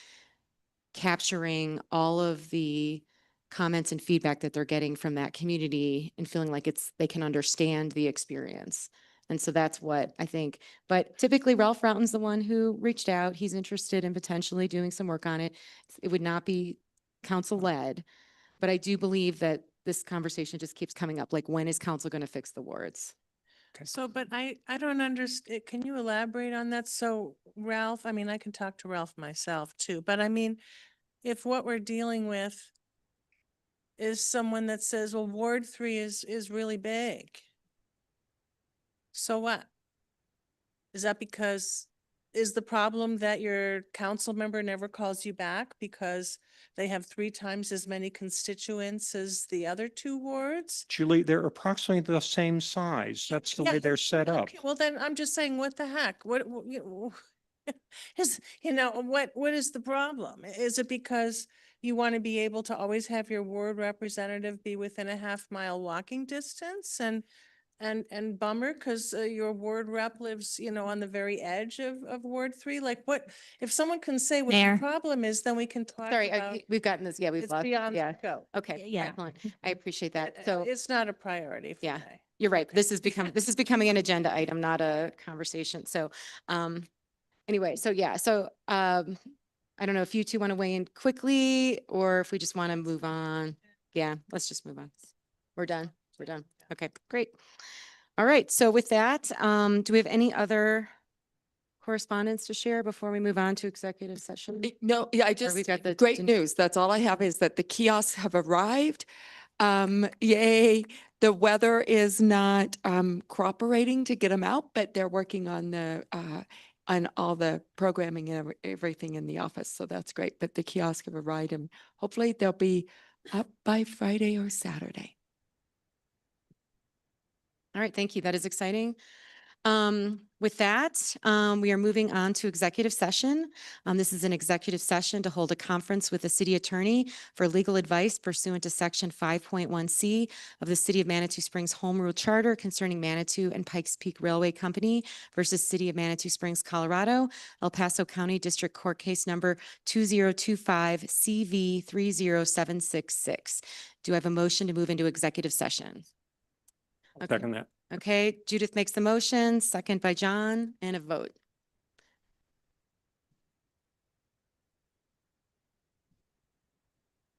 capturing all of the comments and feedback that they're getting from that community and feeling like they can understand the experience. And so that's what I think. But typically Ralph Routen's the one who reached out. He's interested in potentially doing some work on it. It would not be council led, but I do believe that this conversation just keeps coming up. Like, when is council going to fix the wards? So, but I don't understand. Can you elaborate on that? So Ralph, I mean, I can talk to Ralph myself too, but I mean, if what we're dealing with is someone that says, well, Ward 3 is really big. So what? Is that because, is the problem that your council member never calls you back because they have 3 times as many constituents as the other 2 wards? Julie, they're approximately the same size. That's the way Yeah, they're set up. Okay, well, then I'm just saying, what the heck? What is, what is the problem? Is it because you want to be able to always have your ward representative be within a half-mile walking distance? And bummer, because your ward rep lives, on the very edge of Ward 3? Like, what, if someone can say what the Mayor. problem is, then we can talk Sorry, about. we've gotten this. Yeah, we've It's lost. beyond Yeah. scope. Okay. Yeah. Excellent. I appreciate that. But, So it's not a priority for yeah. me. You're right. This is becoming an agenda item, not a conversation. So, anyway, so yeah, so, I don't know if you two want to weigh in quickly or if we just want to move on. Yeah, let's just move on. We're done. We're done. Okay, great. All right. So with that, do we have any other correspondence to share before we move on to executive session? No, yeah, we've got the great din- news. That's all I have is that the kiosks have arrived. Yay. The weather is not cooperating to get them out, but they're working on on all the programming and everything in the office. So that's great. But the kiosks have arrived and hopefully they'll be up by Friday or Saturday. All right, thank you. That is exciting. With that, we are moving on to executive session. This is an executive session to hold a conference with the city attorney for legal advice pursuant to section 5.1C of the City of Manitou Springs Home Rule Charter concerning Manitou and Pikes Peak Railway Company versus City of Manitou Springs, Colorado, El Paso County District Court Case Number 2025 CV 30766. Do I have a motion to move into executive session? Okay. Second that. Okay, Judith makes the motion, second by John, and a vote.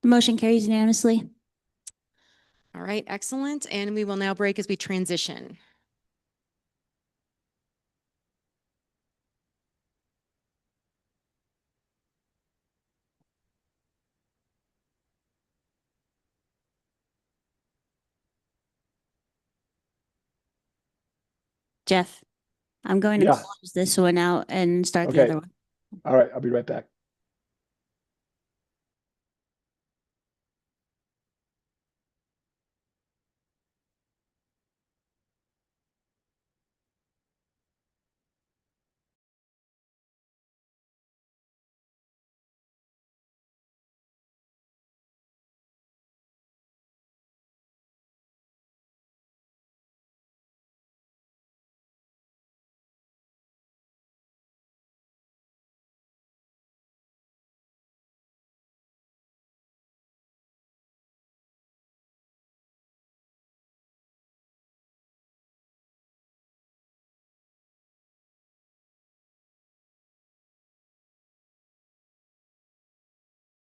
The motion carries unanimously. All right, excellent. And we will now break as we transition. Jeff, I'm going to Yeah. close this one out and start the Okay. other one. All right, I'll be right back.